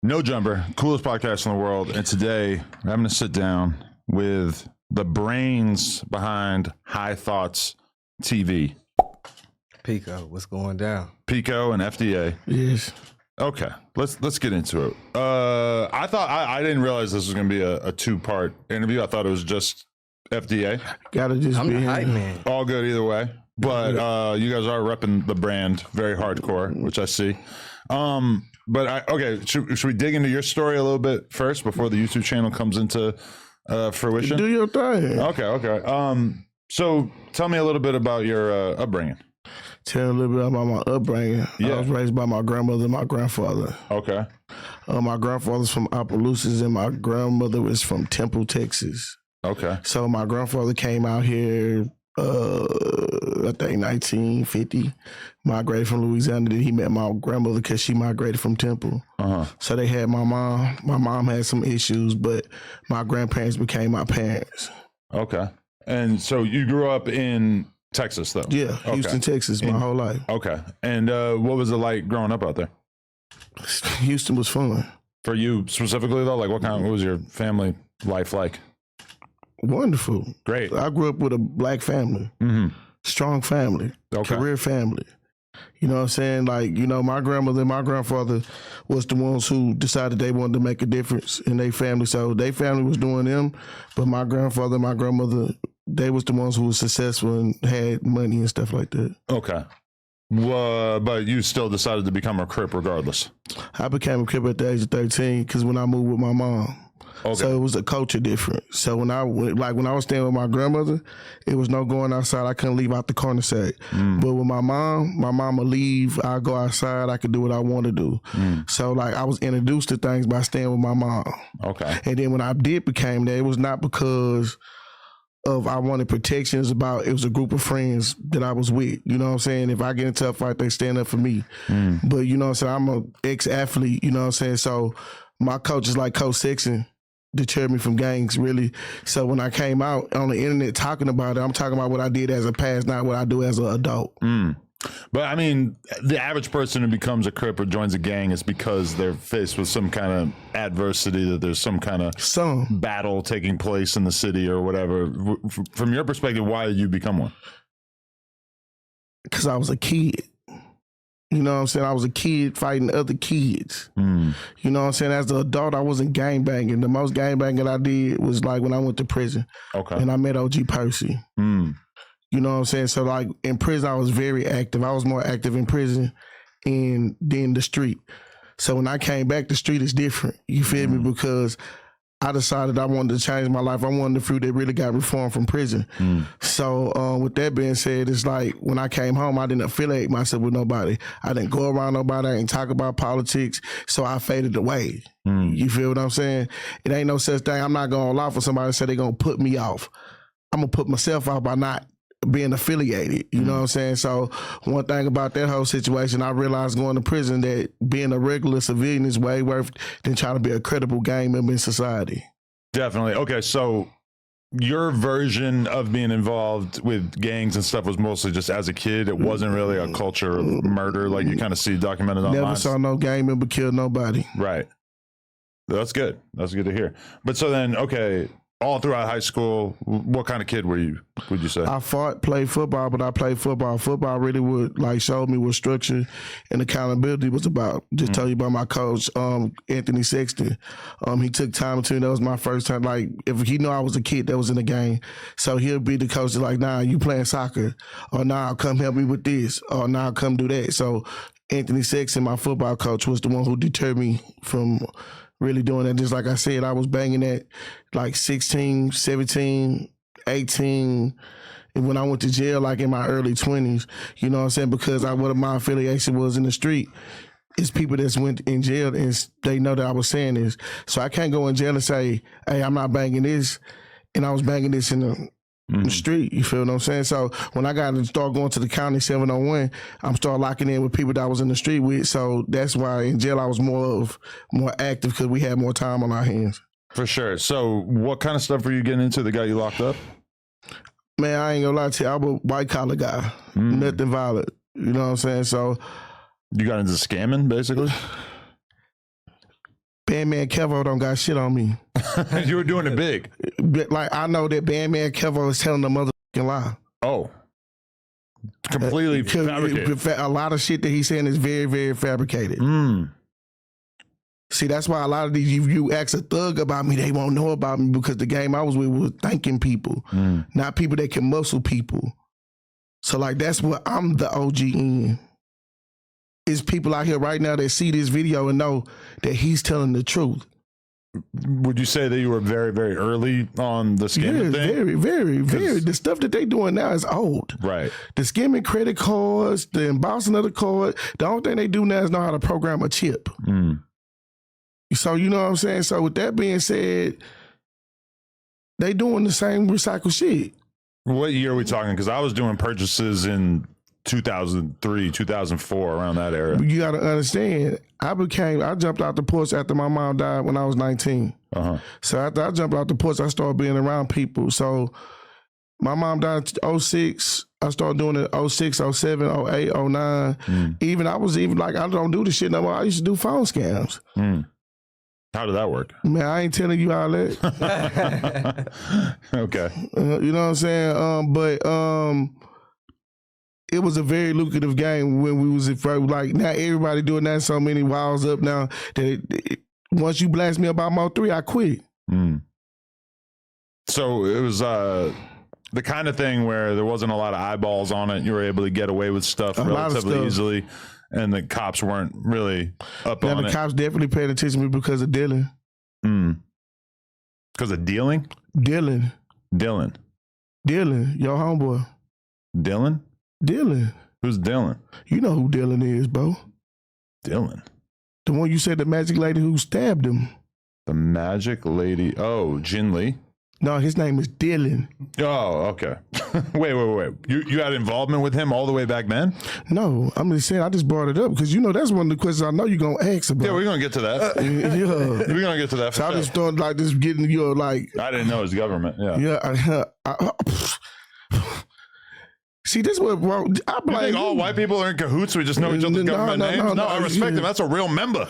No Jumper, coolest podcast in the world. And today I'm going to sit down with the brains behind High Thoughts TV. Pico, what's going down? Pico and FDA. Yes. Okay, let's get into it. I didn't realize this was going to be a two-part interview. I thought it was just FDA. Gotta just I'm be the hype man. All good either way. But you guys are repping the brand very hardcore, which I see. Should we dig into your story a little bit first before the YouTube channel comes into fruition? Do your thing. Okay. So tell me a little bit about your upbringing. Tell a little bit about my upbringing. Yeah. I was raised by my grandmother and my grandfather. Okay. My grandfather's from Opelousas and my grandmother was from Temple, Texas. Okay. So my grandfather came out here, I think 1950, migrated from Louisiana. Then he met my grandmother because she migrated from Temple. Uh-huh. So they had my mom. My mom had some issues, but my grandparents became my parents. Okay. And so you grew up in Texas, though? Yeah, Houston, Texas, my whole life. Okay. And what was it like growing up out there? Houston was fun. For you specifically, though? Like, what was your family life like? Wonderful. Great. I grew up with a black family, strong family, career family. You know what I'm saying? Like, my grandmother and my grandfather was the ones who decided they wanted to make a difference in their family. So their family was doing them, but my grandfather and my grandmother, they was the ones who were successful and had money and stuff like that. Okay. But you still decided to become a Crip regardless. I became a Crip at the age of 13 because when I moved with my mom. Okay. So it was a culture difference. So when I was staying with my grandmother, it was no going outside. I couldn't leave out the corner set. But with my mom would leave. I go outside. I could do what I want to do. So I was introduced to things by staying with my mom. Okay. And then when I did became that, it was not because of I wanted protection. It was a group of friends that I was with. You know what I'm saying? If I get into a fight, they stand up for me. But you know what I'm saying? I'm an ex-athlete. You know what I'm saying? So my coach is like Coach Sexton. Deterred me from gangs, really. So when I came out on the internet talking about it, I'm talking about what I did as a past, not what I do as an adult. But I mean, the average person who becomes a Crip or joins a gang is because they're faced with some kind of adversity, that there's some kind of battle taking place in the city or whatever. From your perspective, why did you become one? Because I was a kid. You know what I'm saying? I was a kid fighting other kids. You know what I'm saying? As an adult, I wasn't gangbanging. The most gangbanging I did was when I went to prison. Okay. And I met OG Percy. You know what I'm saying? So in prison, I was very active. I was more active in prison than the street. So when I came back, the street is different. You feel me? Because I decided I wanted to change my life. I wanted the fruit that really got reformed from prison. So with that being said, it's when I came home, I didn't affiliate myself with nobody. I didn't go around nobody. I didn't talk about politics. So I faded away. You feel what I'm saying? It ain't no such thing. I'm not going to allow for somebody to say they're going to put me off. I'm going to put myself off by not being affiliated. You know what I'm saying? So one thing about that whole situation, I realized going to prison that being a regular civilian is way worse than trying to be a credible gang member in society. Definitely. Okay, so your version of being involved with gangs and stuff was mostly just as a kid. It wasn't really a culture of murder like you kind of see documented online. Never saw no gang member kill nobody. Right. That's good. That's good to hear. But so then, okay, all throughout high school, what kind of kid were you, would you say? I played football, but I played football. Football really showed me what structure and accountability was about. Just tell you about my coach, Anthony Sexton. He took time to me. That was my first time. If he knew I was a kid that was in the game, so he'll be the coach that's nah, you playing soccer, or nah, come help me with this, or nah, come do that. So Anthony Sexton, my football coach, was the one who deterred me from really doing that. Just like I said, I was banging at 16, 17, 18. And when I went to jail, in my early 20s, you know what I'm saying? Because what my affiliation was in the street is people that went in jail and they know that I was saying this. So I can't go in jail and say, hey, I'm not banging this. And I was banging this in the street, you feel what I'm saying? So when I got to start going to the county 701, I'm start locking in with people that I was in the street with. So that's why in jail I was more active because we had more time on our hands. For sure. So what kind of stuff were you getting into that got you locked up? Man, I ain't gonna lie to you, I'm a white collar guy, nothing violent. You know what I'm saying? So you got into scamming basically? Bandman Kevo don't got shit on me. You were doing it big. But, like, I know that Bandman Kevo is telling the motherfucking lie. Oh. Completely fabricated. A lot of shit that he's saying is very, very fabricated. See, that's why a lot of these, you ask a thug about me, they won't know about me because the game I was with was thanking people, not people that can muscle people. So, like, that's what I'm the OG in. Is people out here right now that see this video and know that he's telling the truth. Would you say that you were very, very early on the scamming thing? Very, very, very. The stuff that they doing now is old. Right. The skimming credit cards, the embossing of the card, the only thing they do now is know how to program a chip. So, you know what I'm saying? So with that being said, they doing the same recycled shit. What year are we talking? Because I was doing purchases in 2003, 2004, around that era. You got to understand, I jumped out the porch after my mom died when I was 19. So after I jumped out the porch, I started being around people. So my mom died in 06. I started doing it 06, 07, 08, 09. Even I was like, I don't do this shit no more. I used to do phone scams. How did that work? Man, I ain't telling you all that. Okay. You know what I'm saying? But it was a very lucrative game when we was like, now everybody doing that, so many walls up now that once you blast me about Mo 3, I quit. So it was the kind of thing where there wasn't a lot of eyeballs on it. You were able to get away with stuff relatively easily, and the cops weren't really up on it. The cops definitely paid attention to me because of dealing. Because of dealing? Dylan, your homeboy. Dylan? Who's Dylan? You know who Dylan is, bro. Dylan? The one you said, the magic lady who stabbed him. The magic lady? Oh, Jin Lee? No, his name is Dylan. Oh, okay. Wait. You had involvement with him all the way back then? No, I'm just saying, I just brought it up because, you know, that's one of the questions I know you're going to ask about. Yeah, we're going to get to that. Yeah. We're going to get to that for so sure. I just thought, like, just getting your, like... I didn't know it was government, See, this is what I blame. You think all white people are in cahoots? We just know each other's government names? No, I respect him. That's a real member.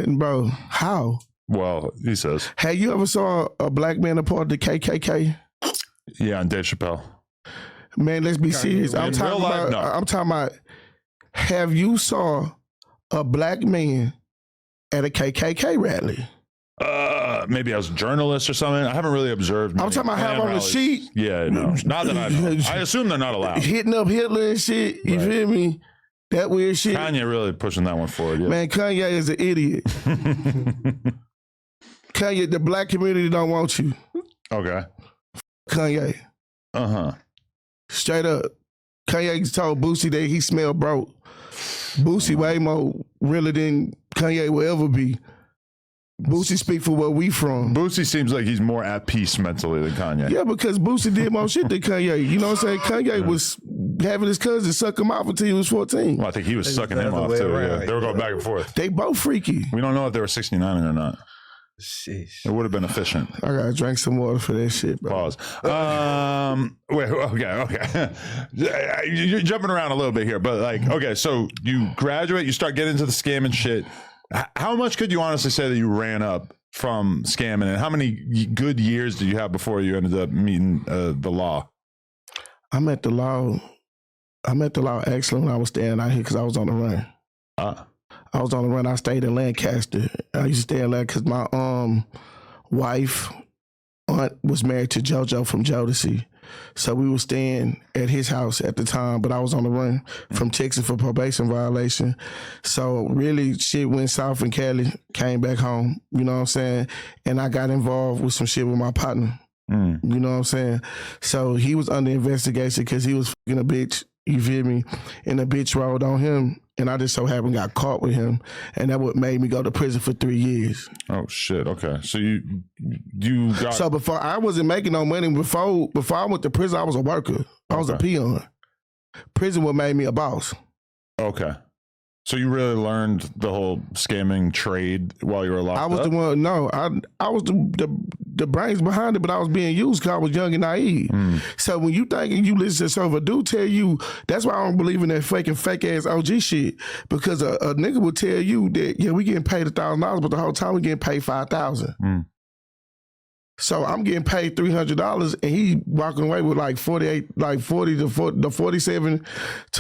Bro, how? Well, he says. Have you ever saw a black man a part of the KKK? Yeah, on Dave Chappelle. Man, let's be serious. I'm talking about, have you saw a black man at a KKK rally? Maybe as a journalist or something. I haven't really observed. I'm talking about have on the sheet. Yeah, no. Not that I know. I assume they're not allowed. Hitting up Hitler and shit. You feel me? That weird shit. Kanye really pushing that one forward. Yeah. Man, Kanye is an idiot. Kanye, the black community don't want you. Okay. Kanye. Straight up. Kanye told Boosie that he smelled broke. Boosie way more realer than Kanye will ever be. Boosie speak for where we from. Boosie seems like he's more at peace mentally than Kanye. Yeah, because Boosie did more shit than Kanye. You know what I'm saying? Kanye was having his cousin suck him off until he was 14. Well, I think he was sucking him off too. Yeah. They were going back and forth. They both freaky. We don't know if they were 69 or not. Sheesh. It would have been efficient. I gotta drink some water for that shit, bro. Pause. Wait, okay. You're jumping around a little bit here, but like, okay, so you graduate, you start getting into the scamming shit. How much could you honestly say that you ran up from scamming, and how many good years did you have before you ended up meeting the law? I met the law actually when I was staying out here because I was on the run. I was on the run. I stayed in Lancaster. I used to stay in Lancaster because my wife aunt was married to JoJo from Jodeci. So we were staying at his house at the time, but I was on the run from Texas for probation violation. So really shit went south in Cali, came back home, you know what I'm saying? And I got involved with some shit with my partner. You know what I'm saying? So he was under investigation because he was fucking a bitch, you feel me? And a bitch rolled on him. And I just so happened got caught with him, and that what made me go to prison for 3 years. Oh shit! Okay, so you got so before I wasn't making no money. Before I went to prison, I was a worker. I was a peon. Prison what made me a boss. Okay, so you really learned the whole scamming trade while you were locked up? I was the one. No, I was the brains behind it, but I was being used because I was young and naive. So when you think and you listen to someone do tell you, that's why I don't believe in that fake ass OG shit. Because a nigga will tell you that, yeah, we getting paid $1,000, but the whole time we getting paid $5,000. So I'm getting paid $300 and he walking away with like 47 to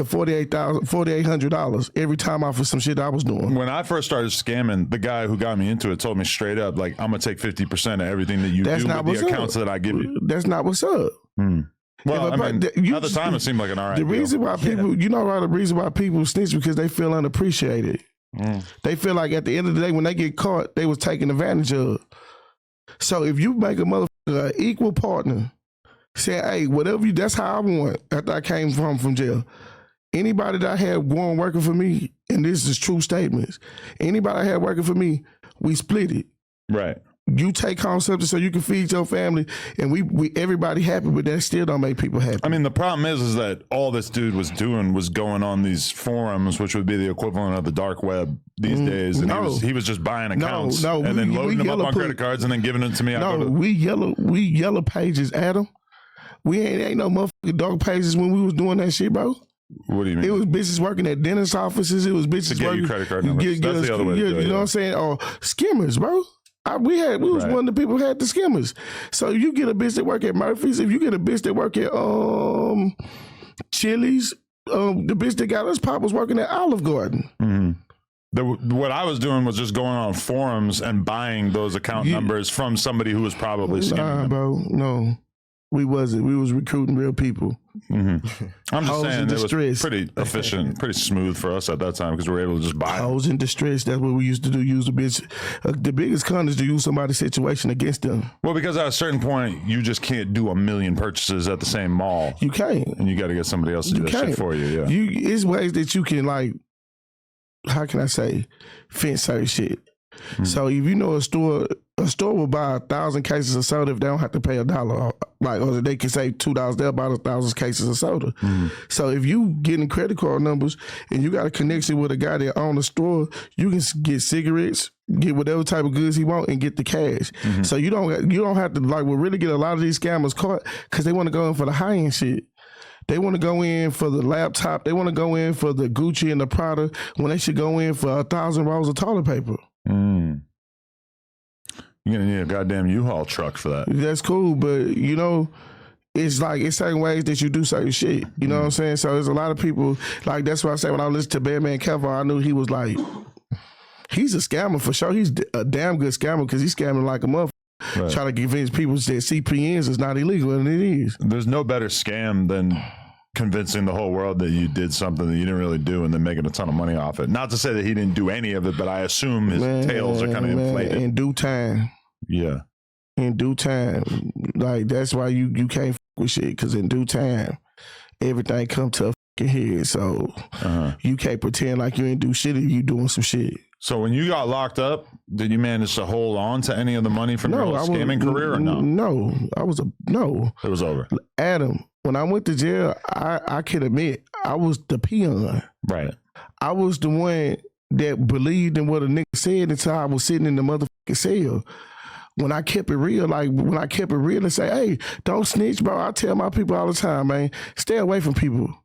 $4800 every time off of some shit I was doing. When I first started scamming, the guy who got me into it told me straight up, like, I'm gonna take 50% of everything that you do with the accounts that I give you. That's not what's up. Well, I mean, at the time it seemed like an all right The reason why people, the reason why people snitch because they feel unappreciated. They feel like at the end of the day when they get caught, they was taken advantage of. So if you make a motherfucker an equal partner, say, hey, whatever you, that's how I want after I came from jail. Anybody that I had going working for me, and this is true statements, anybody I had working for me, we split it. Right. You take home something so you can feed your family, and we everybody happy, but that still don't make people happy. I mean, the problem is that all this dude was doing was going on these forums, which would be the equivalent of the dark web these days, and he was just buying accounts and then loading them up on credit cards and then giving them to me. We yellow pages, Adam. We ain't no motherfucking dark pages when we was doing that shit, bro. What do you mean? It was bitches working at dentist offices. It was bitches to get working, you credit card numbers. That's the other way to do it. You know what I'm saying? Or skimmers, bro. We was one of the people who had the skimmers. So you get a bitch that work at Murphy's, if you get a bitch that work at Chili's, the bitch that got us pop was working at Olive Garden. What I was doing was just going on forums and buying those account numbers from somebody who was probably scamming them. Bro, no. We wasn't. We was recruiting real people. I'm just saying it was pretty efficient, pretty smooth for us at that time because we were able to just buy them. Hoes in distress. That's what we used to do. Use the bitch. The biggest con is to use somebody's situation against them. Well, because at a certain point, you just can't do 1 million purchases at the same mall. You can't. And you got to get somebody else to do that shit for you. Yeah. It's ways that you can, like, how can I say, fence certain shit. So if you know a store will buy 1,000 cases of soda if they don't have to pay $1. Like, or they can say $2, they'll buy 1,000 cases of soda. So if you getting credit card numbers and you got a connection with a guy that owns a store, you can get cigarettes, get whatever type of goods he want, and get the cash. So you don't have to, like, we'll really get a lot of these scammers caught because they want to go in for the high end shit. They want to go in for the laptop. They want to go in for the Gucci and the Prada when they should go in for 1,000 rolls of toilet paper. You're gonna need a goddamn U-Haul truck for that. That's cool, but you know, it's like it's certain ways that you do certain shit. You know what I'm saying? So there's a lot of people, like, that's why I say when I listened to Batman Kevin, I knew he was like, he's a scammer for sure. He's a damn good scammer because he's scamming like a motherfucker. Right. Trying to convince people that CPNs is not illegal, and it is. There's no better scam than convincing the whole world that you did something that you didn't really do and then making a ton of money off it. Not to say that he didn't do any of it, but I assume his tails are kind of inflated. In due time. Yeah. In due time. Like, that's why you can't fuck with shit, because in due time, everything come to a fucking head. So you can't pretend like you ain't do shit if you doing some shit. So when you got locked up, did you manage to hold on to any of the money from your scamming career or no? No. It was over. Adam, when I went to jail, I can admit, I was the peon. Right. I was the one that believed in what a nigga said until I was sitting in the motherfucking cell. When I kept it real, and say, hey, don't snitch, bro. I tell my people all the time, man, stay away from people.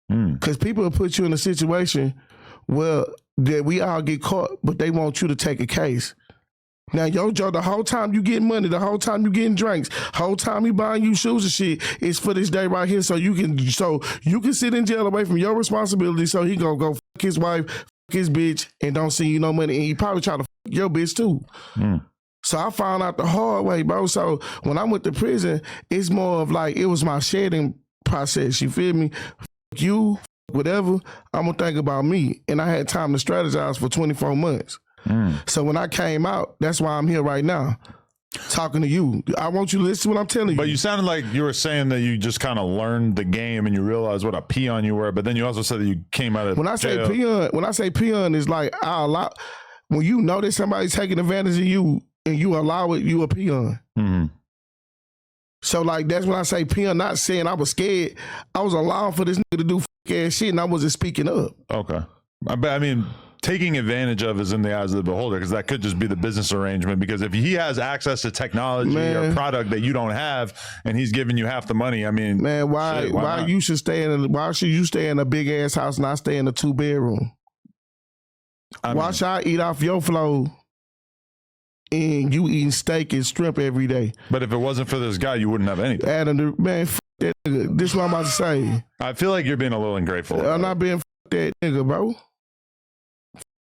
Because people will put you in a situation where that we all get caught, but they want you to take a case. Now, yo, Joe, the whole time you getting money, the whole time you getting drinks, whole time he buying you shoes and shit, it's for this day right here, so you can sit in jail away from your responsibility, so he gonna go fuck his wife, fuck his bitch, and don't see you no money, and he probably try to fuck your bitch too. So I found out the hard way, bro. So when I went to prison, it's more of like, it was my shedding process, you feel me? Fuck you, whatever, I'm gonna think about me. And I had time to strategize for 24 months. So when I came out, that's why I'm here right now, talking to you. I want you to listen to what I'm telling you. But you sounded like you were saying that you just kind of learned the game and you realized what a peon you were, but then you also said that you came out of jail. When I say peon is like, when you know that somebody's taking advantage of you and you allow it, you a peon. So like, that's when I say peon, not saying I was scared. I was allowing for this nigga to do ass shit and I wasn't speaking up. Okay. I mean, taking advantage of is in the eyes of the beholder, because that could just be the business arrangement. Because if he has access to technology or product that you don't have, and he's giving you half the money, I mean, man, why you should stay why should you stay in a big ass house and I stay in a 2-bedroom? Why should I eat off your floor and you eating steak and shrimp every day? But if it wasn't for this guy, you wouldn't have anything. Adam, man, that nigga. This is what I'm about to say. I feel like you're being a little ungrateful. I'm not being that nigga, bro.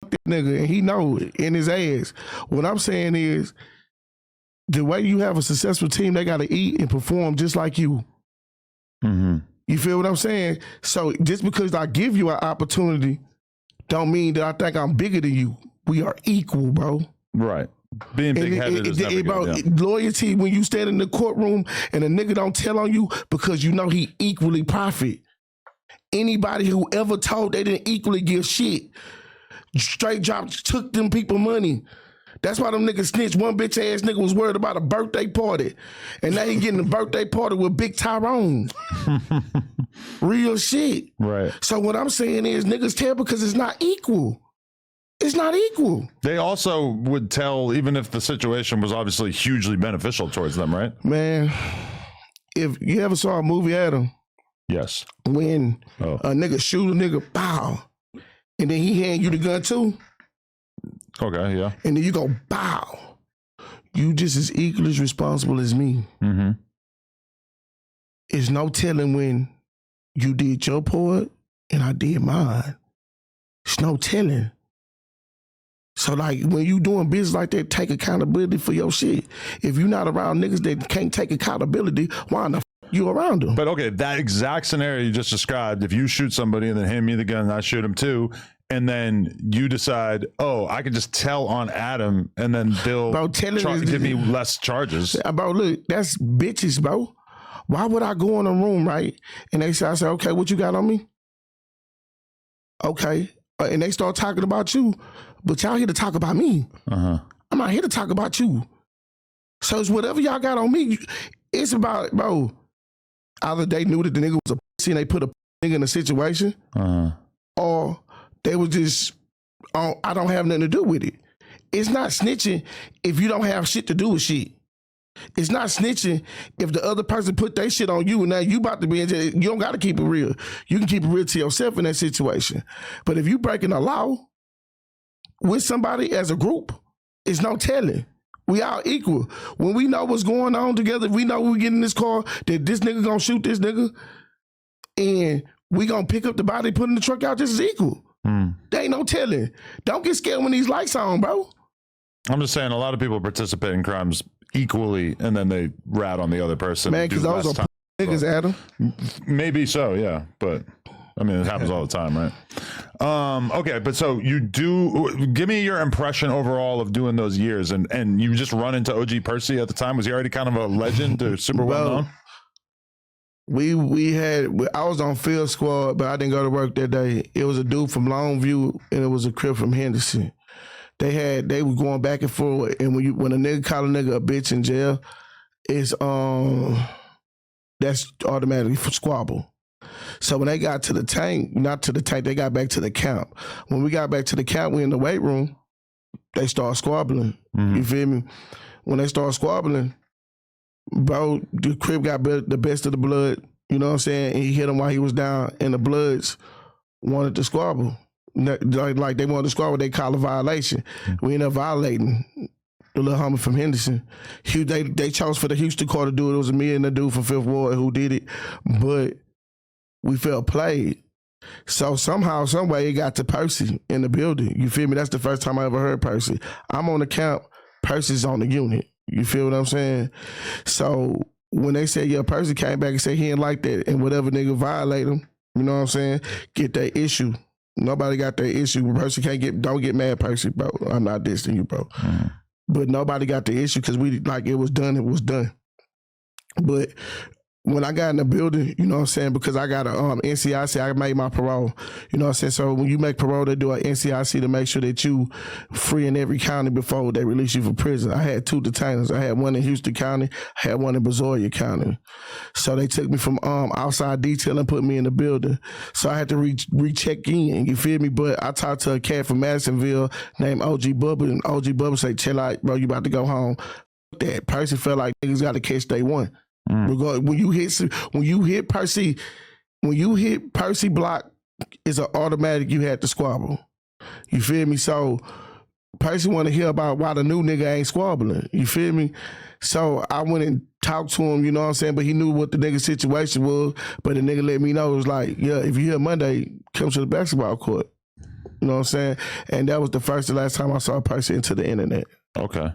That nigga, and he know it in his ass. What I'm saying is, the way you have a successful team, they got to eat and perform just like you. Mm-hmm. You feel what I'm saying? So just because I give you an opportunity, don't mean that I think I'm bigger than you. We are equal, bro. Right. Being big-headed is never good. Yeah. Loyalty, when you stand in the courtroom and a nigga don't tell on you because you know he equally profit. Anybody who ever told they didn't equally give shit, straight drop took them people money. That's why them niggas snitched. One bitch ass nigga was worried about a birthday party, and now he getting a birthday party with Big Tyrone. Real shit. Right. So what I'm saying is niggas tell because it's not equal. It's not equal. They also would tell even if the situation was obviously hugely beneficial towards them, right? Man, if you ever saw a movie, Adam. Yes. When a nigga shoot a nigga, bow, and then he hand you the gun too. Okay, yeah. And then you go, bow. You just as equally as responsible as me. Mm-hmm. It's no telling when you did your part and I did mine. It's no telling. So like when you doing business like that, take accountability for your shit. If you're not around niggas that can't take accountability, why in the you around them? But okay, that exact scenario you just described, if you shoot somebody and then hand me the gun and I shoot him too, and then you decide, oh, I can just tell on Adam and then they'll give me less charges. Bro, look, that's bitches, bro. Why would I go in a room, right? And I say, okay, what you got on me? Okay. And they start talking about you, but y'all here to talk about me. Uh-huh. I'm not here to talk about you. So it's whatever y'all got on me. It's about, bro, either they knew that the nigga was a pussy and they put a nigga in a situation, or they was just, oh, I don't have nothing to do with it. It's not snitching if you don't have shit to do with shit. It's not snitching if the other person put their shit on you and now you about to be in jail. You don't got to keep it real. You can keep it real to yourself in that situation. But if you breaking a law with somebody as a group, it's no telling. We all equal. When we know what's going on together, we know we get in this car, that this nigga gonna shoot this nigga, and we gonna pick up the body, put in the truck out just as equal. There ain't no telling. Don't get scared when these lights on, bro. I'm just saying a lot of people participate in crimes equally and then they rat on the other person. Man, because those are niggas, Adam. Maybe so, yeah. But I mean, it happens all the time, right? Okay, but so you do, give me your impression overall of doing those years, and you just run into OG Percy at the time. Was he already kind of a legend or super well known? I was on field squad, but I didn't go to work that day. It was a dude from Longview and it was a Crip from Henderson. They were going back and forth, and when a nigga call a nigga a bitch in jail, it's that's automatically for squabble. So when they got to the tank, not to the tank, they got back to the camp. When we got back to the camp, we in the weight room, they start squabbling. You feel me? When they start squabbling, bro, the Crip got the best of the blood, you know what I'm saying? And he hit him while he was down, and the Bloods wanted to squabble. Like they wanted to squabble, they call a violation. We ended up violating the little homie from Henderson. They chose for the Houston court to do it. It was me and the dude from Fifth Ward who did it, but we felt played. So somehow, some way, it got to Percy in the building. You feel me? That's the first time I ever heard Percy. I'm on the camp, Percy's on the unit. You feel what I'm saying? So when they said, yeah, Percy came back and said he ain't like that, and whatever nigga violate him, you know what I'm saying, get that issue. Nobody got that issue. Percy don't get mad, Percy, bro. I'm not dissing you, bro. But nobody got the issue because it was done. But when I got in the building, you know what I'm saying, because I got a NCIC, I made my parole. You know what I'm saying? So when you make parole, they do an NCIC to make sure that you free in every county before they release you from prison. I had 2 detainers. I had one in Houston County, I had one in Brazoria County. So they took me from outside detail and put me in the building. So I had to recheck in, you feel me? But I talked to a cat from Madisonville named OG Bubba, and OG Bubba say, chill out, bro, you about to go home. That Percy felt like niggas got to catch day one. When you hit Percy block, it's an automatic you had to squabble. You feel me? So Percy want to hear about why the new nigga ain't squabbling. You feel me? So I went and talked to him, you know what I'm saying? But he knew what the nigga situation was. But the nigga let me know, it was like, yeah, if you're here Monday, come to the basketball court. You know what I'm saying? And that was the first and last time I saw Percy into the internet. Okay.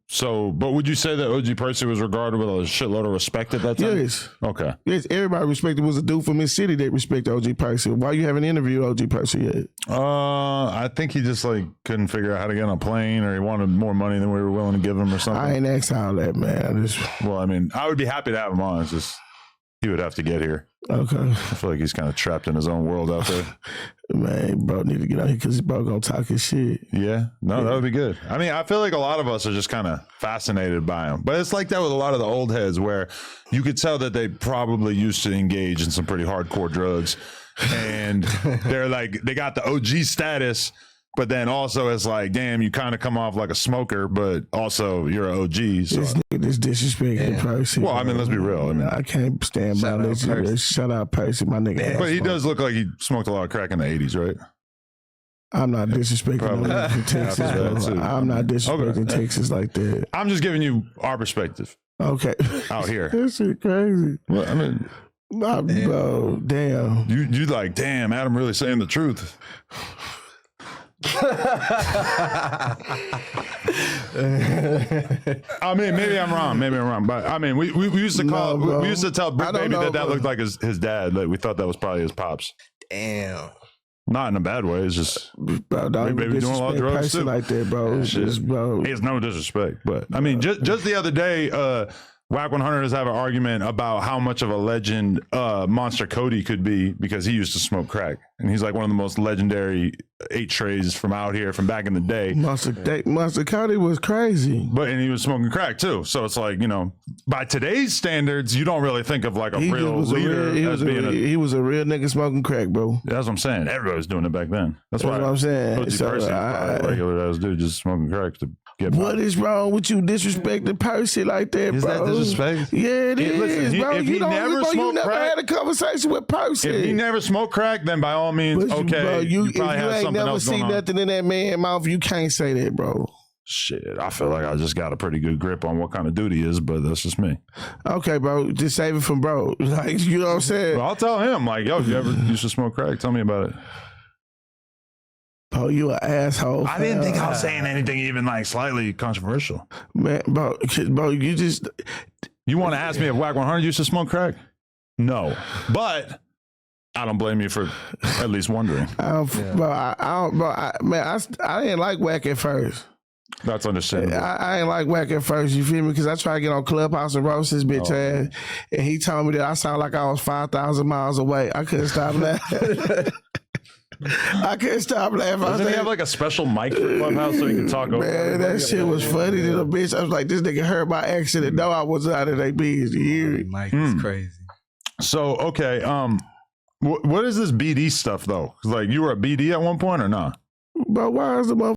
So, but would you say that OG Percy was regarded with a shitload of respect at that time? Yes. Okay. Yes, everybody respected. Was a dude from Mississippi that respected OG Percy. Why you haven't interviewed OG Percy yet? I think he just like couldn't figure out how to get on a plane, or he wanted more money than we were willing to give him or something. I ain't asked all that, man. Well, I mean, I would be happy to have him on. It's just he would have to get here. Okay. I feel like he's kind of trapped in his own world out there. Man, bro need to get out here because bro gonna talk his shit. Yeah. No, that would be good. I mean, I feel like a lot of us are just kind of fascinated by him. But it's like that with a lot of the old heads where you could tell that they probably used to engage in some pretty hardcore drugs. And they're like, they got the OG status, but then also it's like, damn, you kind of come off like a smoker, but also you're an OG. So. This nigga, this disrespecting Percy. Well, I mean, let's be real. I mean, I can't stand by this. Shout out Percy, my nigga. But he does look like he smoked a lot of crack in the 80s, right? I'm not disrespecting no from Texas, bro. I'm not disrespecting Texas like that. I'm just giving you our perspective. Okay. Out here. This shit crazy. Well, I mean, bro, damn. You like, damn, Adam really saying the truth. I mean, maybe I'm wrong, but I mean, we used to call, we used to tell Brick Baby that looked like his dad. Like we thought that was probably his pops. Damn. Not in a bad way. It's just bro, Brick Baby doing a lot of drugs too. Like that, bro. Bro. He has no disrespect, but I mean, just the other day, Whack 100ers have an argument about how much of a legend Monster Cody could be because he used to smoke crack. And he's like one of the most legendary 8 trays from out here from back in the day. Monster Cody was crazy. And he was smoking crack too. So it's like, you know, by today's standards, you don't really think of like a real leader as being he was a real nigga smoking crack, bro. That's what I'm saying. Everybody was doing it back then. That's why what I'm saying. OG Percy was a regular ass dude just smoking crack to get by. What is wrong with you disrespecting Percy like that, bro? Is that disrespect? Yeah, it is, listen, bro. You never had a conversation with Percy. If he never smoked crack, then by all means, but okay. Bro, you probably have something else going on. If you ain't never seen nothing in that man's mouth, you can't say that, bro. Shit, I feel like I just got a pretty good grip on what kind of dude he is, but that's just me. Okay, bro, just save it from bro. Like, you know what I'm saying? Well, I'll tell him, like, yo, you ever used to smoke crack? Tell me about it. Bro, you an asshole. I didn't think I was saying anything even like slightly controversial. Man, bro, you just... You want to ask me if Whack 100 used to smoke crack? No, but I don't blame you for at least wondering. I didn't like Whack at first. That's understandable. I ain't like Whack at first, you feel me? Because I tried to get on Clubhouse and roast his bitch ass, and he told me that I sound like I was 5,000 miles away. I couldn't stop laughing. I couldn't stop laughing. Doesn't he have like a special mic for Clubhouse so he can talk over? Man, that shit was funny to the bitch. I was like, this nigga heard my accent and know I was out of their business. You hear me? Mike is crazy. So, okay, what is this BD stuff though? Like, you were a BD at one point or not? Bro, why is the motherfucker?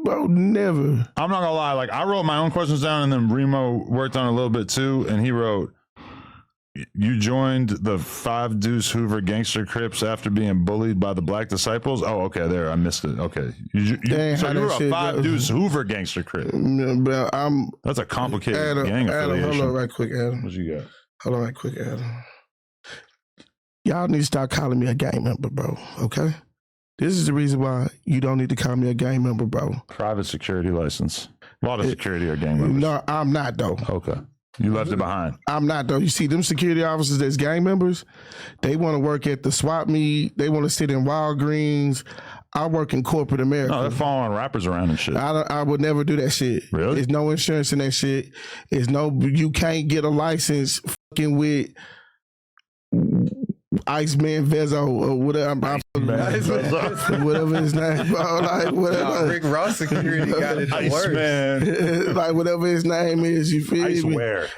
Bro, never. I'm not gonna lie. Like, I wrote my own questions down, and then Remo worked on a little bit too, and he wrote, "You joined the 5 Deuce Hoover gangster Crips after being bullied by the Black Disciples." Oh, okay, there, I missed it. Okay, so you were a 5 Deuce Hoover gangster Crip. Bro, That's a complicated gang affiliation. Hold on right quick, Adam. What you got? Hold on right quick, Adam. Y'all need to start calling me a gang member, bro, okay? This is the reason why you don't need to call me a gang member, bro. Private security license. A lot of security are gang members. No, I'm not, though. Okay. You left it behind. I'm not, though. You see, them security officers that's gang members, they want to work at the swap meet. They want to sit in Walgreens. I work in corporate America. No, they're following rappers around and shit. I would never do that shit. Really? There's no insurance in that shit. You can't get a license fucking with Iceman Vezo or whatever. Whatever his name, bro. Like whatever. Rick Ross security got it the Iceman. Like whatever his name is, you feel me? Iceware.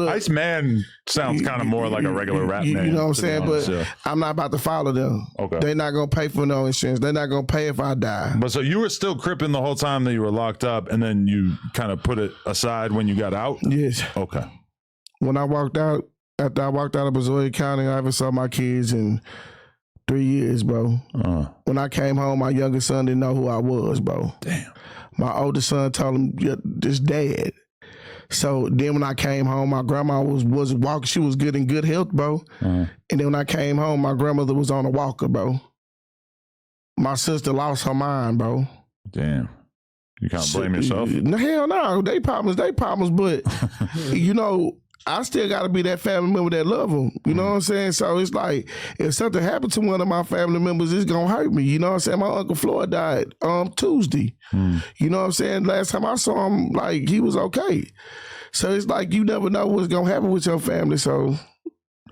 Iceman sounds kind of more like a regular rap name. You know what I'm saying? Honest, but I'm not about to follow them. Okay. They're not gonna pay for no insurance. They're not gonna pay if I die. But so you were still cripping the whole time that you were locked up, and then you kind of put it aside when you got out? Yes. Okay. When I walked out, after I walked out of Brazoria County, I haven't saw my kids in 3 years, bro. When I came home, my youngest son didn't know who I was, bro. Damn. My oldest son told him, yeah, this dad. So then when I came home, my grandma was walking. She was good in good health, bro. And then when I came home, my grandmother was on a walker, bro. My sister lost her mind, bro. Damn. You can't blame yourself? No, hell no. They problems, but, you know, I still got to be that family member that love them. You know what I'm saying? So it's like, if something happened to one of my family members, it's going to hurt me. You know what I'm saying? My Uncle Floyd died Tuesday. You know what I'm saying? Last time I saw him, like, he was okay. So it's like, you never know what's going to happen with your family. So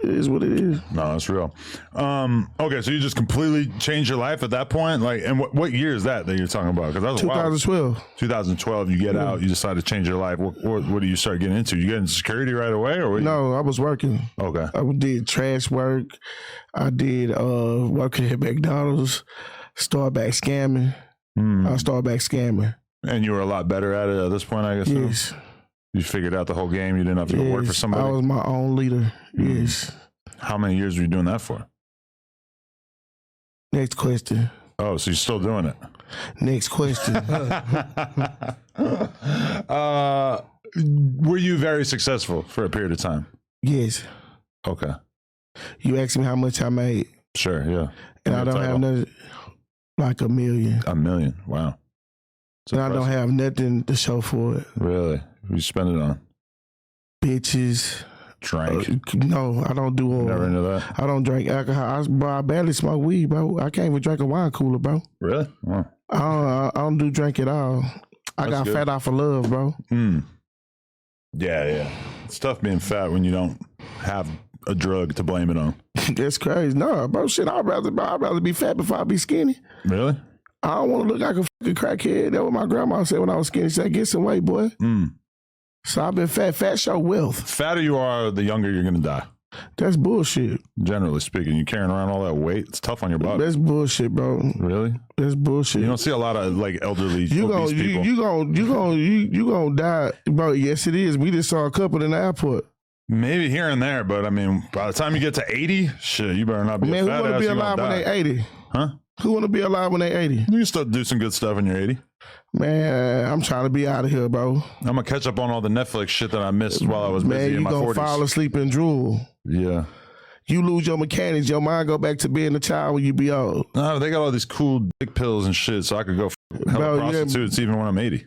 it is what it is. No, it's real. Okay, so you just completely changed your life at that point? Like, and what year is that you're talking about? Because that was 2012. 2012, you get out, you decide to change your life. What do you start getting into? You get into security right away? Or No, I was working. Okay. I did trash work. I did working at McDonald's, started back scamming. I started back scamming. And you were a lot better at it at this point, I guess? Yes. So? You figured out the whole game. You didn't have to go work for somebody? I was my own leader. Yes. How many years were you doing that for? Next question. Oh, so you're still doing it? Next question. Were you very successful for a period of time? Yes. Okay. You asked me how much I made. Sure, yeah. And I don't have nothing, like $1 million. $1 million, wow. And I don't have nothing to show for it. Really? What you spend it on? Bitches. Drink? No, I don't do all. Never into that? I don't drink alcohol. I barely smoke weed, bro. I can't even drink a wine cooler, bro. Really? Wow. I don't do drink at all. I got fat off of love, bro. Yeah. It's tough being fat when you don't have a drug to blame it on. That's crazy. No, bro, shit, I'd rather be fat before I be skinny. Really? I don't want to look like a fucking crackhead. That's what my grandma said when I was skinny. She said, get some weight, boy. So I've been fat. Fat show wealth. Fatter you are, the younger you're going to die. That's bullshit. Generally speaking, you carrying around all that weight, it's tough on your body. That's bullshit, bro. Really? That's bullshit. You don't see a lot of like elderly obese people. You gonna die, bro. Yes, it is. We just saw a couple in the airport. Maybe here and there, but I mean, by the time you get to 80, shit, you better not be Man, a fat who want to be alive when they 80? Huh? Who want to be alive when they 80? You can still do some good stuff when you're 80. Man, I'm trying to be out of here, bro. I'm going to catch up on all the Netflix shit that I missed while I was busy in my 40s. Man, you going to fall asleep and drool. Yeah. You lose your mechanics, your mind go back to being a child when you be old. No, they got all these cool dick pills and shit, so I could go hella prostitutes even when I'm 80.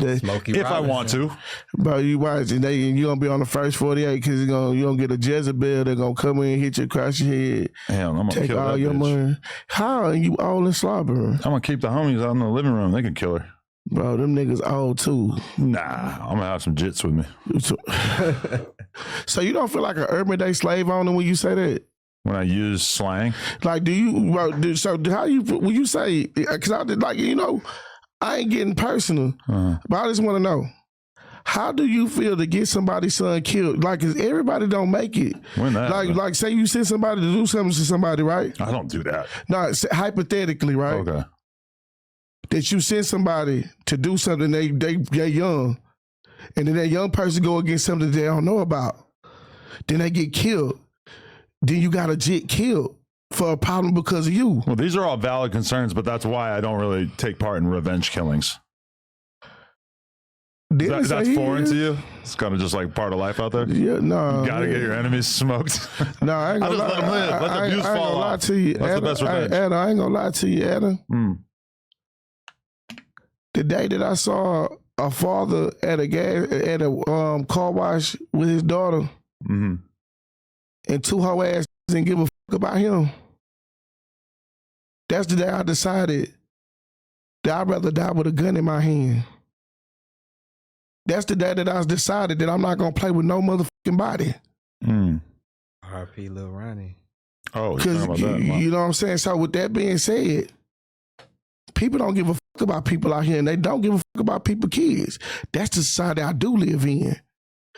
If I want to. Bro, you watch, and you're going to be on the first 48 because you're going to get a Jezebel. They're going to come in, hit you across your head. Hell, I'm going to take kill all that your bitch. money. How are you all in slobbering? I'm going to keep the homies out in the living room. They can kill her. Bro, them niggas old too. Nah, I'm going to have some jits with me. So you don't feel like an urban day slave owner when you say that? When I use slang? Like, do you, bro, so how you, when you say, because I did, like, you know, I ain't getting personal, but I just want to know, how do you feel to get somebody's son killed? Like, cause everybody don't make it. When that like say you send somebody to do something to somebody, right? I don't do that. No, hypothetically, right? Okay. That you send somebody to do something, they're young, and then that young person go against something they don't know about. Then they get killed. Then you got a jit killed for a problem because of you. Well, these are all valid concerns, but that's why I don't really take part in revenge killings. That's foreign to you? It's kind of just like part of life out there? Yeah, no. You gotta get your enemies smoked. No, I ain't gonna lie. Let them live. Let the views fall off. To you. That's the best revenge. Adam, I ain't gonna lie to you, Adam. The day that I saw a father at a car wash with his daughter, and two whole ass didn't give a fuck about him. That's the day I decided that I'd rather die with a gun in my hand. That's the day that I decided that I'm not gonna play with no motherfucker fucking body. R.P. Lil Ronnie. Oh, because you know what I'm saying. So with that being said, people don't give a fuck about people out here, and they don't give a fuck about people's kids. That's the society I do live in.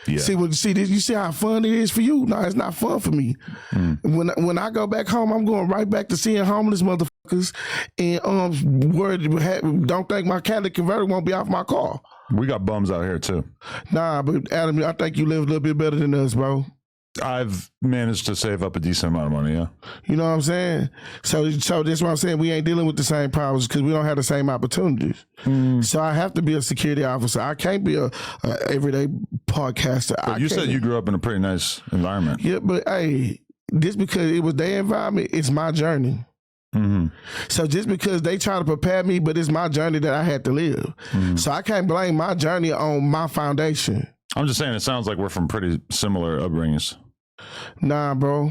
Yeah. See this. You see how fun it is for you? No, it's not fun for me. When I go back home, I'm going right back to seeing homeless motherfuckers, and don't think my catalytic converter won't be off my car. We got bums out here too. Nah, but Adam, I think you live a little bit better than us, bro. I've managed to save up a decent amount of money, yeah. You know what I'm saying? So that's what I'm saying. We ain't dealing with the same problems because we don't have the same opportunities. So I have to be a security officer. I can't be a everyday podcaster. But you said you grew up in a pretty nice environment. Yeah, but hey, just because it was their environment, it's my journey. So just because they try to prepare me, but it's my journey that I had to live. So I can't blame my journey on my foundation. I'm just saying, it sounds like we're from pretty similar upbringings. Nah, bro.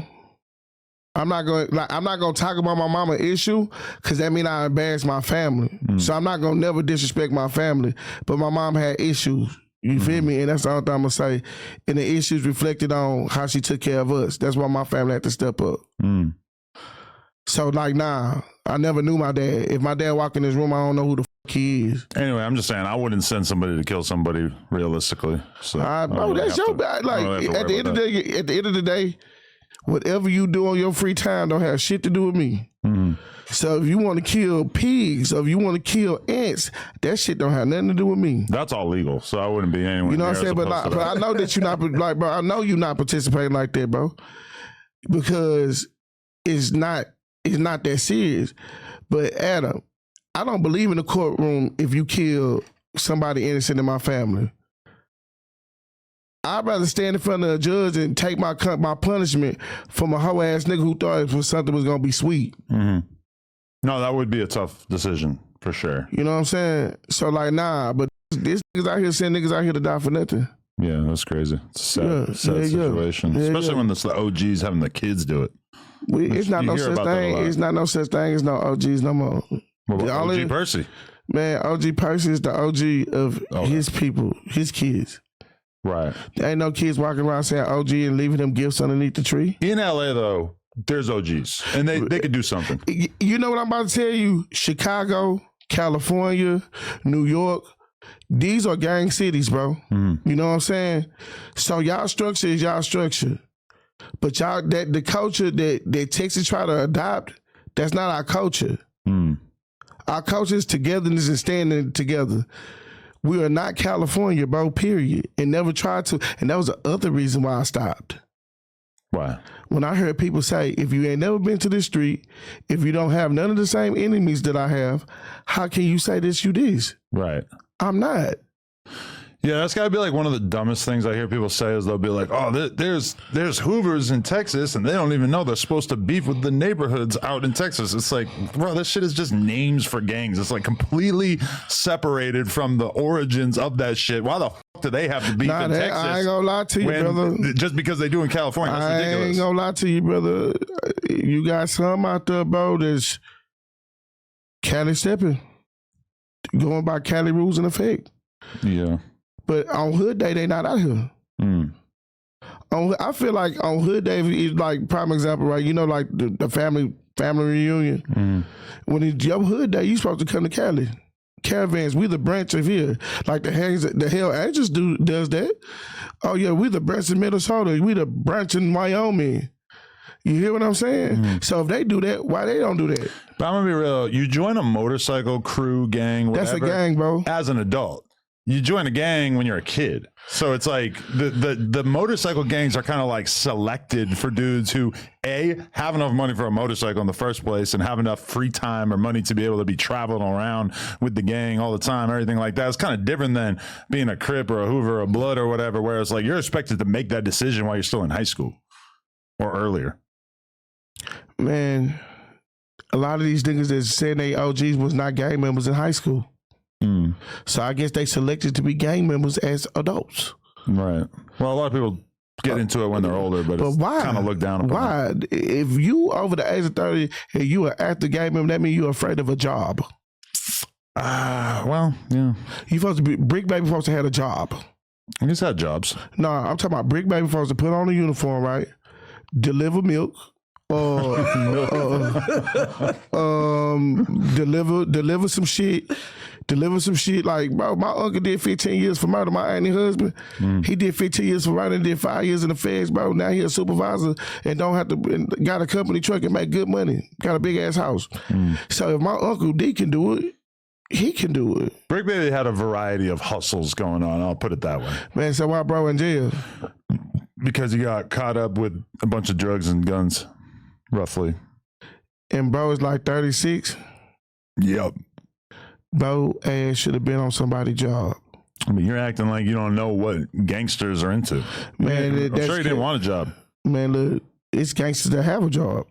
I'm not gonna talk about my mama issue because that mean I embarrass my family. So I'm not gonna never disrespect my family. But my mom had issues. You feel me? And that's the only thing I'm gonna say. And the issues reflected on how she took care of us. That's why my family had to step up. So nah, I never knew my dad. If my dad walk in this room, I don't know who the fuck he is. Anyway, I'm just saying I wouldn't send somebody to kill somebody realistically. So bro, that's your bad. Like at the end of the day, whatever you do on your free time don't have shit to do with me. So if you want to kill pigs, or if you want to kill ants, that shit don't have nothing to do with me. That's all legal, so I wouldn't be anywhere. You know what I'm saying? But I know that you're not like, bro. I know you're not participating like that, bro, because it's not that serious. But Adam, I don't believe in the courtroom if you kill somebody innocent in my family. I'd rather stand in front of a judge and take my punishment from a hoe ass nigga who thought it was something was gonna be sweet. No, that would be a tough decision for sure. You know what I'm saying? So nah, but this niggas out here sending niggas out here to die for nothing. Yeah, that's crazy. It's a sad situation, especially when it's the OGs having the kids do it. It's not no such thing. It's not no such thing as no OGs no more. What about OG Percy? Man, OG Percy is the OG of his people, his kids. Right. There ain't no kids walking around saying OG and leaving them gifts underneath the tree. In LA though, there's OGs and they could do something. You know what I'm about to tell you? Chicago, California, New York, these are gang cities, bro. You know what I'm saying? So y'all structure is y'all structure. But y'all, the culture that Texas try to adopt, that's not our culture. Our culture is togetherness and standing together. We are not California, bro, period. And never tried to. And that was the other reason why I stopped. Why? When I heard people say, if you ain't never been to this street, if you don't have none of the same enemies that I have, how can you say this, you this? Right. I'm not. Yeah, that's got to be like one of the dumbest things I hear people say is they'll be like, oh, there's Hoovers in Texas and they don't even know they're supposed to beef with the neighborhoods out in Texas. It's like, bro, this shit is just names for gangs. It's like completely separated from the origins of that shit. Why the fuck do they have to beef in Texas? I ain't gonna lie to you, brother. Just because they do in California, that's ridiculous. I ain't gonna lie to you, brother. You got some out there, bro, that's Cali stepping, going by Cali rules in effect. Yeah. But on Hood Day, they not out here. I feel like on Hood Day is like prime example, right? You know, like the family reunion. When it's your Hood Day, you supposed to come to Cali. Caravans, we the branch of here. Like the Hell Angels does that. Oh yeah, we the branch in Minnesota. We the branch in Wyoming. You hear what I'm saying? So if they do that, why they don't do that? But I'm gonna be real. You join a motorcycle crew, gang, whatever. That's a gang, bro. As an adult. You join a gang when you're a kid. So it's like the motorcycle gangs are kind of like selected for dudes who have enough money for a motorcycle in the first place and have enough free time or money to be able to be traveling around with the gang all the time, everything like that. It's kind of different than being a Crip or a Hoover or a Blood or whatever, where it's like you're expected to make that decision while you're still in high school or earlier. Man, a lot of these niggas that said they OGs was not gang members in high school. So I guess they selected to be gang members as adults. Right. Well, a lot of people get into it when they're older, but it's kind of looked down upon. Why? If you over the age of 30 and you are active gang member, that means you're afraid of a job. Well, yeah. You supposed to be Brick Baby supposed to have a job. He's had jobs. No, I'm talking about brick baby folks to put on a uniform, right? Deliver milk. Deliver some shit. Deliver some shit. Like, bro, my uncle did 15 years for murder. My auntie husband, he did 15 years for writing, did 5 years in the feds, bro. Now he a supervisor and don't have to, got a company truck and make good money. Got a big ass house. So if my Uncle D can do it, he can do it. Brick Baby had a variety of hustles going on. I'll put it that way. Man, so why bro in jail? Because he got caught up with a bunch of drugs and guns, roughly. And bro is like 36. Yep. Bro ass should have been on somebody's job. I mean, you're acting like you don't know what gangsters are into. Man, I'm sure he didn't want a job. Man, look, it's gangsters that have a job.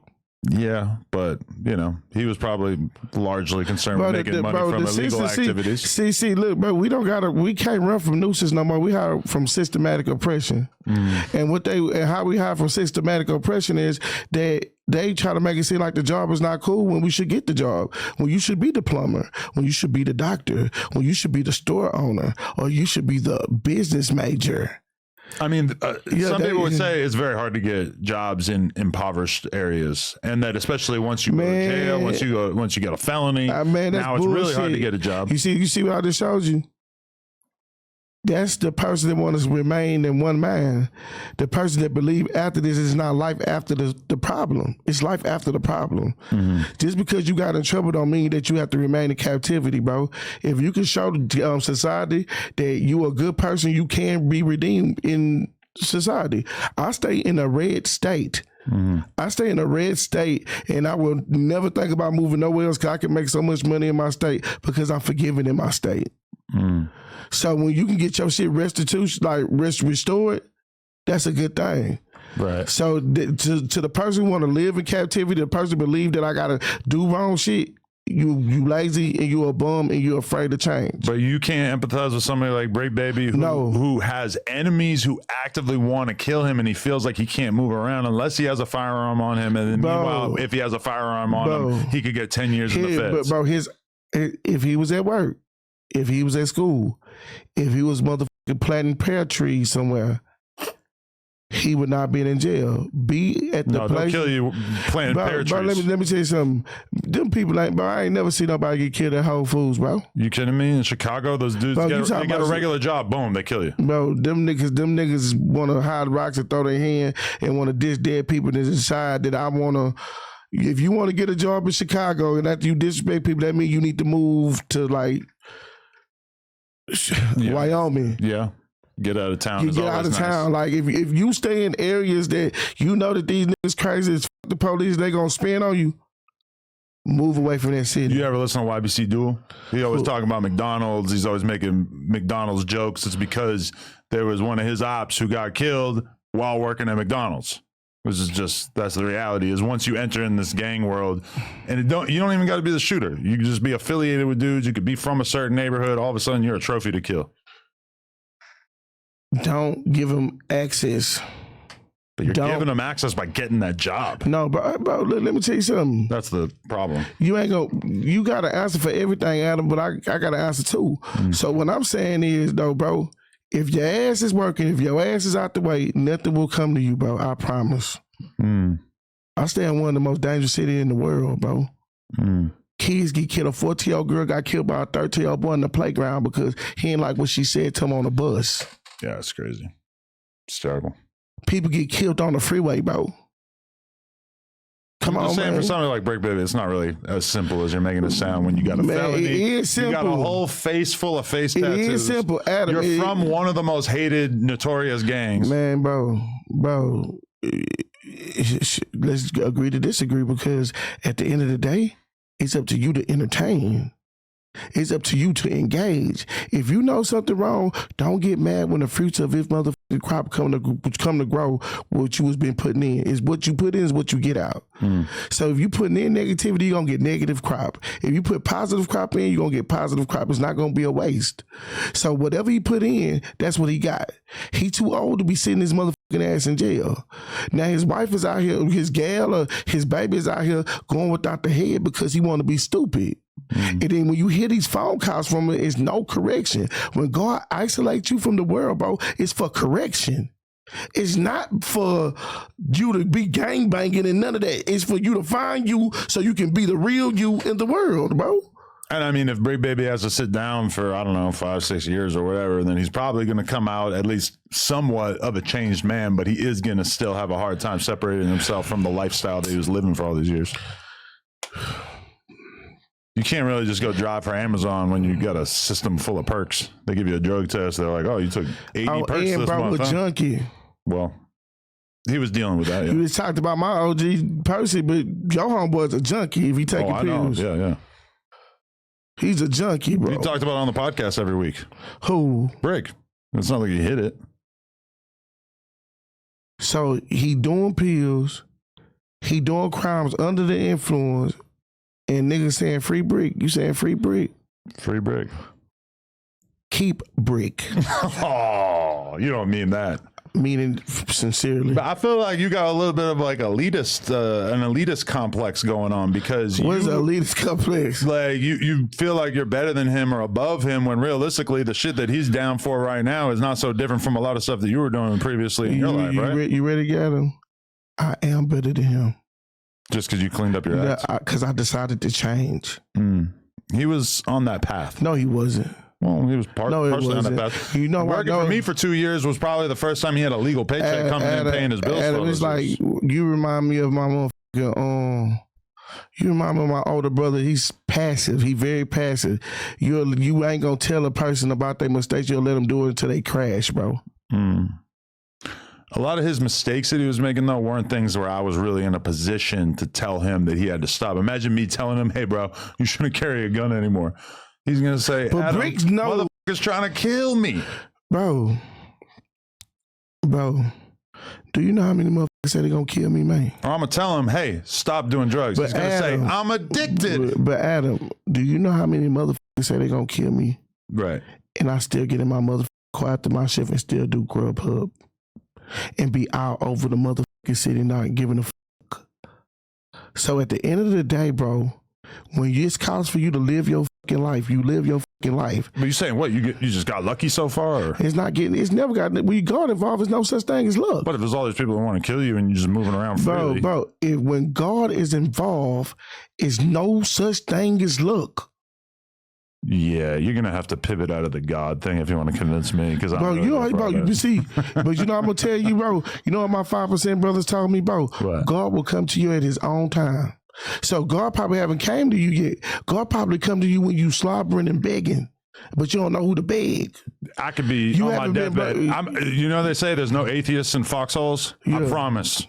Yeah, but, you know, he was probably largely concerned with making money from illegal activities. See, look, bro, we can't run from nuisance no more. We hide from systematic oppression. And how we hide from systematic oppression is that they try to make it seem like the job is not cool when we should get the job, when you should be the plumber, when you should be the doctor, when you should be the store owner, or you should be the business major. I mean, some people would say it's very hard to get jobs in impoverished areas, and that especially once you go to jail, once you get a felony, now it's really hard to get a job. You see what I just showed you? That's the person that wants to remain in one mind. The person that believe after this is not life after the problem. It's life after the problem. Just because you got in trouble don't mean that you have to remain in captivity, bro. If you can show society that you a good person, you can be redeemed in society. I stay in a red state. I stay in a red state, and I will never think about moving nowhere else because I can make so much money in my state because I'm forgiven in my state. So when you can get your shit restored, that's a good thing. Right. So to the person who want to live in captivity, the person believe that I gotta do wrong shit, you lazy and you a bum and you're afraid to change. But you can't empathize with somebody like Brick Baby who has enemies who actively want to kill him, and he feels like he can't move around unless he has a firearm on him. And then meanwhile, if he has a firearm on him, he could get 10 years in the feds. But bro, if he was at work, if he was at school, if he was motherfucking planting pear trees somewhere, he would not be in jail. Be at the place. They'll kill you planting pear trees. Bro, let me tell you something. Them people ain't, bro, I ain't never seen nobody get killed at Whole Foods, bro. You kidding me? In Chicago, those dudes get a regular job, boom, they kill you. Bro, them niggas want to hide rocks and throw their hand and want to diss dead people and decide that I want to. If you want to get a job in Chicago and after you disrespect people, that means you need to move to like Wyoming. Yeah. Get out of town. Get out of town. Like if you stay in areas that you know that these niggas crazy as the police, they gonna spin on you. Move away from that city. You ever listen to YBC Duel? He always talking about McDonald's. He's always making McDonald's jokes. It's because there was one of his ops who got killed while working at McDonald's. Which is that's the reality, is once you enter in this gang world, and you don't even got to be the shooter. You can just be affiliated with dudes. You could be from a certain neighborhood. All of a sudden, you're a trophy to kill. Don't give them access. But you're giving them access by getting that job. No, bro, let me tell you something. That's the problem. You got to answer for everything, Adam, but I got to answer too. So what I'm saying is, though, bro, if your ass is working, if your ass is out the way, nothing will come to you, bro. I promise. I stay in one of the most dangerous cities in the world, bro. Kids get killed. A 14-year-old girl got killed by a 13-year-old boy in the playground because he didn't like what she said to him on the bus. Yeah, it's crazy. It's terrible. People get killed on the freeway, bro. Come on, saying, man. For something like Brick Baby, it's not really as simple as you're making it sound when you got a felony. It is simple. You got a whole face full of face tattoos. It is simple, Adam. You're from one of the most hated, notorious gangs. Man, bro, let's agree to disagree, because at the end of the day, it's up to you to entertain. It's up to you to engage. If you know something wrong, don't get mad when the fruits of this motherfucking crop come to grow. What you was been putting in is what you put in is what you get out. So if you putting in negativity, you're gonna get negative crop. If you put positive crop in, you're gonna get positive crop. It's not gonna be a waste. So whatever he put in, that's what he got. He too old to be sitting his motherfucking ass in jail. Now his wife is out here, his gal or his baby is out here going without the head because he want to be stupid. And then when you hear these phone calls from it, it's no correction. When God isolates you from the world, bro, it's for correction. It's not for you to be gangbanging and none of that. It's for you to find you so you can be the real you in the world, bro. And I mean, if Big Baby has to sit down for, I don't know, 5-6 years or whatever, then he's probably going to come out at least somewhat of a changed man, but he is going to still have a hard time separating himself from the lifestyle that he was living for all these years. You can't really just go drive for Amazon when you got a system full of perks. They give you a drug test. They're like, oh, you took 80 perks this month, was junkie. Well, he was dealing with that, yeah. You just talked about my OG Percy, but your homeboy's a junkie if he taking pills. Yeah, yeah. He's a junkie, bro. You talked about it on the podcast every week. Who? Brick. It's not like he hit it. So he doing pills. He doing crimes under the influence. And niggas saying free Brick. You saying free Brick? Free Brick. Keep Brick. Oh, you don't mean that. Meaning sincerely. But I feel like you got a little bit of like an elitist complex going on because what is an elitist complex? Like you feel like you're better than him or above him when realistically the shit that he's down for right now is not so different from a lot of stuff that you were doing previously in your life, right? You ready to get him? I am better than him. Just because you cleaned up your act? Because I decided to change. He was on that path. No, he wasn't. Well, he was partially on that path. You know, working for me for 2 years was probably the first time he had a legal paycheck coming in paying his bills. Adam, it's like you remind me of my motherfucker. You remind me of my older brother. He's passive. He very passive. You ain't gonna tell a person about their mistakes. You'll let them do it until they crash, bro. A lot of his mistakes that he was making, though, weren't things where I was really in a position to tell him that he had to stop. Imagine me telling him, hey, bro, you shouldn't carry a gun anymore. He's going to say, but Adam, motherfucker's trying to kill me. Bro, do you know how many motherfuckers say they're going to kill me, man? Or I'm going to tell him, hey, stop doing drugs. He's going to say, I'm addicted. But Adam, do you know how many motherfuckers say they're going to kill me? Right. And I still get in my motherfucker car after my shift and still do Grubhub. And be all over the motherfucking city not giving a fuck. So at the end of the day, bro, when it's calls for you to live your fucking life, you live your fucking life. But you saying what? You just got lucky so far? Or? It's never got, when you God involved, there's no such thing as luck. But if there's all these people that want to kill you and you're just moving around freely. Bro, when God is involved, it's no such thing as luck. Yeah, you're gonna have to pivot out of the God thing if you want to convince me. Because you see, but you know I'm gonna tell you, bro. You know what my 5% brothers told me, bro? What? God will come to you at His own time. So God probably haven't came to you yet. God probably come to you when you slobbering and begging, but you don't know who to beg. I could be on my deathbed. You know they say there's no atheists in foxholes. Yeah. I promise.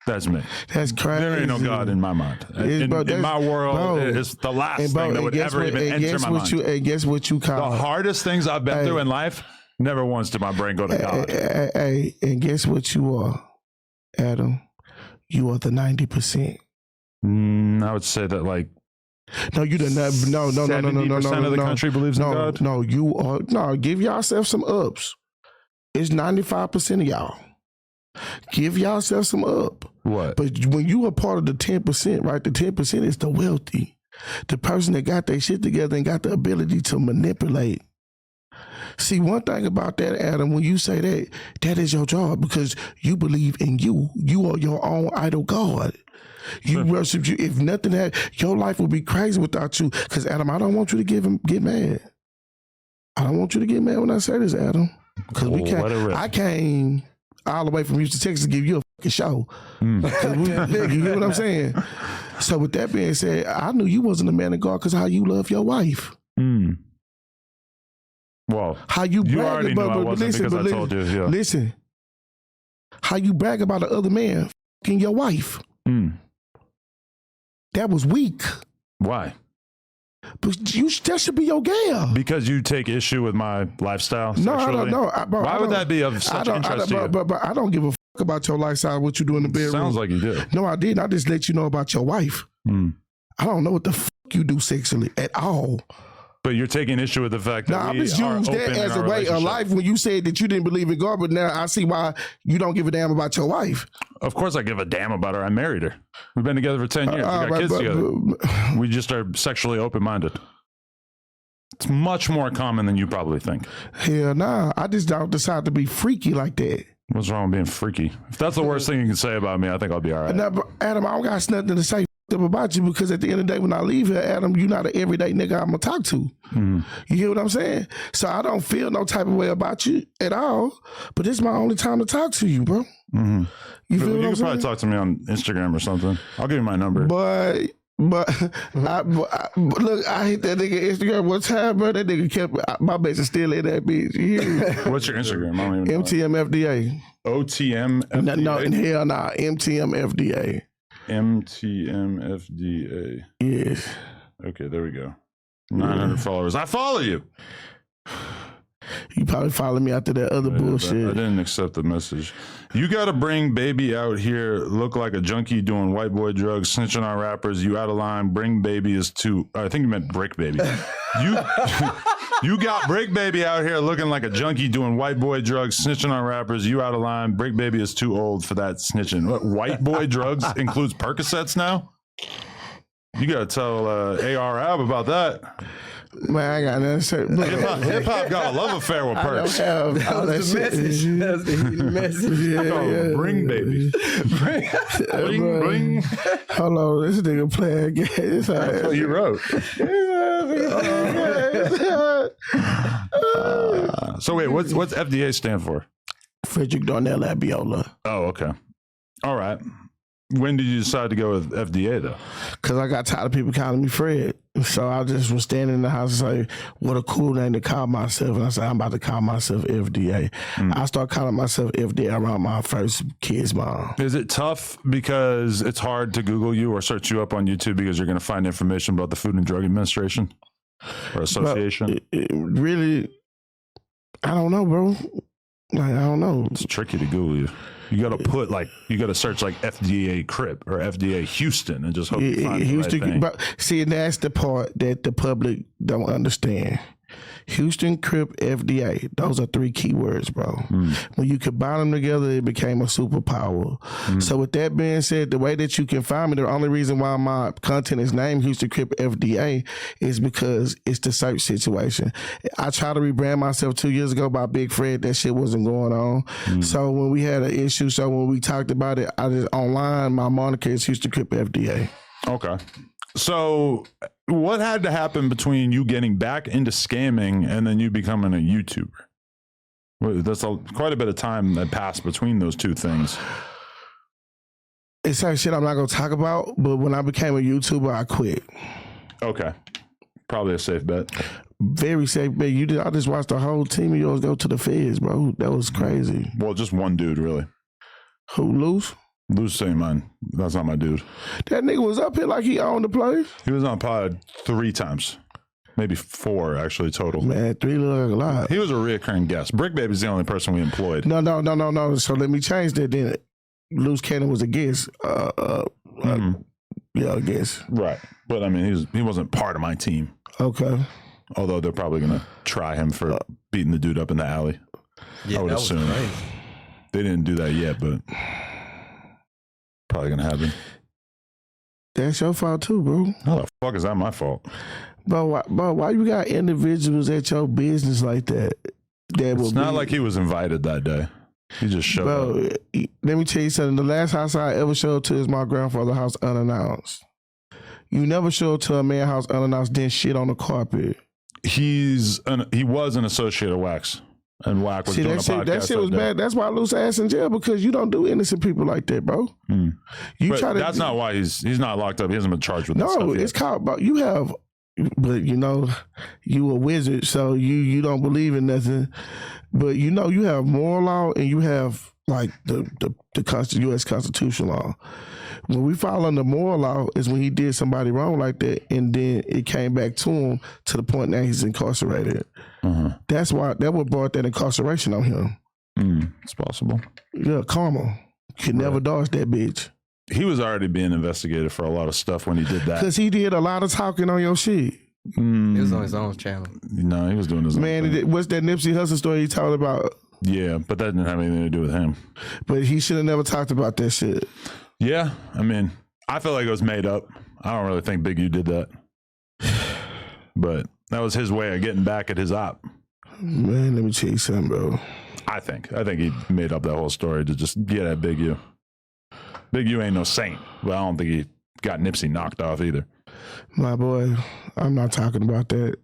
That's me. That's crazy. There ain't no God in my mind. In my world, it's the last thing that would ever even enter my mind. And guess what you call the hardest things I've been through in life? Never once did my brain go to God. And guess what you are, Adam? You are the 90%. I would say that like. No, you didn't. No. 70% of the country believes in God. No, you are. No, give yourself some ups. It's 95% of y'all. Give yourself some up. What? But when you are part of the 10%, right? The 10% is the wealthy. The person that got their shit together and got the ability to manipulate. See, one thing about that, Adam, when you say that, that is your job because you believe in you. You are your own idol God. You worship you. If nothing had, your life would be crazy without you. Because, Adam, I don't want you to get mad. I don't want you to get mad when I say this, Adam. Because I came all the way from Houston, Texas to give you a fucking show. You hear what I'm saying? So with that being said, I knew you wasn't a man of God because how you love your wife. Well, how you already knew I wasn't because I told you. Yeah. Listen, how you brag about the other man fucking your wife. That was weak. Why? But that should be your gal. Because you take issue with my lifestyle sexually? No, I don't know. Why would that be of such interest to you? But I don't give a fuck about your lifestyle, what you do in the bedroom. Sounds like you do. No, I didn't. I just let you know about your wife. I don't know what the fuck you do sexually at all. But you're taking issue with the fact that I just used that as a way of life when you said that you didn't believe in God, but now I see why you don't give a damn about your wife. Of course I give a damn about her. I married her. We've been together for 10 years. We got kids together. We just are sexually open-minded. It's much more common than you probably think. Hell nah. I just don't decide to be freaky like that. What's wrong with being freaky? If that's the worst thing you can say about me, I think I'll be all right. Now, Adam, I don't got nothing to say about you because at the end of the day, when I leave here, Adam, you're not an everyday nigga I'm gonna talk to. Mm-hmm. You hear what I'm saying? So I don't feel no type of way about you at all. But this is my only time to talk to you, bro. Mm-hmm. You feel what I'm saying? You can probably talk to me on Instagram or something. I'll give you my number. But look, I hit that nigga Instagram one time, bro. That nigga kept my bitch is still in that bitch. You hear me? What's your Instagram? I don't even know. MTMFDA. OTMFDA? No, hell nah. MTMFDA. MTMFDA. Yes. Okay, there we go. 900 followers. I follow you. You probably followed me after that other bullshit. I didn't accept the message. You got to bring baby out here, look like a junkie doing white boy drugs, snitching on rappers. You out of line. Bring baby is too. I think you meant break baby. You got break baby out here looking like a junkie doing white boy drugs, snitching on rappers. You out of line. Break baby is too old for that snitching. What, white boy drugs includes Percocets now? You got to tell AR Ab about that. Man, I got nothing to say. Hip hop got a love affair with Perks. That was the message. That was the message. Yeah. Bring baby. Bring. Hold on, this nigga playing games. That's what you wrote. So wait, what's FDA stand for? Frederick Darnell Abiola. Oh, okay. All right. When did you decide to go with FDA though? Because I got tired of people calling me Fred. So I just was standing in the house and say, what a cool name to call myself. And I said, I'm about to call myself FDA. I started calling myself FDA around my first kid's mom. Is it tough because it's hard to Google you or search you up on YouTube because you're going to find information about the Food and Drug Administration or Association? It really, I don't know, bro. Like, I don't know. It's tricky to Google you. You got to put you got to search like FDA Crip or FDA Houston and just hope you find Houston, the right thing. But see, that's the part that the public don't understand. Houston, Crip, FDA. Those are three keywords, bro. When you combine them together, it became a superpower. So with that being said, the way that you can find me, the only reason why my content is named Houston, Crip, FDA is because it's the search situation. I tried to rebrand myself 2 years ago by Big Fred. That shit wasn't going on. So when we had an issue, when we talked about it, I just online, my moniker is Houston, Crip, FDA. Okay. So what had to happen between you getting back into scamming and then you becoming a YouTuber? Well, that's quite a bit of time that passed between those two things. It's certain shit I'm not going to talk about, but when I became a YouTuber, I quit. Okay. Probably a safe bet. Very safe bet. I just watched the whole team of yours go to the feds, bro. That was crazy. Well, just one dude, really. Who, Luce? Luce saying mine. That's not my dude. That nigga was up here like he owned the place. He was on pod 3 times. Maybe 4, actually, total. Man, 3 look like a lot. He was a reoccurring guest. Brick Baby's the only person we employed. No. So let me change that then. Luce Cannon was a guest. Yeah, a guest. Right. But, I mean, he wasn't part of my team. Okay. Although they're probably going to try him for beating the dude up in the alley. Yeah, I would assume. They didn't do that yet, but probably going to happen. That's your fault too, bro. How the fuck is that my fault? But why you got individuals at your business like that? It's not like he was invited that day. He just showed up. Let me tell you something. The last house I ever showed to is my grandfather's house unannounced. You never show to a man's house unannounced, then shit on the carpet. He was an associate of Wax. And Wack was doing a podcast. That shit was bad. That's why Luce ass in jail, because you don't do innocent people like that, bro. That's not why he's not locked up. He hasn't been charged with that stuff yet. It's called, but you have, but you know, you a wizard, so you don't believe in nothing. But you know, you have moral law and you have like the U.S. Constitutional law. When we fall under moral law is when he did somebody wrong like that, and then it came back to him to the point that he's incarcerated. That's what brought that incarceration on him. It's possible. Yeah, karma. Could never dodge that bitch. He was already being investigated for a lot of stuff when he did that. Because he did a lot of talking on your shit. It was on his own channel. No, he was doing his own thing. What's that Nipsey Hussle story he talked about? Yeah, but that didn't have anything to do with him. But he should have never talked about that shit. Yeah, I mean, I feel like it was made up. I don't really think Big U did that. But that was his way of getting back at his op. Man, let me tell you something, bro. I think he made up that whole story to just get at Big U. Big U ain't no saint, but I don't think he got Nipsey knocked off either. My boy, I'm not talking about that.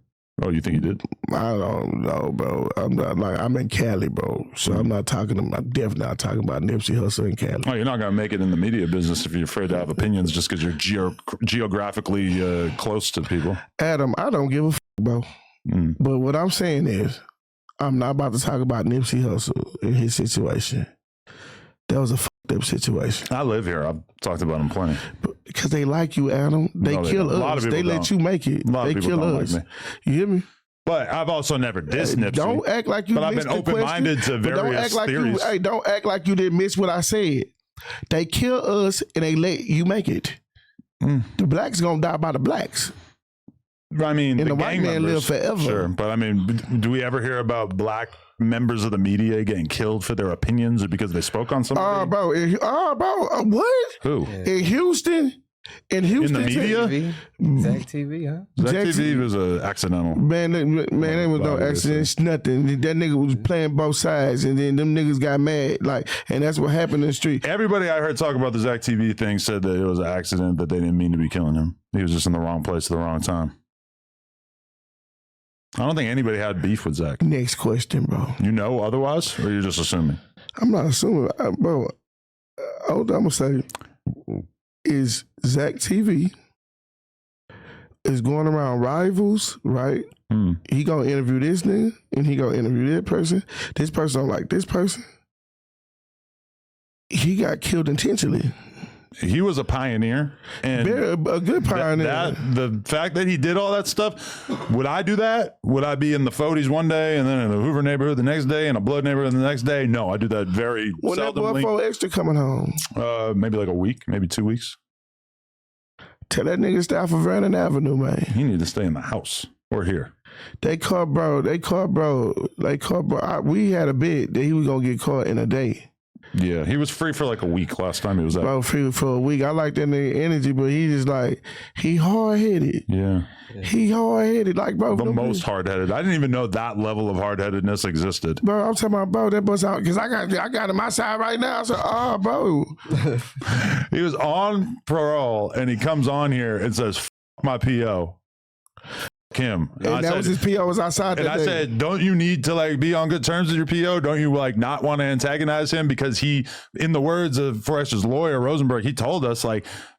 Oh, you think he did? I don't know, bro. I'm in Cali, bro. So I'm definitely not talking about Nipsey Hussle in Cali. Oh, you're not going to make it in the media business if you're afraid to have opinions just because you're geographically close to people. Adam, I don't give a bro. But what I'm saying is, I'm not about to talk about Nipsey Hussle and his situation. That was a fucked up situation. I live here. I've talked about him plenty. Because they like you, Adam. They kill us. They let you make it. They kill us. Like you hear me? But I've also never dissed Nipsey. Don't act like you But I've been open-minded to various theories. Don't act like you didn't miss what I said. They kill us and they let you make it. The blacks gonna die by the blacks. I mean, and the white man live forever. Sure, but I mean, do we ever hear about black members of the media getting killed for their opinions or because they spoke on something? What? Who? In Houston? In Houston, in the media, Zach TV, huh? Zach TV was an accidental. Man, there was no accident. Nothing. That nigga was playing both sides, and then them niggas got mad. And that's what happened in the street. Everybody I heard talk about the Zach TV thing said that it was an accident, that they didn't mean to be killing him. He was just in the wrong place at the wrong time. I don't think anybody had beef with Zach. Next question, bro. You know otherwise, or you're just assuming? I'm not assuming, bro. I'm gonna say. Is Zach TV is going around rivals, right? He gonna interview this nigga and he gonna interview that person. This person don't like this person. He got killed intentionally. He was a pioneer, and a good pioneer. The fact that he did all that stuff, would I do that? Would I be in the Foties one day and then in the Hoover neighborhood the next day and a Blood neighborhood the next day? No, I do that very seldomly. When that boy extra coming home? Maybe like a week, maybe 2 weeks. Tell that nigga stay off of Vernon Avenue, man. He need to stay in the house or here. They caught bro. We had a bid that he was gonna get caught in a day. Yeah, he was free for like a week last time he was out. Bro, free for a week. I like that nigga energy, but he just he hard-headed. Yeah. He hard-headed. Bro. The most hard-headed. I didn't even know that level of hard-headedness existed. Bro, I'm talking about, bro, that bus out, because I got him my side right now. So, bro. He was on parole, and he comes on here and says, "F my PO." Him. And that was his PO was outside that day. And I said, don't you need to be on good terms with your PO? Don't you not want to antagonize him? Because he, in the words of Forrester's lawyer, Rosenberg, he told us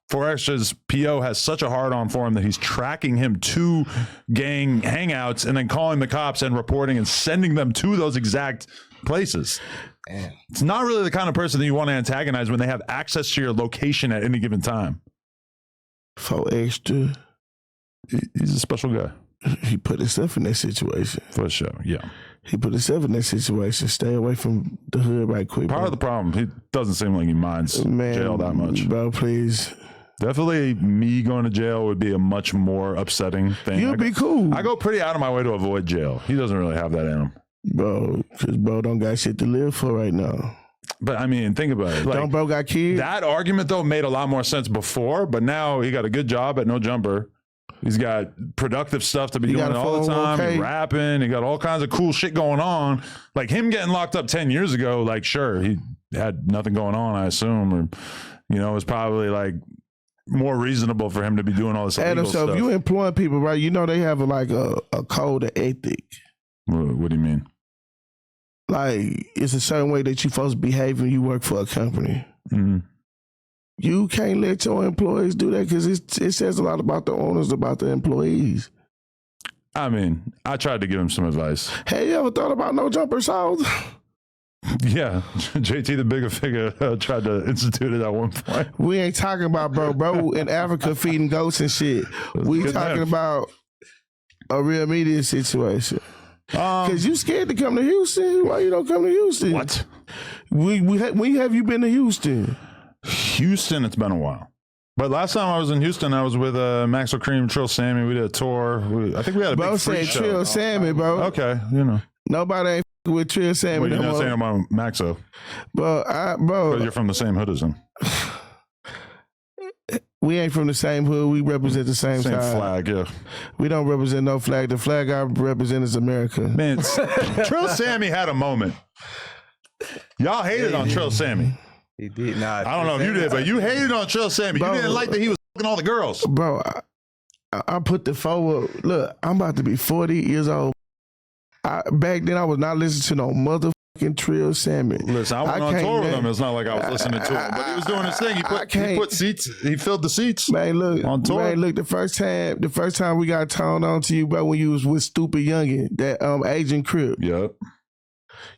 Forrester's PO has such a hard on for him that he's tracking him to gang hangouts and then calling the cops and reporting and sending them to those exact places. Damn. It's not really the kind of person that you want to antagonize when they have access to your location at any given time. Forrester. He's a special guy. He put himself in that situation. For sure, yeah. He put himself in that situation. Stay away from the hood right quick. Part of the problem, he doesn't seem like he minds jail that much. Bro, please. Definitely me going to jail would be a much more upsetting thing. You'll be cool. I go pretty out of my way to avoid jail. He doesn't really have that in him. Bro, because bro don't got shit to live for right now. But I mean, think about it. Don't bro got kids? That argument, though, made a lot more sense before, but now he got a good job at No Jumper. He's got productive stuff to be doing all the time. He's rapping. He got all kinds of cool shit going on. Him getting locked up 10 years ago, sure, he had nothing going on, I assume. Or, it was probably more reasonable for him to be doing all this illegal stuff. So if you employ people, right, they have a code of ethic. What do you mean? It's a certain way that you're supposed to behave when you work for a company. Mm-hmm. You can't let your employees do that because it says a lot about the owners, about the employees. I mean, I tried to give him some advice. Hey, you ever thought about No Jumper South? Yeah, JT the Bigger Figure tried to institute it at one point. We ain't talking about bro in Africa feeding goats and shit. We talking about a real media situation. Because you scared to come to Houston. Why you don't come to Houston? What? When have you been to Houston? Houston, it's been a while. But last time I was in Houston, I was with Maxwell Cream, Trill Sammy. We did a tour. I think we had a bro big free show. Trill Sammy, bro. Okay, you know. Nobody ain't with Trill Sammy. Well, you're not saying about Maxo. Bro, But you're from the same hood as him. We ain't from the same hood. We represent the same side. Flag, yeah. We don't represent no flag. The flag I represent is America. Man, Trill Sammy had a moment. Y'all hated on Trill Sammy. He did not. I don't know if you did, but you hated on Trill Sammy. Bro, you didn't like that he was fucking all the girls. Bro, I put the forward. Look, I'm about to be 40 years old. Back then, I was not listening to no motherfucking Trill Sammy. Listen, I went on tour with him. It's not like I was listening to him, but he was doing his thing. He put seats. He filled the seats. Man, look, on tour. Man, look. The first time we got turned on to you, bro, when you was with Stupid Youngin, that Agent Crip. Yep.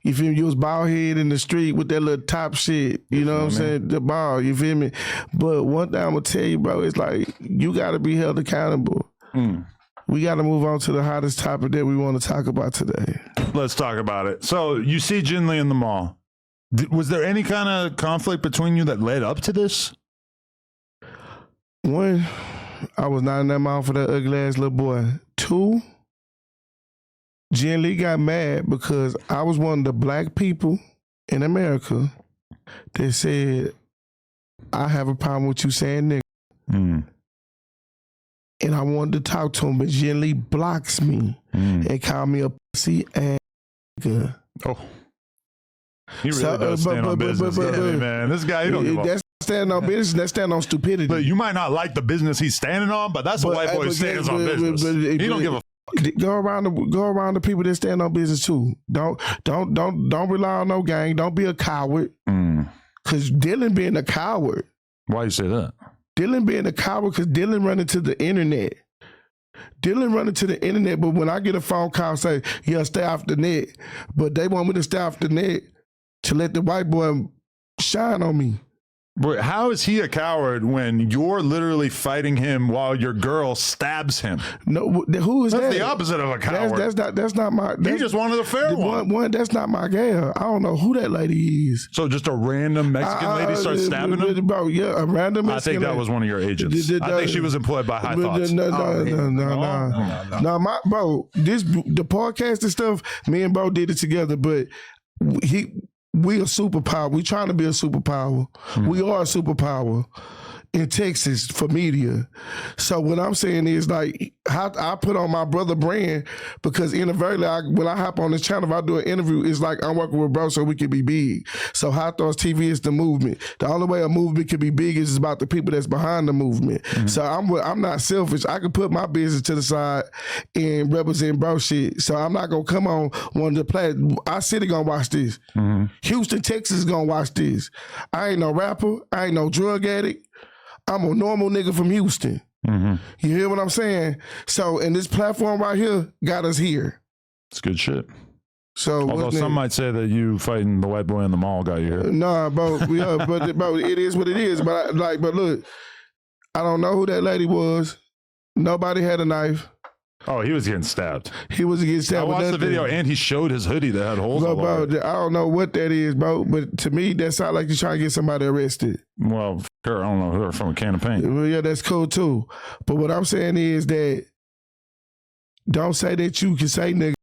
You feel me? You was bald head in the street with that little top shit. You know what I'm saying? The ball. You feel me? But one thing I'm gonna tell you, bro, it's like you got to be held accountable. We got to move on to the hottest topic that we want to talk about today. Let's talk about it. So you see Jin Lee in the mall. Was there any kind of conflict between you that led up to this? One, I was not in that mall for that ugly ass little boy. Two, Ginn Lee got mad because I was one of the black people in America that said, I have a problem with you saying nigga. And I wanted to talk to him, but Jin Lee blocks me and called me a pussy ass nigga. Oh. He really does stand on business, man. This guy, he don't give a That's standing on business, that's standing on stupidity. But you might not like the business he's standing on, but that's a white boy stands on business. He don't give a Go around the people that stand on business too. Don't rely on no gang. Don't be a coward. Cause Dylan being a coward. Why you say that? Dylan being a coward because Dylan running to the internet. But when I get a phone call say, yeah, stay off the net, but they want me to stay off the net to let the white boy shine on me. But how is he a coward when you're literally fighting him while your girl stabs him? No, who is that? That's the opposite of a coward. That's not my. You just wanted a fair one. That's not my gal. I don't know who that lady is. So just a random Mexican lady starts stabbing him? Bro, yeah, a random Mexican. I think that was one of your agents. I think she was employed by High Thoughts. No. Bro, the podcast and stuff, me and bro did it together, but we a superpower. We trying to be a superpower. We are a superpower in Texas for media. So what I'm saying is like, I put on my brother brand because inadvertently, when I hop on this channel, if I do an interview, it's like I'm working with bro so we can be big. So High Thoughts TV is the movement. The only way a movement can be big is about the people that's behind the movement. So I'm not selfish. I can put my business to the side and represent bro shit. So I'm not gonna come on one of the platforms. Our city gonna watch this. Houston, Texas is gonna watch this. I ain't no rapper. I ain't no drug addict. I'm a normal nigga from Houston. You hear what I'm saying? So, and this platform right here got us here. It's good shit. So, although some might say that you fighting the white boy in the mall got you here. Nah, bro, bro, it is what it is. But look, I don't know who that lady was. Nobody had a knife. Oh, he was getting stabbed. He was getting stabbed. I watched the video and he showed his hoodie that had holes all over it. I don't know what that is, bro. But to me, that sounds like you're trying to get somebody arrested. Well, her, I don't know, her from a can of paint. Well, yeah, that's cool too. But what I'm saying is that don't say that you can say nigga.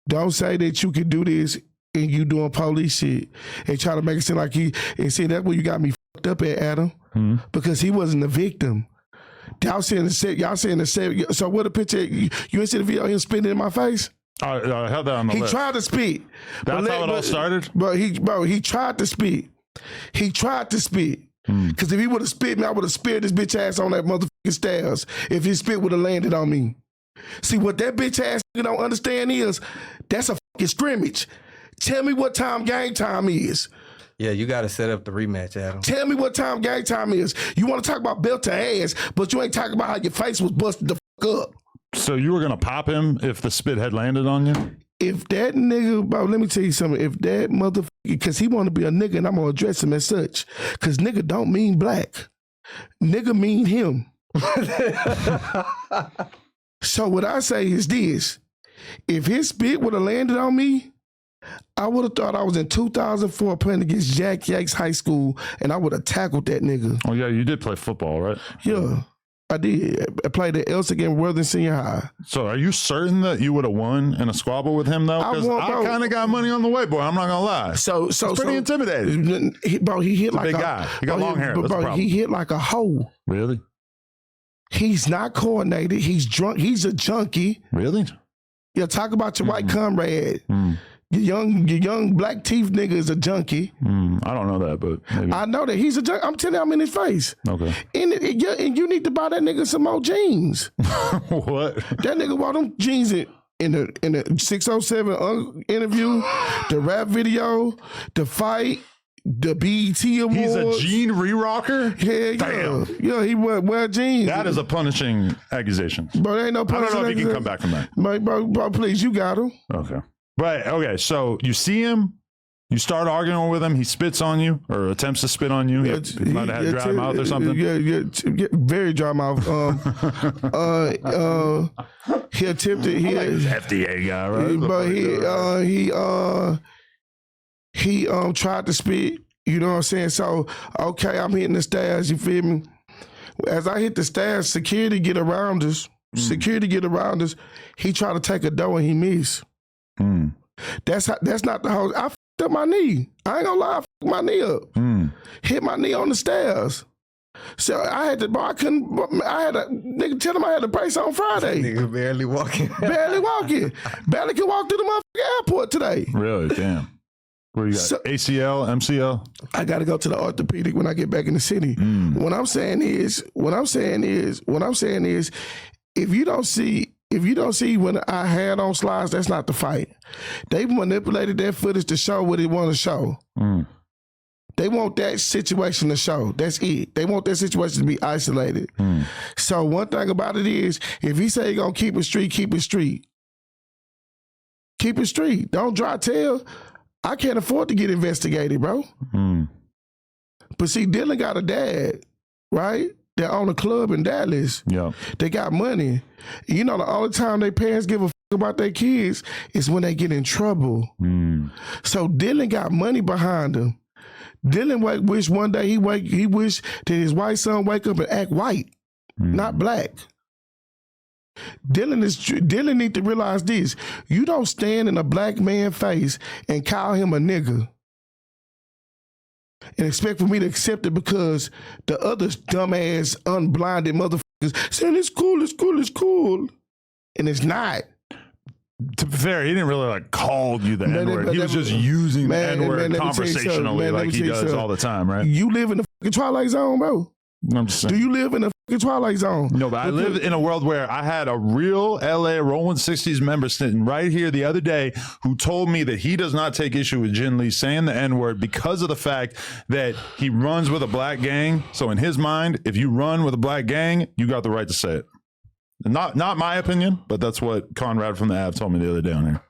Don't say that you can do this and you doing police shit and try to make it seem like and see, that's where you got me fucked up at, Adam. Because he wasn't the victim. Y'all saying the same. So what a picture? You ain't see the video of him spitting in my face? I held that on the list. He tried to spit. That's how it all started? He tried to spit. He tried to spit. Because if he would have spit me, I would have speared this bitch ass on that motherfucking stairs if his spit would have landed on me. See, what that bitch ass don't understand is that's a fucking scrimmage. Tell me what time game time is. Yeah, you got to set up the rematch, Adam. Tell me what time game time is. You want to talk about belt to ass, but you ain't talking about how your face was busted the fuck up. So you were going to pop him if the spit had landed on you? If that nigga, bro, let me tell you something. If that motherfucker, because he want to be a nigga and I'm going to address him as such. Because nigga don't mean black. Nigga mean him. So what I say is this. If his spit would have landed on me, I would have thought I was in 2004 playing against Jack Yates High School, and I would have tackled that nigga. Oh, yeah, you did play football, right? Yeah, I did. I played at Elsa against Worthing Senior High. So are you certain that you would have won in a squabble with him, though? Because I kind of got money on the way, boy. I'm not going to lie. So it's pretty intimidating. He hit like a big guy. He got long hair. That's the problem. He hit like a hoe. Really? He's not coordinated. He's drunk. He's a junkie. Really? Yeah, talk about your white comrade. Your young black teeth nigga is a junkie. I don't know that, but maybe. I know that he's a junkie. I'm telling you, I'm in his face. Okay. And you need to buy that nigga some more jeans. What? That nigga bought them jeans in the 607 interview, the rap video, the fight, the BET Awards. He's a jean re-rocker? Yeah. Damn. Yeah, he wear jeans. That is a punishing accusation. But there ain't no punishing. I don't know if he can come back from that. Bro, please, you got him. Okay. But, okay, so you see him, you start arguing with him, he spits on you, or attempts to spit on you. He might have had dry mouth or something. Yeah, very dry mouth. He attempted. He like this FDA guy, right? But he tried to spit. You know what I'm saying? So okay, I'm hitting the stairs. You feel me? As I hit the stairs, security get around us. He tried to take a dough and he missed. That's not the whole. I fucked up my knee. I ain't gonna lie, I fucked my knee up. Hit my knee on the stairs. So I had to, I had a nigga tell him I had a brace on Friday. Nigga barely walking. Barely can walk through the motherfucking airport today. Really? Damn. Where you got ACL, MCL? I got to go to the orthopedic when I get back in the city. What I'm saying is, if you don't see when I had on slides, that's not the fight. They manipulated that footage to show what they want to show. They want that situation to show. That's it. They want that situation to be isolated. So one thing about it is, if he say he gonna keep it street, keep it street. Keep it street. Don't dry tail. I can't afford to get investigated, bro. But see, Dylan got a dad, right? They own a club in Dallas. Yeah. They got money. You know, the only time their parents give a about their kids is when they get in trouble. So Dylan got money behind him. Dylan wish one day he wish that his white son wake up and act white, not black. Dylan need to realize this. You don't stand in a black man's face and call him a nigga and expect for me to accept it because the other dumbass, unblinded motherfuckers saying it's cool. And it's not. To be fair, he didn't really like call you the N-word. He was just using the N-word conversationally like he does all the time, right? You live in the fucking Twilight Zone, bro. I'm just saying. Do you live in the fucking Twilight Zone? No, but I live in a world where I had a real LA Rolling 60s member sitting right here the other day who told me that he does not take issue with Jin Lee saying the N-word because of the fact that he runs with a black gang. So in his mind, if you run with a black gang, you got the right to say it. Not my opinion, but that's what Conrad from the app told me the other day on here.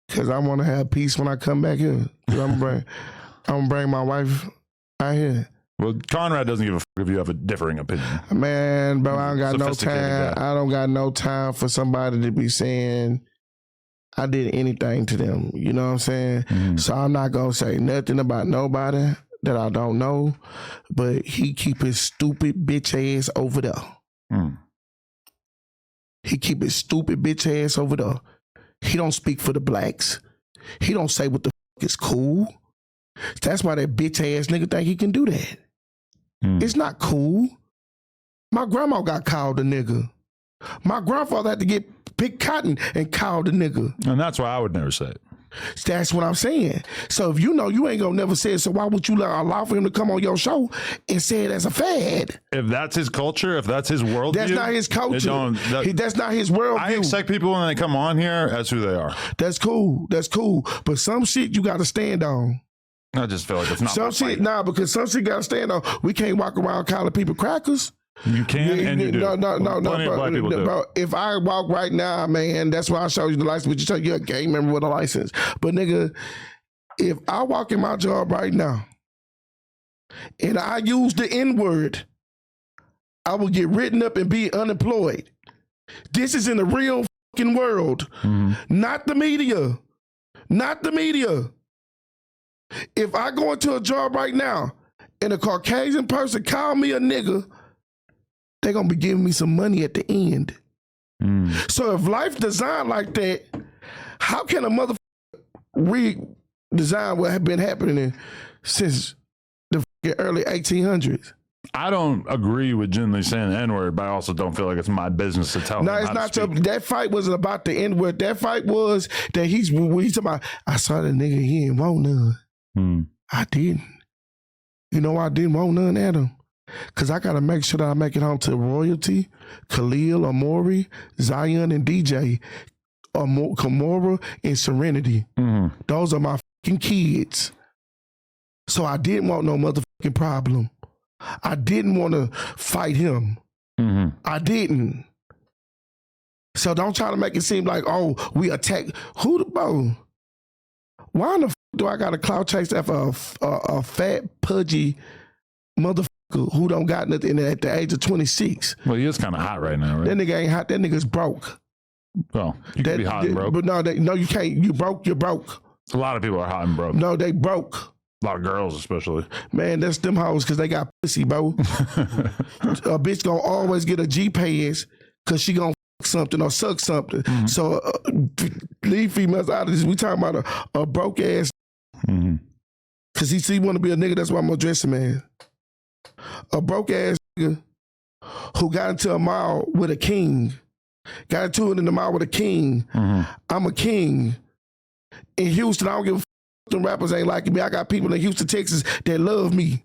Because I want to have peace when I come back here. I'm gonna bring my wife out here. Well, Conrad doesn't give a fuck if you have a differing opinion. Man, bro, I don't got no time. I don't got no time for somebody to be saying I did anything to them. You know what I'm saying? So I'm not gonna say nothing about nobody that I don't know, but he keep his stupid bitch ass over there. He keep his stupid bitch ass over there. He don't speak for the blacks. He don't say what the fuck is cool. That's why that bitch ass nigga think he can do that. It's not cool. My grandma got called a nigga. My grandfather had to get picked cotton and called a nigga. And that's why I would never say it. That's what I'm saying. So if you know you ain't gonna never say it, so why would you allow for him to come on your show and say it as a fad? If that's his culture, if that's his worldview, that's not his culture. That's not his worldview. I expect people when they come on here as who they are. That's cool. But some shit you got to stand on. I just feel like it's not some shit. Nah, because some shit got to stand on. We can't walk around calling people crackers. You can and you do. No, black people do. Bro, if I walk right now, man, that's why I show you the license. But you tell you a gang member with a license. But nigga, if I walk in my job right now and I use the N-word, I will get written up and be unemployed. This is in the real fucking world. Not the media. Not the media. If I go into a job right now and a Caucasian person call me a nigga, they're going to be giving me some money at the end. So if life designed like that, how can a motherfucker redesign what had been happening since the early 1800s? I don't agree with Jin Lee saying the N-word, but I also don't feel like it's my business to tell him. No, it's not. That fight wasn't about the N-word. That fight was that he's talking about, I saw the nigga, he didn't want none. I didn't. You know why I didn't want none at him? Because I got to make sure that I make it home to Royalty, Khalil, Amori, Zion, and DJ, Kamora, and Serenity. Those are my fucking kids. So I didn't want no motherfucking problem. I didn't want to fight him. I didn't. So don't try to make it seem like, oh, we attack. Who the bro? Why in the do I got a clout chase after a fat, pudgy motherfucker who don't got nothing at the age of 26? Well, he is kind of hot right now, right? That nigga ain't hot. That nigga's broke. Well, you can be hot and broke. But no, you can't. You broke, you're broke. A lot of people are hot and broke. No, they broke. A lot of girls, especially. Man, that's them hoes because they got pussy, bro. A bitch gonna always get a G-pass because she gonna fuck something or suck something. So leave females out of this. We talking about a broke ass. Because he want to be a nigga, that's why I'm gonna dress him, man. A broke ass nigga who got into a mall with a king. Got into it in the mall with a king. I'm a king. In Houston, I don't give a fuck. Them rappers ain't liking me. I got people in Houston, Texas that love me,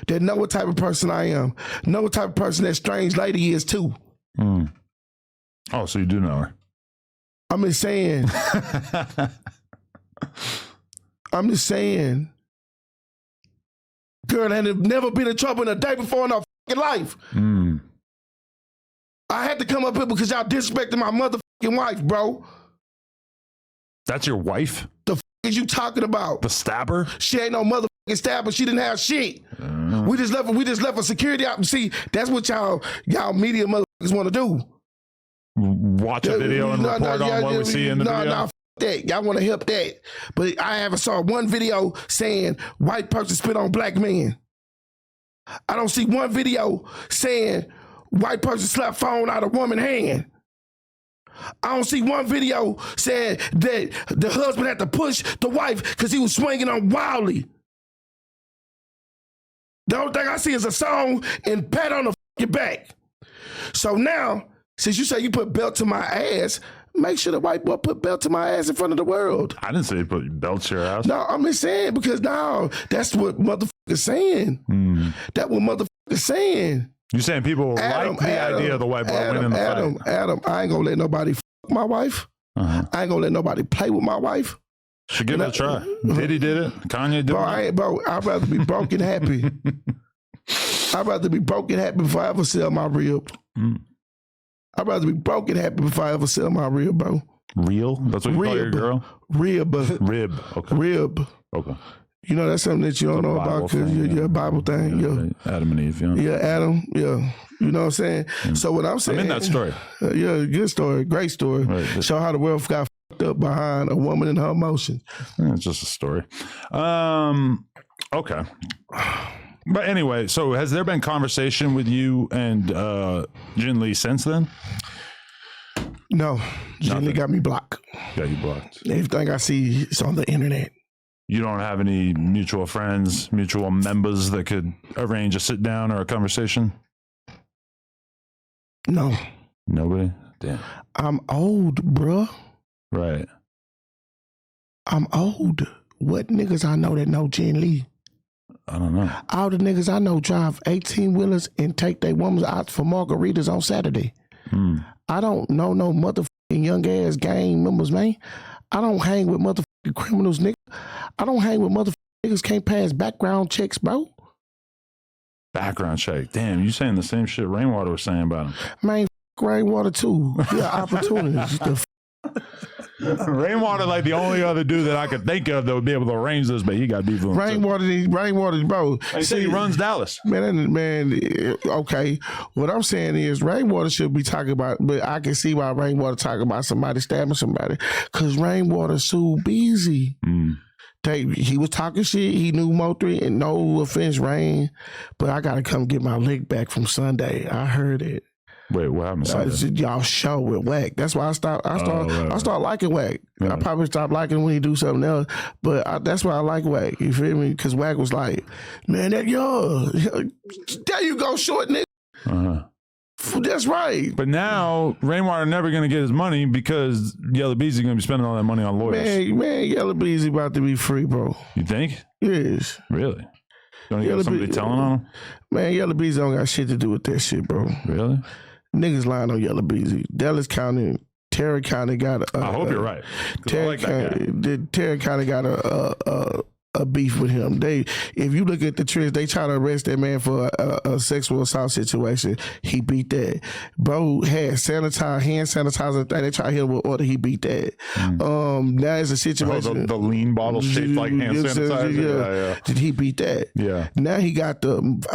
that know what type of person I am, know what type of person that strange lady is too. Oh, so you do know her. I'm just saying. I'm just saying. Girl had never been in trouble in a day before in her fucking life. I had to come up here because y'all disrespecting my motherfucking wife, bro. That's your wife? The is you talking about? The stabber? She ain't no motherfucking stabber. She didn't have shit. We just left a security out. See, that's what y'all media motherfuckers want to do. Watch a video and report on what we see in the video? No, that. Y'all want to help that. But I haven't saw one video saying white person spit on black man. I don't see one video saying white person slap phone out of woman hand. I don't see one video saying that the husband had to push the wife because he was swinging on wildly. The only thing I see is a song and pat on the fucking back. So now, since you say you put belt to my ass, make sure the white boy put belt to my ass in front of the world. I didn't say you put belt to your ass. No, I'm just saying because now that's what motherfuckers saying. That's what motherfuckers saying. You saying people like the idea of the white boy winning the fight? Adam, I ain't gonna let nobody fuck my wife. I ain't gonna let nobody play with my wife. Should give it a try. Diddy did it. Kanye did it. Bro, I'd rather be broke and happy. I'd rather be broke and happy before I ever sell my rib. I'd rather be broke and happy before I ever sell my rib, bro. Real? That's what you call your girl? Rib. Rib. Okay. Rib. Okay. You know, that's something that you don't know about because you're a Bible thing. Yeah. Adam and Eve, yeah. Yeah, Adam, yeah. You know what I'm saying? So what I'm saying... I'm in that story. Yeah, good story. Great story. Right. Show how the world got fucked up behind a woman and her emotions. It's just a story. Okay. But anyway, so has there been conversation with you and Jin Lee since then? No. Jin Lee got me blocked. Got you blocked. Everything I see is on the internet. You don't have any mutual friends, mutual members that could arrange a sit down or a conversation? No. Nobody? Damn. I'm old, bruh. Right. I'm old. What niggas I know that know Jin Lee? I don't know. All the niggas I know drive 18-wheelers and take their women out for margaritas on Saturday. I don't know no motherfucking young ass gang members, man. I don't hang with motherfucking criminals, nigga. I don't hang with motherfucking niggas can't pass background checks, bro. Background check. Damn, you saying the same shit Rainwater was saying about him. Man, Rainwater too. Yeah, opportunities. Rainwater, like the only other dude that I could think of that would be able to arrange this, but he got beef with him. Rainwater, bro. They say he runs Dallas. Man, okay. What I'm saying is Rainwater should be talking about, but I can see why Rainwater talking about somebody stabbing somebody, because Rainwater sued Beezy. He was talking shit. He knew Mo3, and no offense, Rain, but I gotta come get my lick back from Sunday. I heard it. Wait, what happened? Y'all show with Wack. That's why I start liking Wack. Yeah. I probably stopped liking when he do something else, but that's why I like Wack. You feel me? Because Wack was like, man, there you go, short nigga. That's right. But now Rainwater never going to get his money because Yella Beezy going to be spending all that money on lawyers. Man, Yella Beezy about to be free, bro. You think? Yes. Really? Don't you got somebody telling on him? Man, Yella Beezy don't got shit to do with that shit, bro. Really? Niggas lying on Yella Beezy. Dallas County, Terry County got I hope you're right. Terry County got a beef with him. If you look at the trends, they try to arrest that man for a sexual assault situation. He beat that. Bro had hand sanitizer. They try to hit him with order. He beat that. Now it's a situation. The lean bottle shaped like hand sanitizer. Yeah. Did he beat that? Yeah. Now he got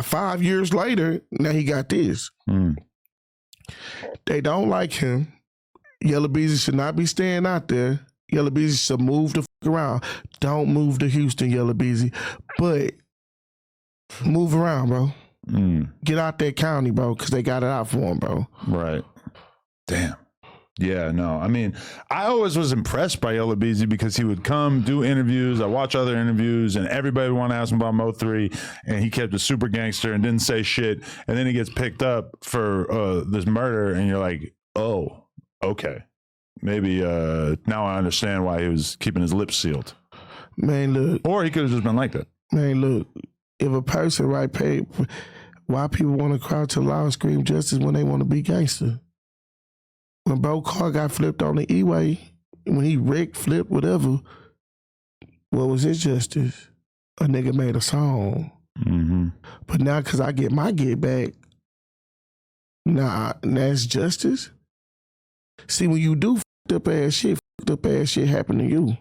5 years later. Now he got this. They don't like him. Yella Beezy should not be staying out there. Yella Beezy should move the fuck around. Don't move to Houston, Yella Beezy. But move around, bro. Get out that county, bro, because they got it out for him, bro. Right. Damn. Yeah, no. I mean, I always was impressed by Yella Beezy because he would come do interviews. I watch other interviews, and everybody would want to ask him about Mo3, and he kept a super gangster and didn't say shit. And then he gets picked up for this murder, and you're like, oh, okay. Maybe now I understand why he was keeping his lips sealed. Man, look. Or he could have just been like that. Man, look. If a person why people want to cry to law and scream justice when they want to be gangster? When Bo car got flipped on the E-way, when he wrecked, flipped, whatever, what was his justice? A nigga made a song. But now, because I get my get back, that's justice? See, when you do fucked up ass shit happen to you.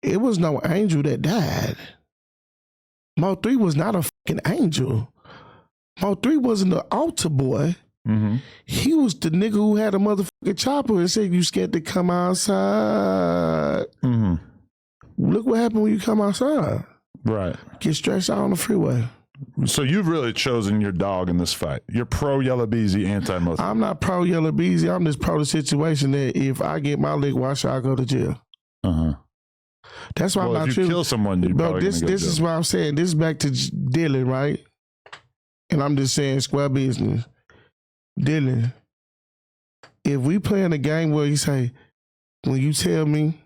It was no angel that died. Mo3 was not a fucking angel. Mo3 wasn't the altar boy. He was the nigga who had a motherfucking chopper and said, you scared to come outside. Look what happened when you come outside. Right. Get stretched out on the freeway. So you've really chosen your dog in this fight. You're pro Yella Beezy, anti-Mo3. I'm not pro Yella Beezy. I'm just pro the situation that if I get my lick, why should I go to jail? That's why I'm not if you kill someone, you're probably this is what I'm saying. This is back to Dylan, right? And I'm just saying square business. Dylan, if we playing a game where you say, when you tell me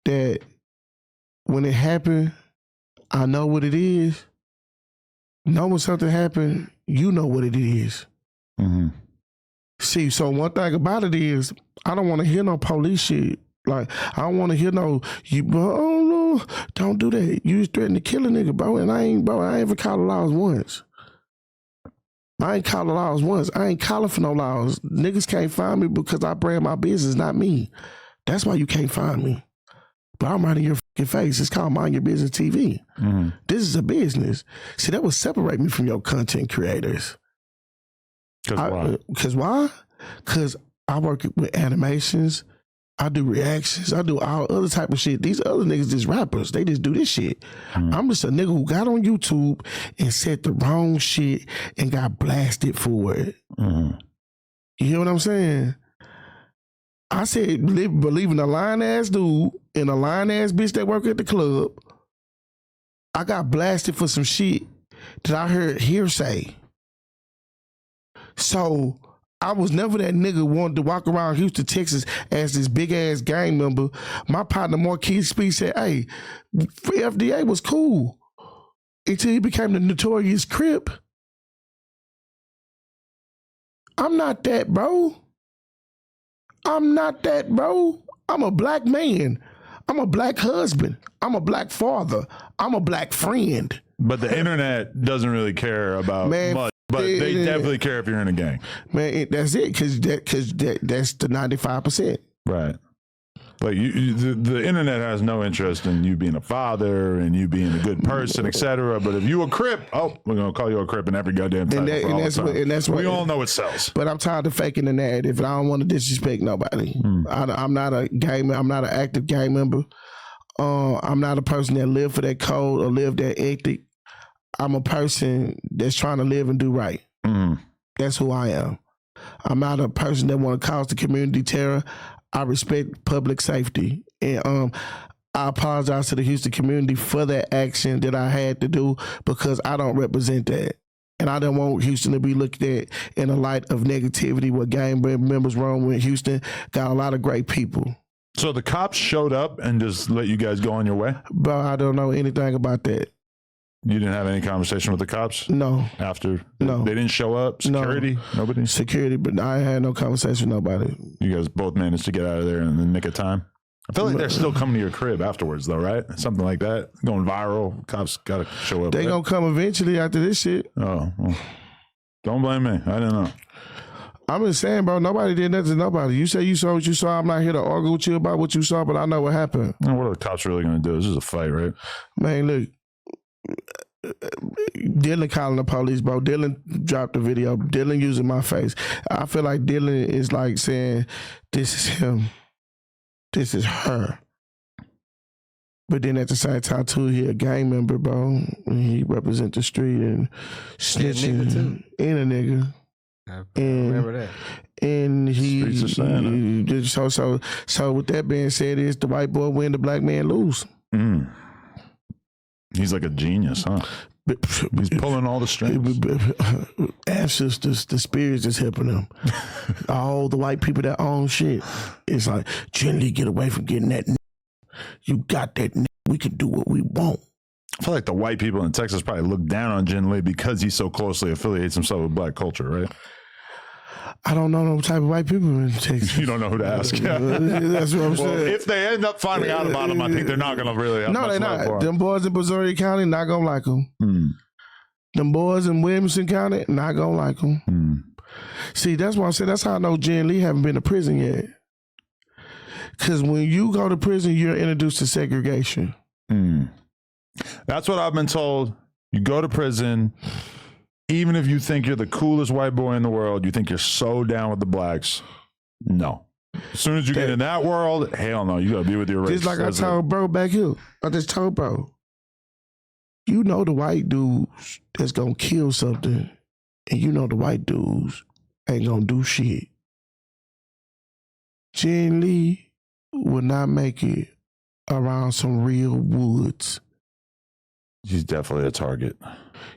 that when it happened, I know what it is. Know when something happened, you know what it is. See, so one thing about it is, I don't want to hear no police shit. Like, I don't want to hear no, oh no, don't do that. You just threatened to kill a nigga, bro. And I ain't even called the laws once. I ain't calling for no laws. Niggas can't find me because I brand my business, not me. That's why you can't find me. But I'm right in your fucking face. It's called Mind Your Business TV. This is a business. See, that would separate me from your content creators. Because why? Because I work with animations. I do reactions. I do all other type of shit. These other niggas just rappers. They just do this shit. I'm just a nigga who got on YouTube and said the wrong shit and got blasted for it. You hear what I'm saying? I said believing a lying ass dude and a lying ass bitch that work at the club. I got blasted for some shit that I heard hearsay. So I was never that nigga who wanted to walk around Houston, Texas as this big ass gang member. My partner Marquis Speed said, hey, FDA was cool until he became the notorious Crip. I'm not that, bro. I'm a black man. I'm a black husband. I'm a black father. I'm a black friend. But the internet doesn't really care about much. But they definitely care if you're in a gang. Man, that's it, because that's the 95%. Right. Like the internet has no interest in you being a father and you being a good person, etc. But if you a Crip, we're gonna call you a Crip in every goddamn title and that's what we all know it sells. But I'm tired of faking the narrative, and I don't want to disrespect nobody. I'm not a gamer. I'm not an active gang member. I'm not a person that live for that code or live that ethic. I'm a person that's trying to live and do right. That's who I am. I'm not a person that want to cause the community terror. I respect public safety. And I apologize to the Houston community for that action that I had to do because I don't represent that. And I don't want Houston to be looked at in a light of negativity where gang members roam with Houston. Got a lot of great people. So the cops showed up and just let you guys go on your way? Bro, I don't know anything about that. You didn't have any conversation with the cops? No. After? No. They didn't show up? Security? No. Nobody? Security, but I had no conversation with nobody. You guys both managed to get out of there in the nick of time? I feel like they're still coming to your crib afterwards, though, right? Something like that. Going viral. Cops got to show up. They gonna come eventually after this shit. Oh. Well, don't blame me. I didn't know. I'm just saying, bro, nobody did nothing to nobody. You say you saw what you saw. I'm not here to argue with you about what you saw, but I know what happened. What are the cops really going to do? This is a fight, right? Man, look. Dylan calling the police, bro. Dylan dropped the video. Dylan using my face. I feel like Dylan is like saying, this is him. This is her. But then at the same time, too, he a gang member, bro. He represent the street and snitching. And a nigga. I remember that. And so with that being said, is the white boy win, the black man lose. He's like a genius, huh? He's pulling all the strings. Ancestors, the spirits is helping them. All the white people that own shit. It's like, Jin Lee, get away from getting that. You got that. We can do what we want. I feel like the white people in Texas probably look down on Jin Lee because he so closely affiliates himself with black culture, right? I don't know no type of white people in Texas. You don't know who to ask. That's what I'm saying. If they end up finding out about him, I think they're not going to really have No, they're not. Them boys in Missouri County, not going to like him. Them boys in Williamson County, not going to like him. See, that's why I'm saying, that's how I know Jin Lee haven't been to prison yet. Because when you go to prison, you're introduced to segregation. That's what I've been told. You go to prison, even if you think you're the coolest white boy in the world, you think you're so down with the blacks. No. As soon as you get in that world, hell no, you got to be with your race. Just like I told bro back here. I just told bro, you know the white dudes that's going to kill something, and you know the white dudes ain't going to do shit. Jin Lee will not make it around some real woods. He's definitely a target.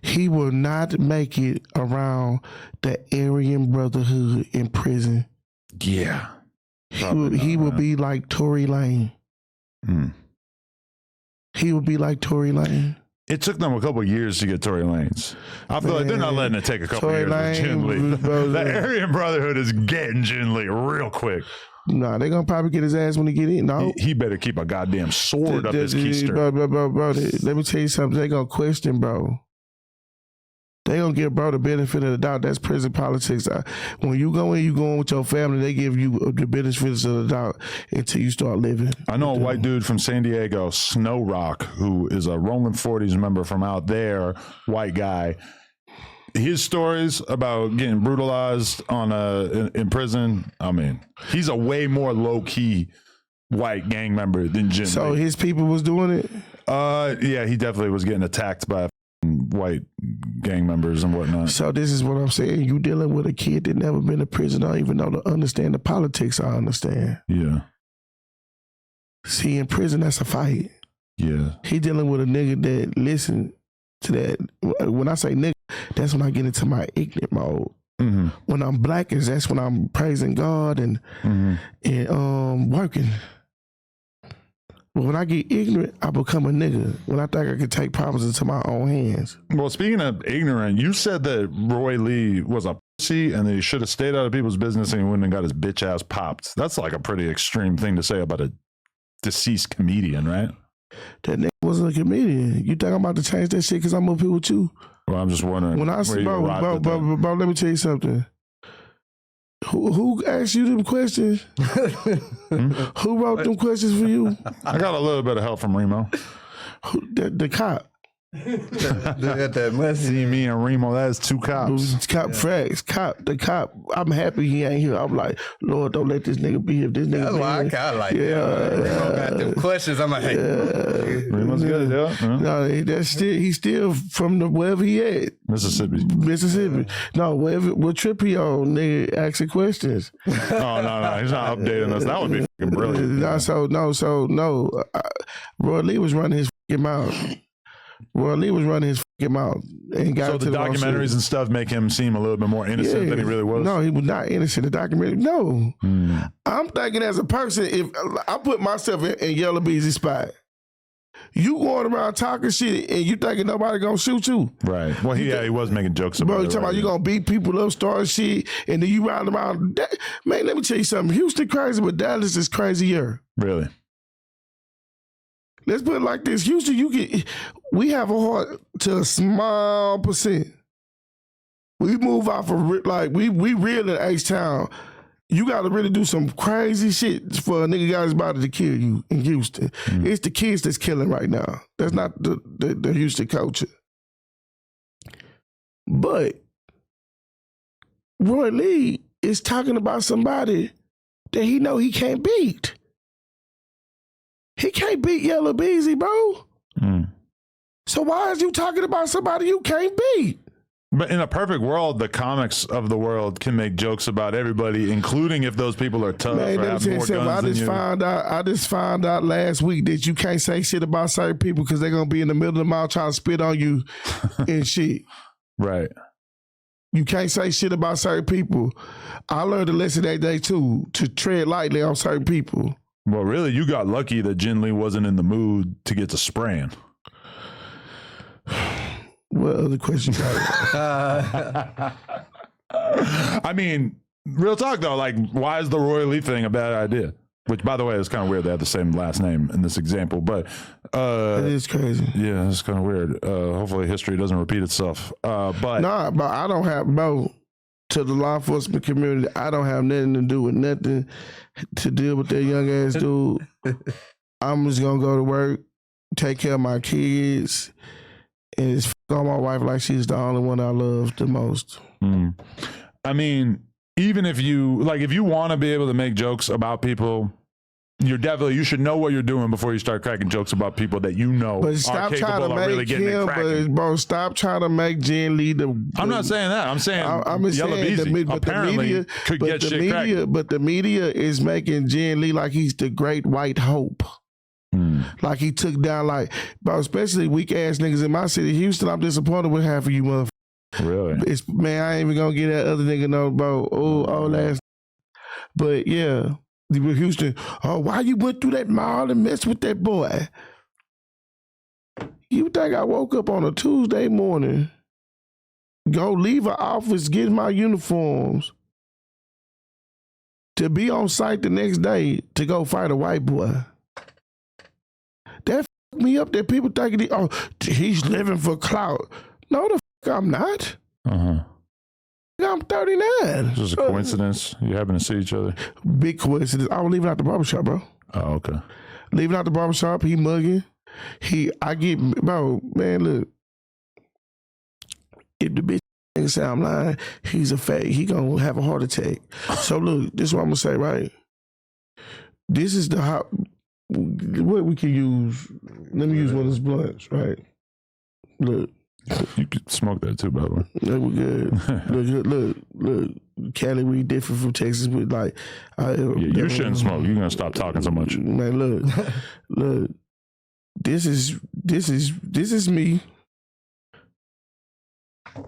He will not make it around the Aryan Brotherhood in prison. Yeah. He will be like Tory Lane. He would be like Tory Lane. It took them a couple of years to get Tory Lanez. I feel like they're not letting it take a couple of years with Jin Lee. The Aryan Brotherhood is getting Jin Lee real quick. Nah, they gonna probably get his ass when he get in. No, he better keep a goddamn sword up his keister. Bro, let me tell you something. They gonna question, bro. They gonna give bro the benefit of the doubt. That's prison politics. When you go in with your family, they give you the benefits of the doubt until you start living. I know a white dude from San Diego, Snow Rock, who is a Rolling 40s member from out there, white guy. His stories about getting brutalized in prison, I mean, he's a way more low-key white gang member than Jin Lee. So his people was doing it? Yeah, he definitely was getting attacked by white gang members and whatnot. So this is what I'm saying. You dealing with a kid that never been to prison, or even know to understand the politics. I understand. Yeah. See, in prison, that's a fight. Yeah. He dealing with a nigga that listen to that. When I say nigga, that's when I get into my ignorant mode. When I'm blackish, that's when I'm praising God and working. But when I get ignorant, I become a nigga. When I think I can take problems into my own hands. Well, speaking of ignorant, you said that Roy Lee was a pussy and that he should have stayed out of people's business and he wouldn't have got his bitch ass popped. That's like a pretty extreme thing to say about a deceased comedian, right? That nigga wasn't a comedian. You think I'm about to change that shit because I'm up here with you? Well, I'm just wondering. When I see, bro, let me tell you something. Who asked you them questions? Who wrote them questions for you? I got a little bit of help from Remo. The cop. That must See me and Remo, that's two cops. Cop facts. The cop. I'm happy he ain't here. I'm like, Lord, don't let this nigga be here. This nigga. That's why I kind of like. Remo got them questions. I'm like, hey, Remo's good, yeah. No, that's he's still from wherever he at. Mississippi. No, what trip he on? Nigga asking questions. No, he's not updating us. That would be fucking brilliant. No. Roy Lee was running his fucking mouth. And got so the documentaries and stuff make him seem a little bit more innocent than he really was? No, he was not innocent. The documentary, no. I'm thinking as a person, if I put myself in Yellow Beezy's spot, you going around talking shit and you thinking nobody gonna shoot you. Right. Well, he was making jokes about it. Bro, you talking about you gonna beat people up, start shit, and then you round around. Man, let me tell you something. Houston crazy, but Dallas is crazier. Really? Let's put it like this. Houston, we have a heart to a small percent. We move off of, like, we real in H-Town. You got to really do some crazy shit for a nigga guy's about to kill you in Houston. It's the kids that's killing right now. That's not the Houston culture. But Roy Lee is talking about somebody that he know he can't beat. He can't beat Yellow Beezy, bro. So why is you talking about somebody you can't beat? But in a perfect world, the comics of the world can make jokes about everybody, including if those people are tough or have more guns than you. I just found out last week that you can't say shit about certain people because they're going to be in the middle of the mouth trying to spit on you and shit. Right. You can't say shit about certain people. I learned a lesson that day, too, to tread lightly on certain people. Well, really, you got lucky that Jin Lee wasn't in the mood to get to spraying. What other question you got? I mean, real talk, though, like, why is the Roy Lee thing a bad idea? Which, by the way, is kind of weird. They have the same last name in this example, but... it is crazy. Yeah, it's kind of weird. Hopefully history doesn't repeat itself. But I don't have... Bro, to the law enforcement community, I don't have nothing to do with nothing to deal with that young ass dude. I'm just gonna go to work, take care of my kids, and just on my wife like she's the only one I love the most. I mean, even if you want to be able to make jokes about people, you should know what you're doing before you start cracking jokes about people that you know are capable of really getting it cracking. Bro, stop trying to make Ginn Lee I'm not saying that. I'm saying Yellow saying Beezy apparently could get shit cracking. But the media is making Ginn Lee like he's the great white hope. Like he took down, bro, especially weak ass niggas in my city, Houston. I'm disappointed with half of you motherfuckers. Really? Man, I ain't even gonna get that other nigga no, bro. All ass. But yeah. Houston, why you went through that mall and messed with that boy? You think I woke up on a Tuesday morning, go leave an office, get my uniforms, to be on site the next day to go fight a white boy? That fucked me up that people thinking, he's living for clout. No, the fuck I'm not. I'm 39. This is a coincidence. You happen to see each other? Big coincidence. I was leaving out the barbershop, bro. Oh, okay. Leaving out the barbershop, he mugging. Bro, man, look. If the bitch say I'm lying, he's a fake. He gonna have a heart attack. So look, this is what I'm gonna say, right? This is what we can use. Let me use one of those blunts, right? Look. You could smoke that too, by the way. Look, we're good. Look. Cali, we different from Texas, but you shouldn't smoke. You're gonna stop talking so much. Man, look. This is me.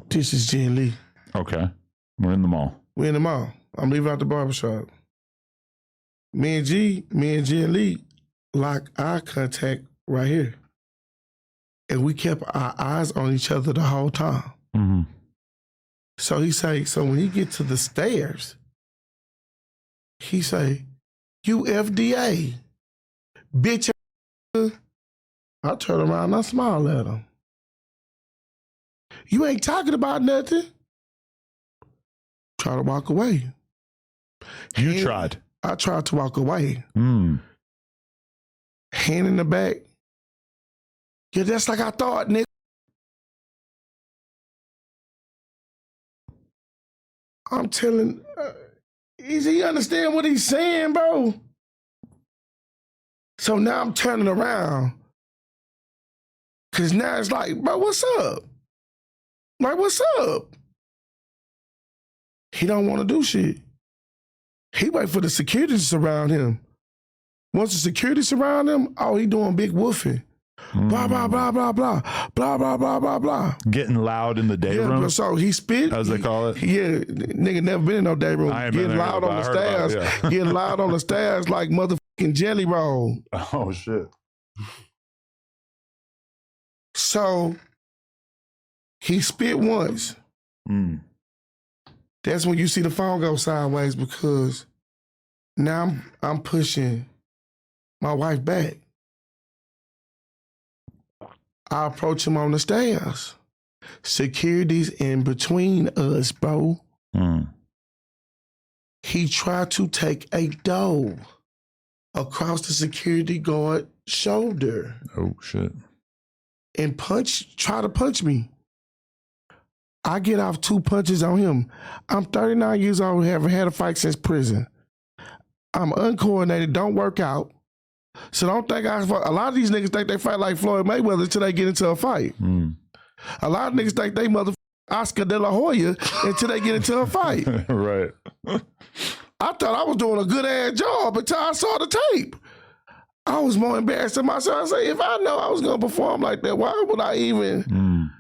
This is Jin Lee. Okay, we're in the mall. I'm leaving out the barbershop. Me and Jin Lee lock eye contact right here. And we kept our eyes on each other the whole time. So he say, so when he get to the stairs, he say, you FDA, bitch. I turn around and I smile at him. You ain't talking about nothing. Try to walk away. You tried. I tried to walk away. Mm. Hand in the back. Yeah, that's like I thought, nigga. I'm telling, is he understand what he's saying, bro? So now I'm turning around. Cause now it's like, bro, what's up? Like, what's up? He don't want to do shit. He wait for the security to surround him. Once the security surround him, oh, he doing big woofing. Blah, blah, blah, blah, blah, blah, blah, blah, blah, blah. Getting loud in the day room? Bro, so he spit. As they call it? Yeah, nigga never been in no day room. Getting loud on the stairs. Getting loud on the stairs like motherfucking Jelly Roll. Oh, shit. So he spit once. Mm. That's when you see the phone go sideways because now I'm pushing my wife back. I approach him on the stairs. Security's in between us, bro. Mm. He tried to take a door across the security guard shoulder. Oh, shit. And try to punch me. I get off 2 punches on him. I'm 39 years old, haven't had a fight since prison. I'm uncoordinated, don't work out. So don't think a lot of these niggas think they fight like Floyd Mayweather until they get into a fight. Mm. A lot of niggas think they Oscar De La Hoya until they get into a fight. Right. I thought I was doing a good ass job until I saw the tape. I was more embarrassed than myself. I say, if I know I was gonna perform like that, why would I even? Mm.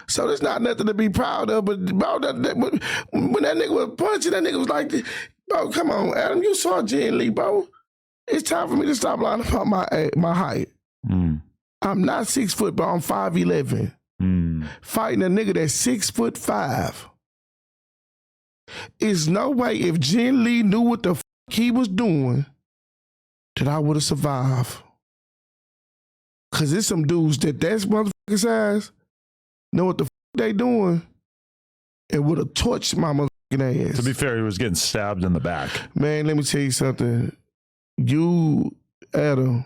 So there's not nothing to be proud of. But bro, when that nigga was punching, that nigga was like, bro, come on, Adam, you saw Jin Lee, bro. It's time for me to stop lying about my height. Mm. I'm not 6 foot, but I'm 5'11". Fighting a nigga that's 6'5". There's no way if Ginn Lee knew what the he was doing that I would have survived. Cause there's some dudes that's motherfucking size know what the they doing and would have torched my motherfucking ass. To be fair, he was getting stabbed in the back. Man, let me tell you something. You, Adam,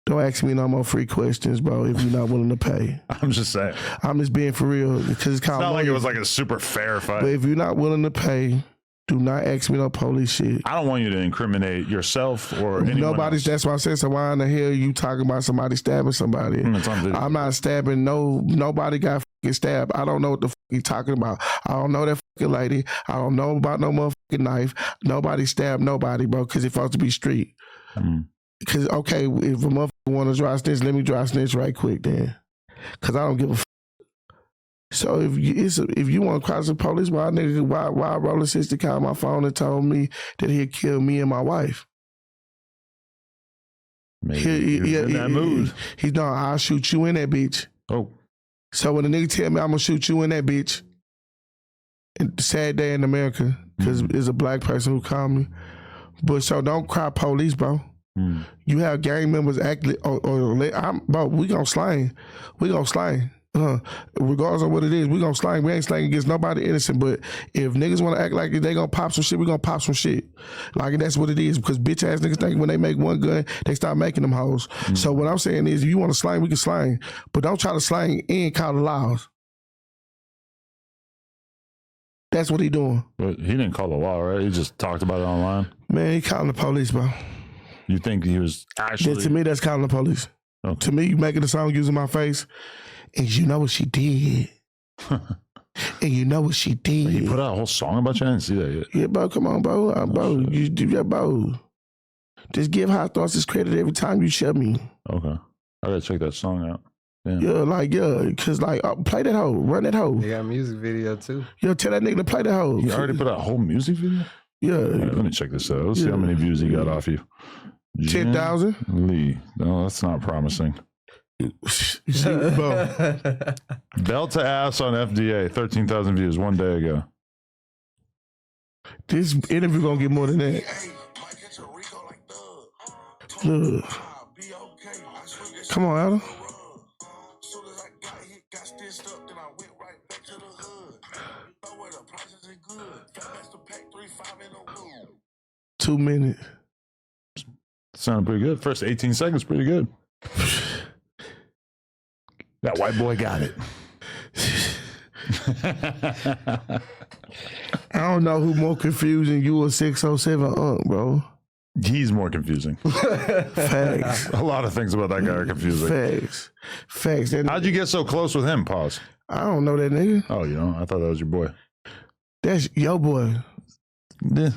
don't ask me no more free questions, bro, if you're not willing to pay. I'm just saying. I'm just being for real. Because it's not like it was like a super fair fight. But if you're not willing to pay, do not ask me no police shit. I don't want you to incriminate yourself or anyone else. That's why I said, so why in the hell are you talking about somebody stabbing somebody? I'm not stabbing nobody got fucking stabbed. I don't know what the fuck you talking about. I don't know that fucking lady. I don't know about no motherfucking knife. Nobody stabbed nobody, bro, because it's supposed to be street. Because, okay, if a motherfucker want to dry snitch, let me dry snitch right quick then. Because I don't give a fuck. So if you want to cross the police, why Roller Sister called my phone and told me that he'd kill me and my wife? Maybe he was in that mood. He's no, I'll shoot you in that bitch. Oh. So when the nigga tell me I'm gonna shoot you in that bitch, it's a sad day in America because it's a black person who called me. But so don't cry police, bro. You have gang members acting, bro, we gonna slang. We gonna slang. Regardless of what it is, we gonna slang. We ain't slanging against nobody innocent. But if niggas wanna act like they gonna pop some shit, we gonna pop some shit. Like that's what it is. Because bitch ass niggas think when they make one gun, they start making them hoes. So what I'm saying is, if you wanna slang, we can slang. But don't try to slang and call the laws. That's what he doing. But he didn't call the law, right? He just talked about it online. Man, he calling the police, bro. You think he was actually? Yeah, to me, that's calling the police. Okay. To me, you making a song using my face, and you know what she did. And you know what she did. He put out a whole song about you? I didn't see that yet. Yeah, bro, come on, bro. Bro, bro. Just give Hot Thoughts his credit every time you shut me. Okay. I gotta check that song out. Cause play that hoe, run that hoe. They got a music video too. Tell that nigga to play that hoe. He already put out a whole music video? Yeah. Right, let me check this out. Let's see how many views he got off you. 10,000. Lee. No, that's not promising. Belt to ass on FDA. 13,000 views 1 day ago. This interview gonna get more than that. Look. Come on, Adam. 2 minutes. Sounded pretty good. First 18 seconds, pretty good. That white boy got it. I don't know who more confusing, you or 607 bro. He's more confusing. Facts. A lot of things about that guy are confusing. Facts. How'd you get so close with him? Pause. I don't know that nigga. Oh, you know, I thought that was your boy. That's your boy. Yeah.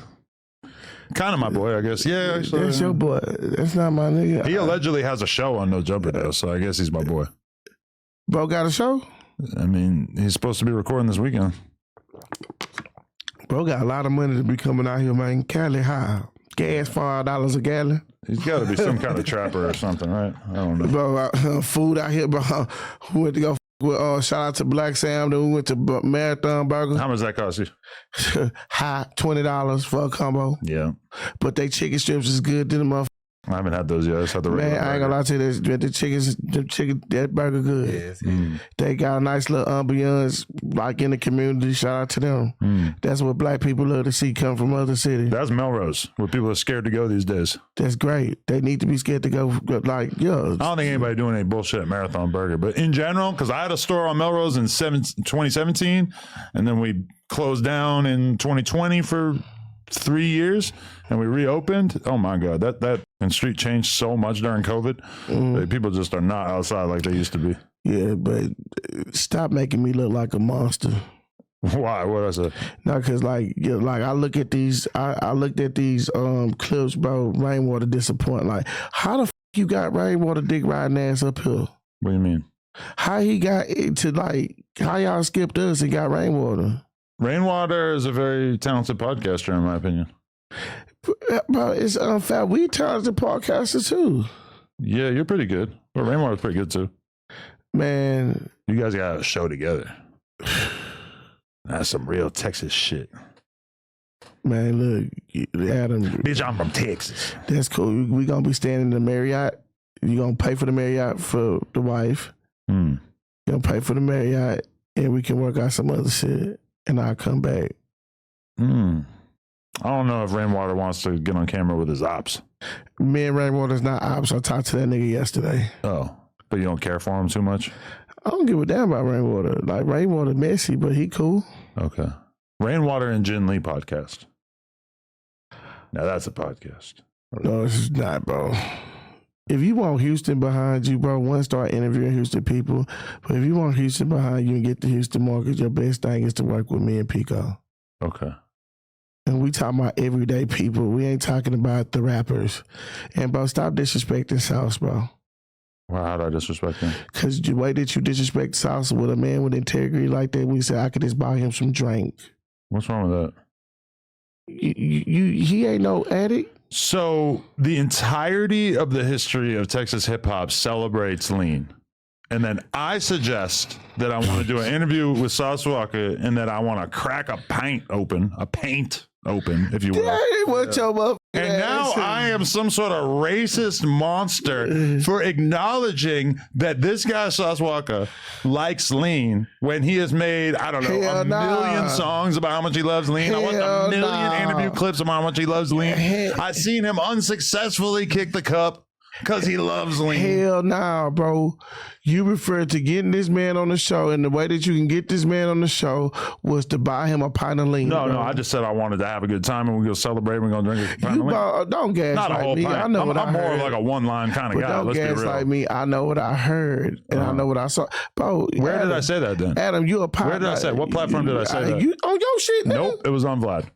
Kind of my boy, I guess. Yeah, actually. That's your boy. That's not my nigga. He allegedly has a show on No Jumper though, so I guess he's my boy. Bro got a show? I mean, he's supposed to be recording this weekend. Bro got a lot of money to be coming out here, man. Cali high. Gas $5 a gallon. He's got to be some kind of trapper or something, right? I don't know. Bro, food out here, bro. We went to go with, shout out to Black Sam. Then we went to Marathon Burger. How much does that cost you? High, $20 for a combo. Yeah. But they chicken strips is good to the motherfucker. I haven't had those yet. I just had the regular Man, I ain't gonna lie to you, the chicken, that burger good. Yes. They got a nice little ambiance, like in the community. Shout out to them. That's what black people love to see come from other cities. That's Melrose, where people are scared to go these days. That's great. They need to be scared to go, like, yeah. I don't think anybody doing any bullshit at Marathon Burger, but in general, because I had a store on Melrose in 2017, and then we closed down in 2020 for 3 years, and we reopened. Oh my God, that and street changed so much during COVID. That people just are not outside like they used to be. Yeah, but stop making me look like a monster. Why? What I say? No, cause like I look at these, I looked at these clips, bro. Rainwater disappoint. Like, how the f you got Rainwater dick riding ass uphill? What do you mean? How he got into like how y'all skipped us and got Rainwater? Rainwater is a very talented podcaster, in my opinion. Bro, it's unfair. We talented podcasters too. Yeah, you're pretty good. But Rainwater's pretty good too. Man. You guys got a show together. That's some real Texas shit. Man, look, Adam. Bitch, I'm from Texas. That's cool. We gonna be staying in the Marriott. You gonna pay for the Marriott for the wife. You gonna pay for the Marriott, and we can work out some other shit, and I'll come back. I don't know if Rainwater wants to get on camera with his ops. Me and Rainwater's not ops. I talked to that nigga yesterday. Oh, but you don't care for him too much? I don't give a damn about Rainwater. Like, Rainwater messy, but he cool. Okay. Rainwater and Jin Lee podcast. Now that's a podcast. No, it's not, bro. If you want Houston behind you, bro, start interviewing Houston people. But if you want Houston behind you and get the Houston market, your best thing is to work with me and Pico. Okay. And we talking about everyday people. We ain't talking about the rappers. And, bro, stop disrespecting Sauce, bro. Well, how do I disrespect him? Because the way that you disrespect Sauce with a man with integrity like that, we said I could just buy him some drink. What's wrong with that? He ain't no addict. So the entirety of the history of Texas hip hop celebrates lean. And then I suggest that I want to do an interview with Sauce Walker and that I want to crack a paint open, if you will. Hey, what your motherfucking And now I am some sort of racist monster for acknowledging that this guy, Sauce Walker, likes lean when he has made, I don't know, a million songs about how much he loves lean. I want a million interview clips about how much he loves lean. I've seen him unsuccessfully kick the cup because he loves lean. Hell nah, bro. You referred to getting this man on the show, and the way that you can get this man on the show was to buy him a pint of lean. No, I just said I wanted to have a good time, and we're going to celebrate. We're going to drink a pint of lean. Don't gaslight me. I know I'm more of like a one-line kind of guy. Don't gaslight me. I know what I heard, and I know what I saw. Bro, where did I say that then? Adam, you a pilot. Where did I say? What platform did I say that? You on your shit, nigga. Nope, it was on Vlad.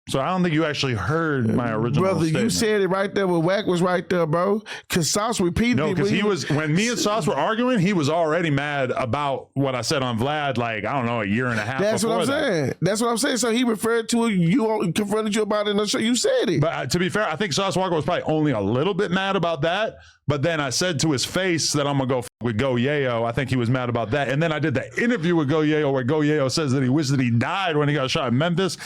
So I don't think you actually heard my original brother. statement. You said it right there. When Wack was right there, bro. Because Sauce repeated. No, because he was when me and Sauce were arguing. He was already mad about what I said on Vlad. Like, I don't know, a year and a half. That's what I'm saying. That's what I'm saying. So he referred to it. You confronted you about it in the show. You said it. But to be fair, I think Sauce Walker was probably only a little bit mad about that. But then I said to his face that I'm gonna go with Go Yayo. I think he was mad about that. And then I did the interview with Go Yayo where Go Yayo says that he wished that he died when he got shot in Memphis.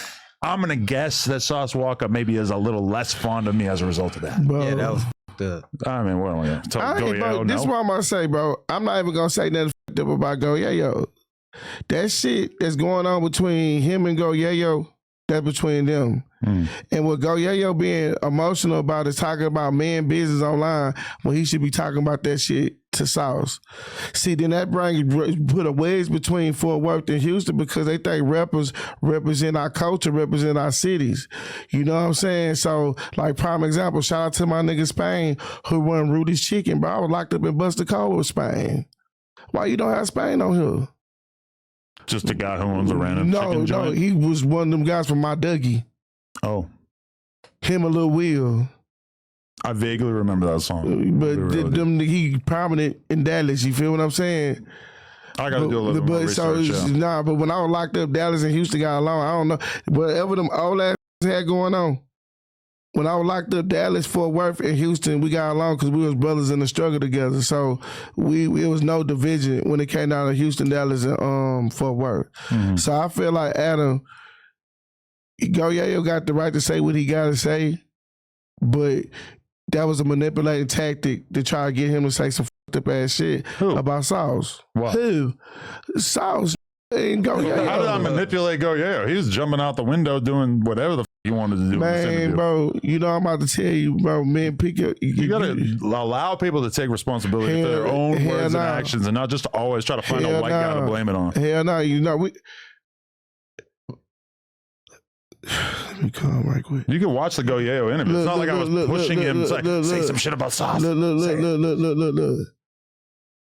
I'm going to guess that Sauce Walker maybe is a little less fond of me as a result of that. Bro. Yeah, that was fucked up. I mean, what am I going to tell Go Yayo? This is what I'm going to say, bro. I'm not even going to say nothing fucked up about Go Yayo. That shit that's going on between him and Go Yayo, That's between them. And what Go Yayo being emotional about is talking about man business online when he should be talking about that shit to Sauce. See, then that put a wedge between Fort Worth and Houston because they think rappers represent our culture, represent our cities. You know what I'm saying? So, like, prime example, shout out to my nigga Spain who run Rudy's Chicken, bro. I was locked up in Buster Cole with Spain. Why you don't have Spain on here? Just a guy who owns a random chicken joint? No, he was one of them guys from My Dougie. Oh. Him and Lil Will. I vaguely remember that song. But he prominent in Dallas, you feel what I'm saying? I got to do a little more research. But when I was locked up, Dallas and Houston got along. I don't know. Whatever them old ass had going on. When I was locked up, Dallas, Fort Worth, and Houston, we got along because we was brothers in the struggle together. So it was no division when it came down to Houston, Dallas, and Fort Worth. Mm-hmm. So I feel like Adam, Go Yayo got the right to say what he got to say, but that was a manipulating tactic to try to get him to say some fucked up ass shit about Sauce. What? Who? Sauce. And Go Yayo. How did I manipulate Go Yayo? He was jumping out the window doing whatever the he wanted to do. Man, bro, you know I'm about to tell you, bro. Man, pick up. You gotta allow people to take responsibility for their own words and actions, and not just always try to find a white guy to blame it on. Hell no, you know we. Let me calm right quick. You can watch the Go Yayo interview. It's not like I was pushing him to say some shit about Sauce. Look.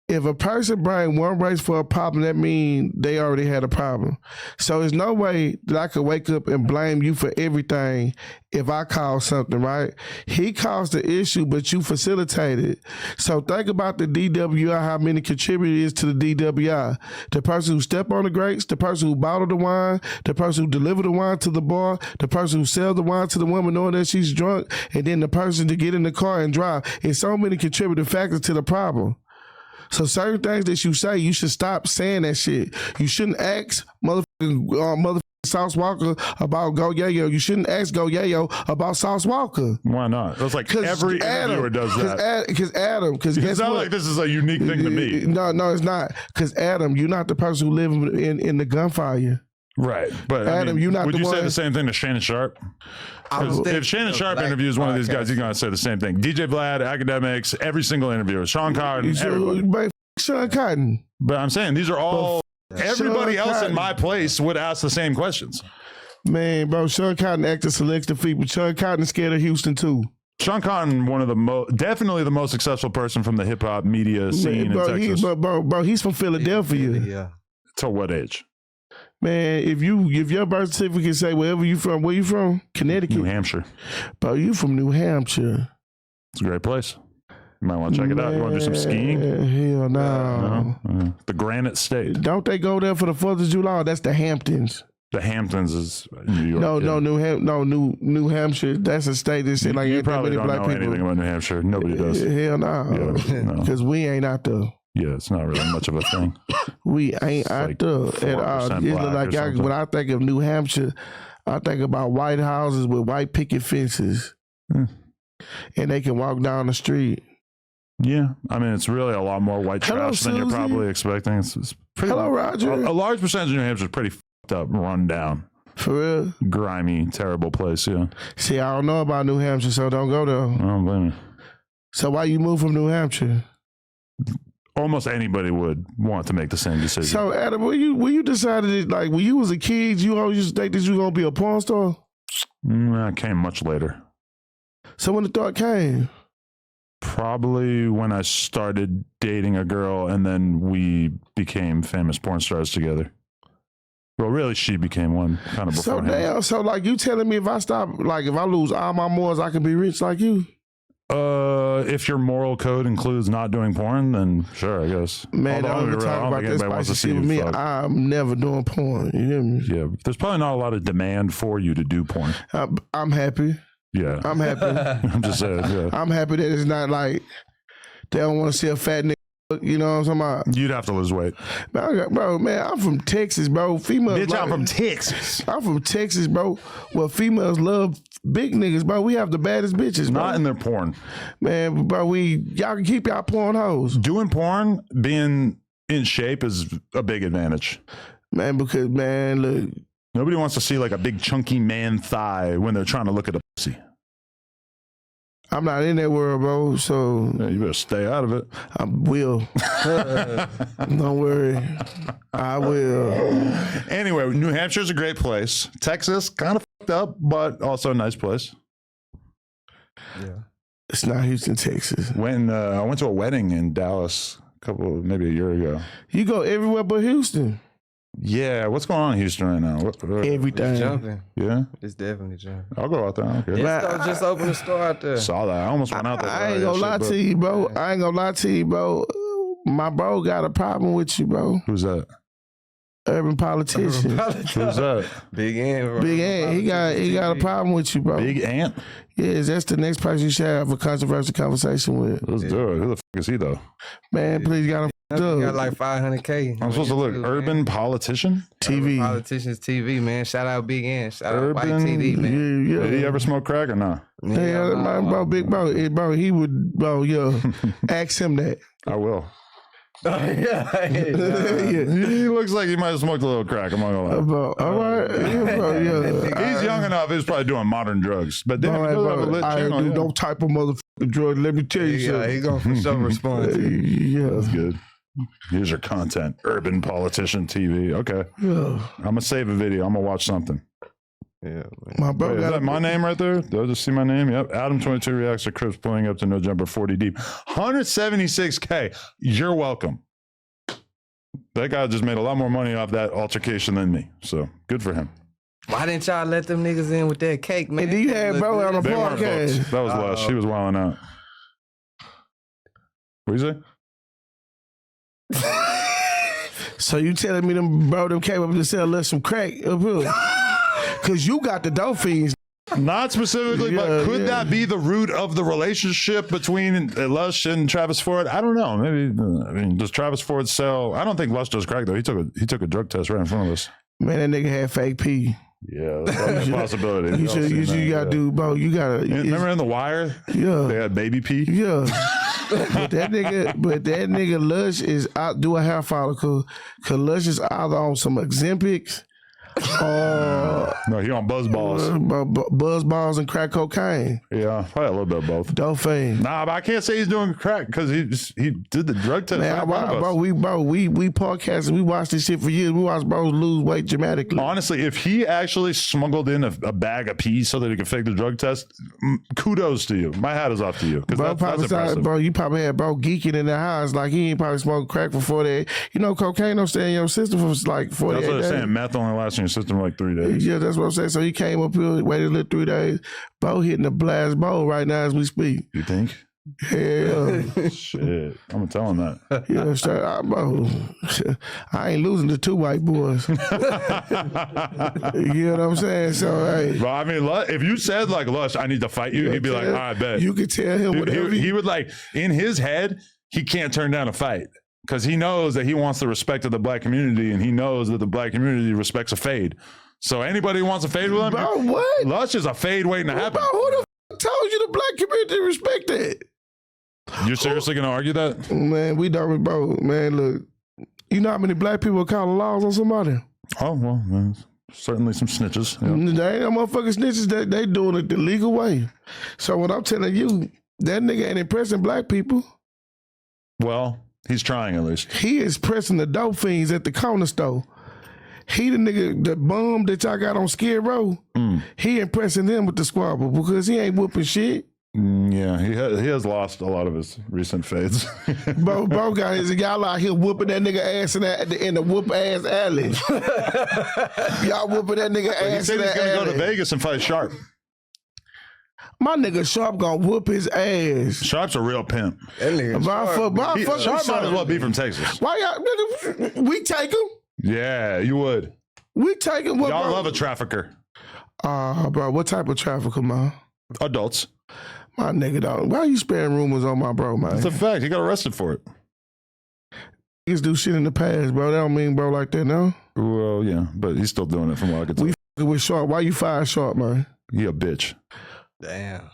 If a person bring one race for a problem, that means they already had a problem. So there's no way that I could wake up and blame you for everything if I cause something, right? He caused the issue, but you facilitated. So think about the DWI, how many contributors to the DWI. The person who stepped on the grapes, the person who bottled the wine, the person who delivered the wine to the bar, the person who sells the wine to the woman knowing that she's drunk, and then the person to get in the car and drive. It's so many contributing factors to the problem. So certain things that you say, you should stop saying that shit. You shouldn't ask motherfucking Sauce Walker about Go Yayo. You shouldn't ask Go Yayo about Sauce Walker. Why not? That's like every interviewer does that. Because Adam, it's not like this is a unique thing to me. No, it's not. Because Adam, you're not the person who live in the gunfire. Right, but Adam, you're not would the you one. Say the same thing to Shannon Sharp? If Shannon Sharp interviews one of these guys, he's gonna say the same thing. DJ Vlad, academics, every single interviewer, Sean Cotton, everybody. Sean Cotton. But I'm saying these are all. Everybody else in my place would ask the same questions. Man, bro, Sean Cotton acted selective feet, but Sean Cotton is scared of Houston too. Sean Cotton, one of the definitely the most successful person from the hip hop media scene in Texas. Bro, he's from Philadelphia. Yeah. To what age? Man, if your birth certificate say wherever you from, where you from? Connecticut, New Hampshire. Bro, you from New Hampshire? It's a great place. You might want to check it out. You want to do some skiing? Hell no. The Granite State. Don't they go there for the 4th of July? That's the Hamptons. The Hamptons is New York. No, New Hampshire. That's a state that like you probably don't know anything about New Hampshire. Nobody does. Hell no. Because we ain't out there. Yeah, it's not really much of a thing. We ain't out there at all. It's like when I think of New Hampshire, I think about white houses with white picket fences. And they can walk down the street. Yeah, I mean, it's really a lot more white trash than you're probably expecting. It's pretty. Hello, Roger. A large percentage of New Hampshire is pretty fucked up, run down. For real? Grimy, terrible place, yeah. See, I don't know about New Hampshire, so don't go there. I don't blame you. So why you move from New Hampshire? Almost anybody would want to make the same decision. So, Adam, when you decided, like, when you was a kid, you always used to think that you were going to be a porn star? That came much later. So when the thought came? Probably when I started dating a girl and then we became famous porn stars together. Well, really, she became one kind of beforehand. So like you telling me if I lose all my morals, I can be rich like you? If your moral code includes not doing porn, then sure, I guess. Man, don't even talk about this spicy shit with me. I'm never doing porn. You hear me? Yeah, there's probably not a lot of demand for you to do porn. I'm happy. Yeah. I'm happy. I'm just saying, yeah. I'm happy that it's not like they don't want to see a fat nigga. You know what I'm talking about? You'd have to lose weight. Bro, man, I'm from Texas, bro. Females. Bitch, I'm from Texas. I'm from Texas, bro. Well, females love big niggas, bro. We have the baddest bitches, bro. Not in their porn. Man, bro, y'all can keep y'all porn hoes. Doing porn, being in shape is a big advantage. Man, because, man, look, Nobody wants to see like a big chunky man thigh when they're trying to look at a pussy. I'm not in that world, bro, so... Yeah, you better stay out of it. I will. Don't worry. I will. Anyway, New Hampshire's a great place. Texas, kind of fucked up, but also a nice place. Yeah. It's not Houston, Texas. I went to a wedding in Dallas maybe a year ago. You go everywhere but Houston. Yeah, what's going on in Houston right now? Everything. It's jumping. Yeah? It's definitely jumping. I'll go out there. I don't care. Disco just opened a store out there. Saw that. I almost went out there. I ain't gonna lie to you, bro. I ain't gonna lie to you, bro. My bro got a problem with you, bro. Who's that? Urban politician. Who's that? Big Ant. Bro. Big Ant. He got a problem with you, bro. Big Ant? Yes, that's the next person you should have a controversial conversation with. Let's do it. Who the fuck is he, though? Man, please got him He got like 500K. I'm supposed to look urban politician? TV. Politicians TV, man. Shout out Big Ant. Shout out White TV, man. Yeah. Did he ever smoke crack or not? Yeah, my bro, big bro, he would, bro, yeah. Ask him that. I will. Yeah. He looks like he might have smoked a little crack. I'm not gonna lie. Bro, all right. Yeah, bro, yeah. He's young enough. He's probably doing modern drugs. But then he does have a lit I channel, do yeah. no type of motherfucking drug. Let me tell you Yeah, something. he gonna for sure respond to you. Yeah. That's good. Here's your content. Urban politician TV. Okay. Yeah. I'm gonna save a video. I'm gonna watch something. Yeah, man. My bro Wait, is got that my name right there? Do I just see my name? Yep. Adam22 reacts to Crips pulling up to no jumper 40 deep. 176K. You're welcome. That guy just made a lot more money off that altercation than me. So good for him. Why didn't y'all let them niggas in with that cake, man? And then you had bro on the They weren't podcast. folks. That was Lush. He was wilding out. What do you say? So you telling me them came up to sell us some crack up here? Cause you got the dope fiends. Not specifically, but could that be the root of the relationship between Lush and Travis Ford? I don't know. Maybe. I mean, does Travis Ford sell? I don't think Lush does crack though. He took a drug test right in front of us. Man, that nigga had fake pee. Yeah, that's probably a possibility. You gotta do, bro. You gotta. Remember in The Wire? Yeah. They had baby pee. Yeah. but that nigga Lush is out do a hair follicle. Cause Lush is either on some Ozempics or No, he on buzz balls. buzz balls and crack cocaine. Yeah, probably a little bit of both. Dope fiend. Nah, but I can't say he's doing crack because he did the drug test. Man, we podcasted. We watched this shit for years. We watched bros lose weight dramatically. Honestly, if he actually smuggled in a bag of pee so that he could fake the drug test, kudos to you. My hat is off to you. Bro, That's impressive. bro, you probably had bro geeking in the house like he ain't probably smoked crack for 4 days. You know, cocaine don't stay in your system for like 48 That's what days. I'm saying. Meth only lasts in your system for like 3 days. Yeah, that's what I'm saying. So he came up here, waited a little 3 days. Bro hitting the blast bowl right now as we speak. You think? Hell, Shit. I'm going to tell him that. yeah, straight out, bro. I ain't losing to 2 white boys. You know what I'm saying? So, hey. But I mean, if you said like, Lush, I need to fight you, he'd be like, all right, bet. You could tell him whatever. He would like, in his head, he can't turn down a fight. Because he knows that he wants the respect of the black community, and he knows that the black community respects a fade. So anybody who wants a fade with him, Bro, what? Lush is a fade waiting to happen. Bro, who the told you the black community respect that? You're seriously going to argue that? Man, we don't, bro. Man, look, you know how many black people call the laws on somebody? Oh, well, there's certainly some snitches. Yeah. They ain't no motherfucking snitches. They doing it the legal way. So what I'm telling you, that nigga ain't impressing black people. Well, he's trying at least. He is pressing the dope fiends at the corner store. He the nigga, the bum that y'all got on Skid Row, he impressing them with the squabble because he ain't whooping shit. Yeah, he has lost a lot of his recent fades. Bro got his, y'all out here whooping that nigga ass in the whoop ass alley. Y'all whooping that nigga ass in He said he's that going to alley. go to Vegas and fight Sharp. My nigga Sharp gonna whoop his ass. Sharp's a real pimp. That nigga Sharp might as well be from Texas. Why y'all, nigga, we take him. Yeah, you would. We take him. Y'all love a trafficker. Bro, what type of trafficker, man? Adults. My nigga, dog. Why you sparing rumors on my bro, man? It's a fact. He got arrested for it. Niggas do shit in the past, bro. That don't mean bro like that, no? Well, yeah, but he's still doing it from what I could tell. We f***ing with Sharp. Why you fire Sharp, man? He a bitch. Damn.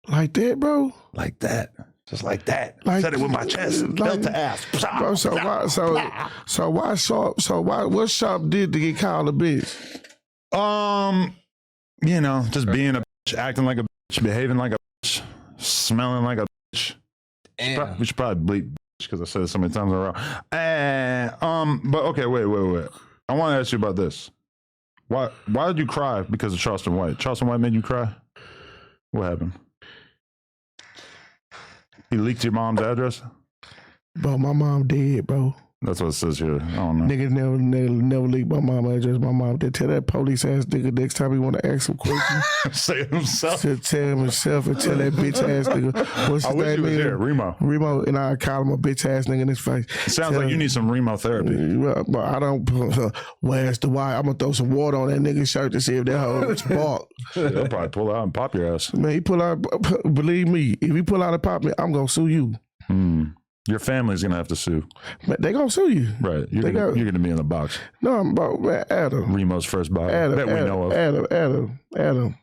Like that, bro? Like that. Just like that. Said it with my chest. Belt to ass. Bro, what Sharp did to get called a bitch? Just being a bitch, acting like a bitch, behaving like a bitch, smelling like a bitch. We should probably bleep because I said it so many times in a row. But okay, wait. I want to ask you about this. Why did you cry because of Charleston White? Charleston White made you cry? What happened? He leaked your mom's address? Bro, my mom dead, bro. That's what it says here. I don't know. Niggas never leaked my mom's address. My mom did. Tell that police ass nigga next time he want to ask some questions. Say it himself. To tell him himself and tell that bitch ass nigga. What's his I wish name? he was here. Remo, and I call him a bitch ass nigga in his face. It sounds like you need some Remo therapy. But I don't. Where's the wire? I'm gonna throw some water on that nigga's shirt to see if that hoe spark. He'll probably pull out and pop your ass. Man, he pull out. Believe me, if he pull out and pop me, I'm gonna sue you. Your family's gonna have to sue. But they gonna sue you. Right. You're gonna be in the box. No, I'm about Adam. Remo's first box. Adam, that we know of. Adam.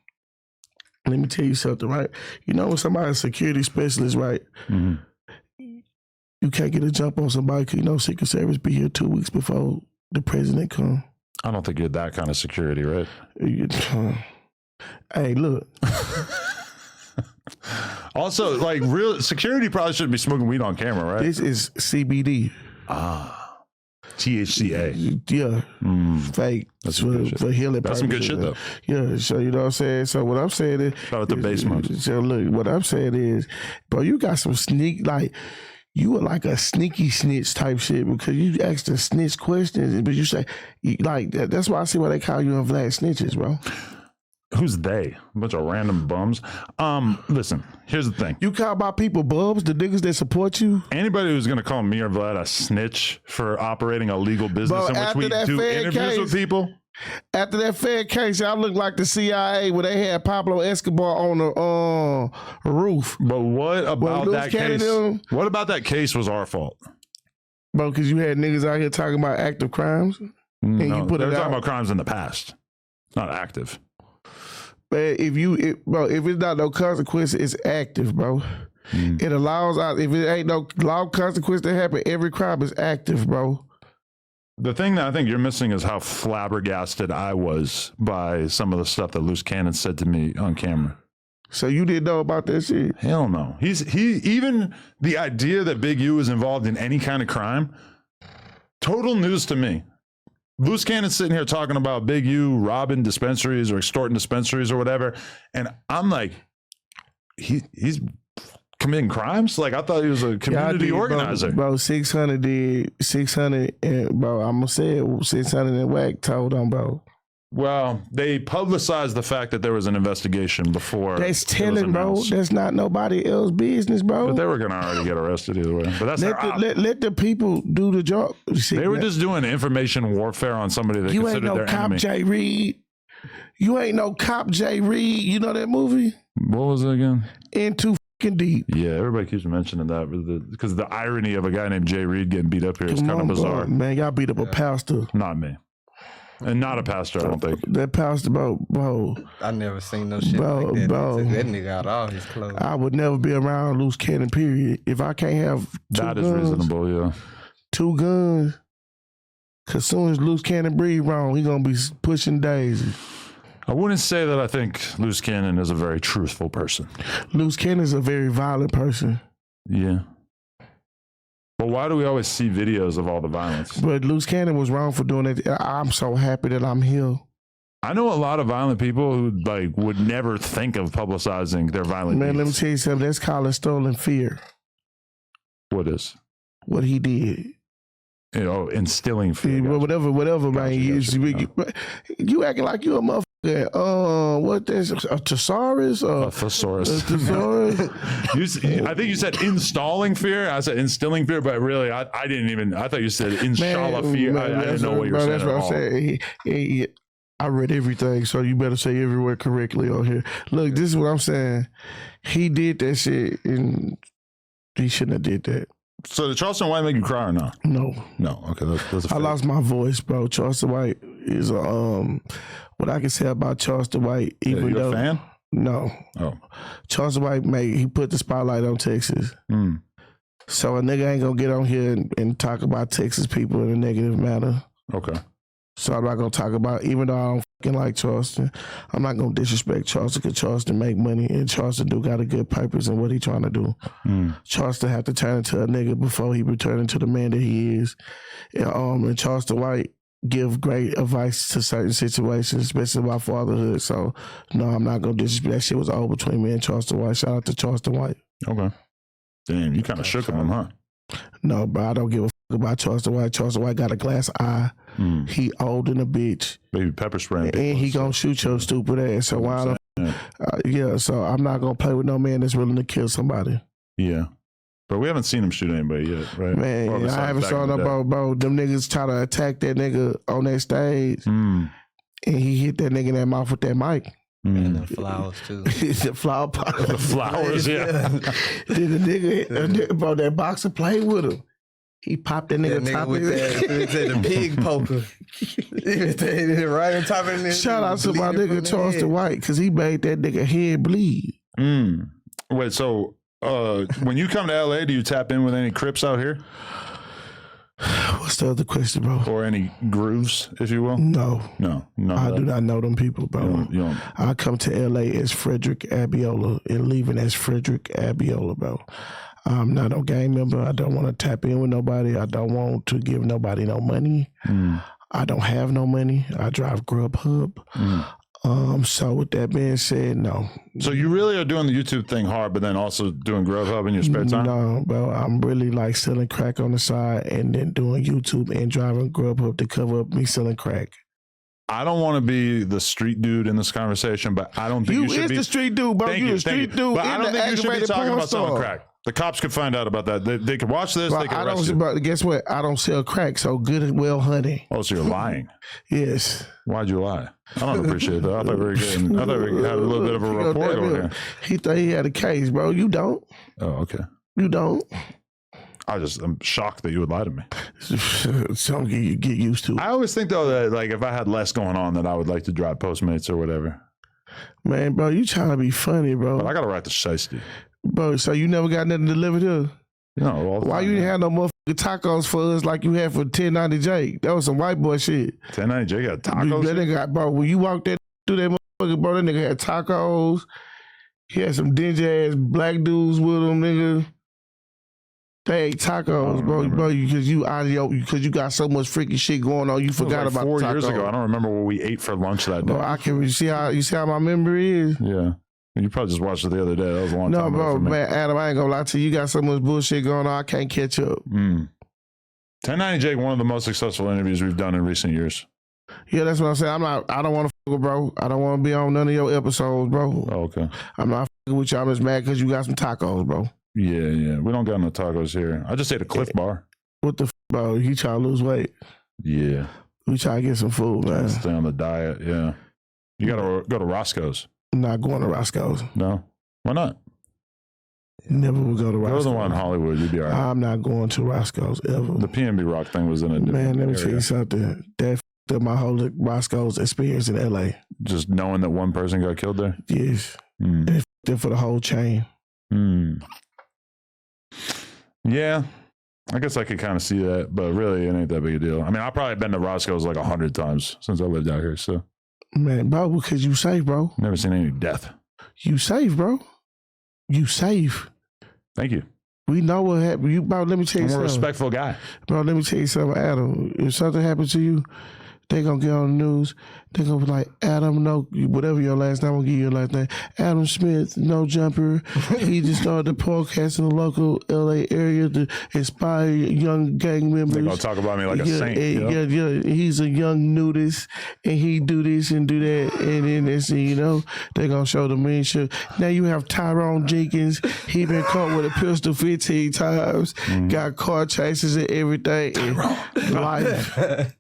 Let me tell you something, right? You know when somebody's a security specialist, right? Mm-hmm. You can't get a jump on somebody because Secret Service be here 2 weeks before the president come. I don't think you're that kind of security, right? Hey, look. Also, like real security probably shouldn't be smoking weed on camera, right? This is CBD. THCA. Yeah. Fake. That's for healing purposes. That's some good shit, though. Yeah. So, you know what I'm saying? So, what I'm saying is... Shout out to base smokes. So, look, what I'm saying is, bro, you got some you were like a sneaky snitch type shit because you asked the snitch questions, but you say, that's why I see why they call you and Vlad snitches, bro. Who's they? A bunch of random bums. Listen, here's the thing. You call my people bums, the niggas that support you? Anybody who's going to call me or Vlad a snitch for operating a legal business in which we do interviews with people. After that Fed case, y'all look like the CIA where they had Pablo Escobar on the roof. But what about that case? What about that case was our fault? Bro, because you had niggas out here talking about active crimes? No, they were talking about crimes in the past, not active. But if it's not no consequence, it's active, bro. It allows out, if it ain't no law consequence that happen, every crime is active, bro. The thing that I think you're missing is how flabbergasted I was by some of the stuff that Loose Cannon said to me on camera. So you didn't know about that shit? Hell no. Even the idea that Big U is involved in any kind of crime, total news to me. Loose Cannon's sitting here talking about Big U robbing dispensaries or extorting dispensaries or whatever. And I'm like, he's committing crimes? Like, I thought he was a community organizer. Bro, 600 did. 600, and bro, I'm going to say it, 600 and whack told on, bro. Well, they publicized the fact that there was an investigation before. That's telling, bro. That's not nobody else's business, bro. But they were going to already get arrested either way. But that's let the people do the job. See, they were just doing information warfare on somebody that considered their enemy. You ain't no cop, Jay Reed. You ain't no cop, Jay Reed. You know that movie? What was it again? Into fucking deep. Yeah, everybody keeps mentioning that because the irony of a guy named Jay Reed getting beat up here is kind of bizarre. Bro, man, y'all beat up a pastor. Not me. And not a pastor, I don't think. That pastor, bro. I never seen no shit like that. Bro. They took that nigga out all his clothes. I would never be around Loose Cannon, period. If I can't have two that guns, is reasonable, yeah. 2 guns, because soon as Loose Cannon breathe wrong, he going to be pushing Daisy. I wouldn't say that I think Loose Cannon is a very truthful person. Loose Cannon is a very violent person. Yeah. But why do we always see videos of all the violence? But Loose Cannon was wrong for doing it. I'm so happy that I'm here. I know a lot of violent people who would never think of publicizing their violent deeds. Let me tell you something. That's called stolen fear. What is? What he did. Instilling fear. Whatever, man. You acting like you a motherfucker. What this? A thesaurus? A thesaurus. I think you said installing fear. I said instilling fear, but really, I didn't even. I thought you said inshallah fear. I didn't know what you were saying. That's what I'm saying. I read everything, so you better say every word correctly on here. Look, this is what I'm saying. He did that shit, and he shouldn't have did that. So did Charleston White make you cry or no? No. Okay, that's a fact. I lost my voice, bro. Charleston White is what I can say about Charleston White. Even though, a fan? No. Oh. Charleston White he put the spotlight on Texas. So a nigga ain't gonna get on here and talk about Texas people in a negative manner. Okay. So I'm not gonna talk about, even though I don't fucking like Charleston, I'm not gonna disrespect Charleston because Charleston make money and Charleston do got a good purpose in what he trying to do. Charleston have to turn into a nigga before he return into the man that he is. And Charleston White give great advice to certain situations, especially about fatherhood. So no, I'm not gonna disrespect. That shit was old between me and Charleston White. Shout out to Charleston White. Okay. Damn, you kind of shook him, huh? No, bro, I don't give a fuck about Charleston White. Charleston White got a glass eye. He old in a bitch. Baby pepper spray. And he gonna shoot your stupid ass. So why so I'm not gonna play with no man that's willing to kill somebody. Yeah. But we haven't seen him shoot anybody yet, right? Man, I haven't saw no bro. Them niggas try to attack that nigga on that stage. And he hit that nigga in that mouth with that mic. And the flowers too. The flower pot. The flowers, yeah. Then the nigga, bro, that boxer played with him. He popped that nigga top with the pig poker. Right on top of it. Shout out to my nigga Charleston White, because he made that nigga head bleed. Wait, so when you come to LA, do you tap in with any Crips out here? What's the other question, bro? Or any grooves, if you will? No. I do not know them people, bro. You don't. I come to LA as Frederick Abiola and leaving as Frederick Abiola, bro. I'm not a gang member. I don't want to tap in with nobody. I don't want to give nobody no money. I don't have no money. I drive Grubhub. So with that being said, no. So you really are doing the YouTube thing hard, but then also doing Grubhub in your spare time? No, bro. I'm really like selling crack on the side and then doing YouTube and driving Grubhub to cover up me selling crack. I don't want to be the street dude in this conversation, but I don't think you should be. You is the street dude, bro. You the street dude. But I don't think you should be talking about selling crack. The cops could find out about that. They could watch this. Bro, they could arrest you. But guess what? I don't sell crack, so good and well, honey. Oh, so you're lying? Yes. Why'd you lie? I don't appreciate that. I thought we were getting, I thought we had a little bit of a rapport going here. He thought he had a case, bro. You don't. Oh, okay. You don't. I'm shocked that you would lie to me. Something you get used to. I always think though that like if I had less going on, that I would like to drive Postmates or whatever. Man, bro, you trying to be funny, bro. But I got to write to Shiesty. Bro, so you never got nothing delivered here? No. Why you didn't have no motherfucking tacos for us like you had for 1090J? That was some white boy shit. 1090J got tacos? That nigga got, bro, when you walked that through that motherfucker, bro, that nigga had tacos. He had some dingy ass black dudes with him, nigga. They ate tacos, bro, because you got so much freaky shit going on, you forgot about 4 tacos. years ago. I don't remember what we ate for lunch that day. Bro, you see how my memory is? Yeah. You probably just watched it the other day. That was a long time ago. No, bro, man, Adam, I ain't gonna lie to you. You got so much bullshit going on, I can't catch up. 1090J, one of the most successful interviews we've done in recent years. Yeah, that's what I'm saying. I don't want to fuck with bro. I don't want to be on none of your episodes, bro. Oh, okay. I'm not fucking with you. I'm just mad because you got some tacos, bro. Yeah. We don't got no tacos here. I just ate a Cliff Bar. What the f, bro? You trying to lose weight? Yeah. We trying to get some food, man. Stay on the diet, yeah. You got to go to Roscoe's. I'm not going to Roscoe's. No? Why not? Never would go to Roscoe's. Go to the one in Hollywood. You'd be all right. I'm not going to Roscoe's ever. The PNB Rock thing was in a different Man, let me area. tell you something. That f***ed up my whole Roscoe's experience in L.A. Just knowing that one person got killed there? Yes. It f***ed up for the whole chain. Yeah. I guess I could kind of see that, but really it ain't that big a deal. I mean, I've probably been to Roscoe's like 100 times since I lived out here, so. Man, bro, because you safe, bro. Never seen any death. You safe, bro. You safe. Thank you. We know what happened. You, bro, let me tell you something. I'm a respectful guy. Bro, let me tell you something, Adam. If something happens to you, they gonna get on the news. They gonna be like, Adam, no, whatever your last name, I'm gonna give you your last name. Adam Smith, no jumper. He just started the podcast in the local LA area to inspire young gang members. They gonna talk about me like a saint. Yeah. He's a young nudist, and he do this and do that, and then this, and, you know, they gonna show the mean shit. Now you have Tyrone Jenkins. He been caught with a pistol 15 times. Got car chases and everything.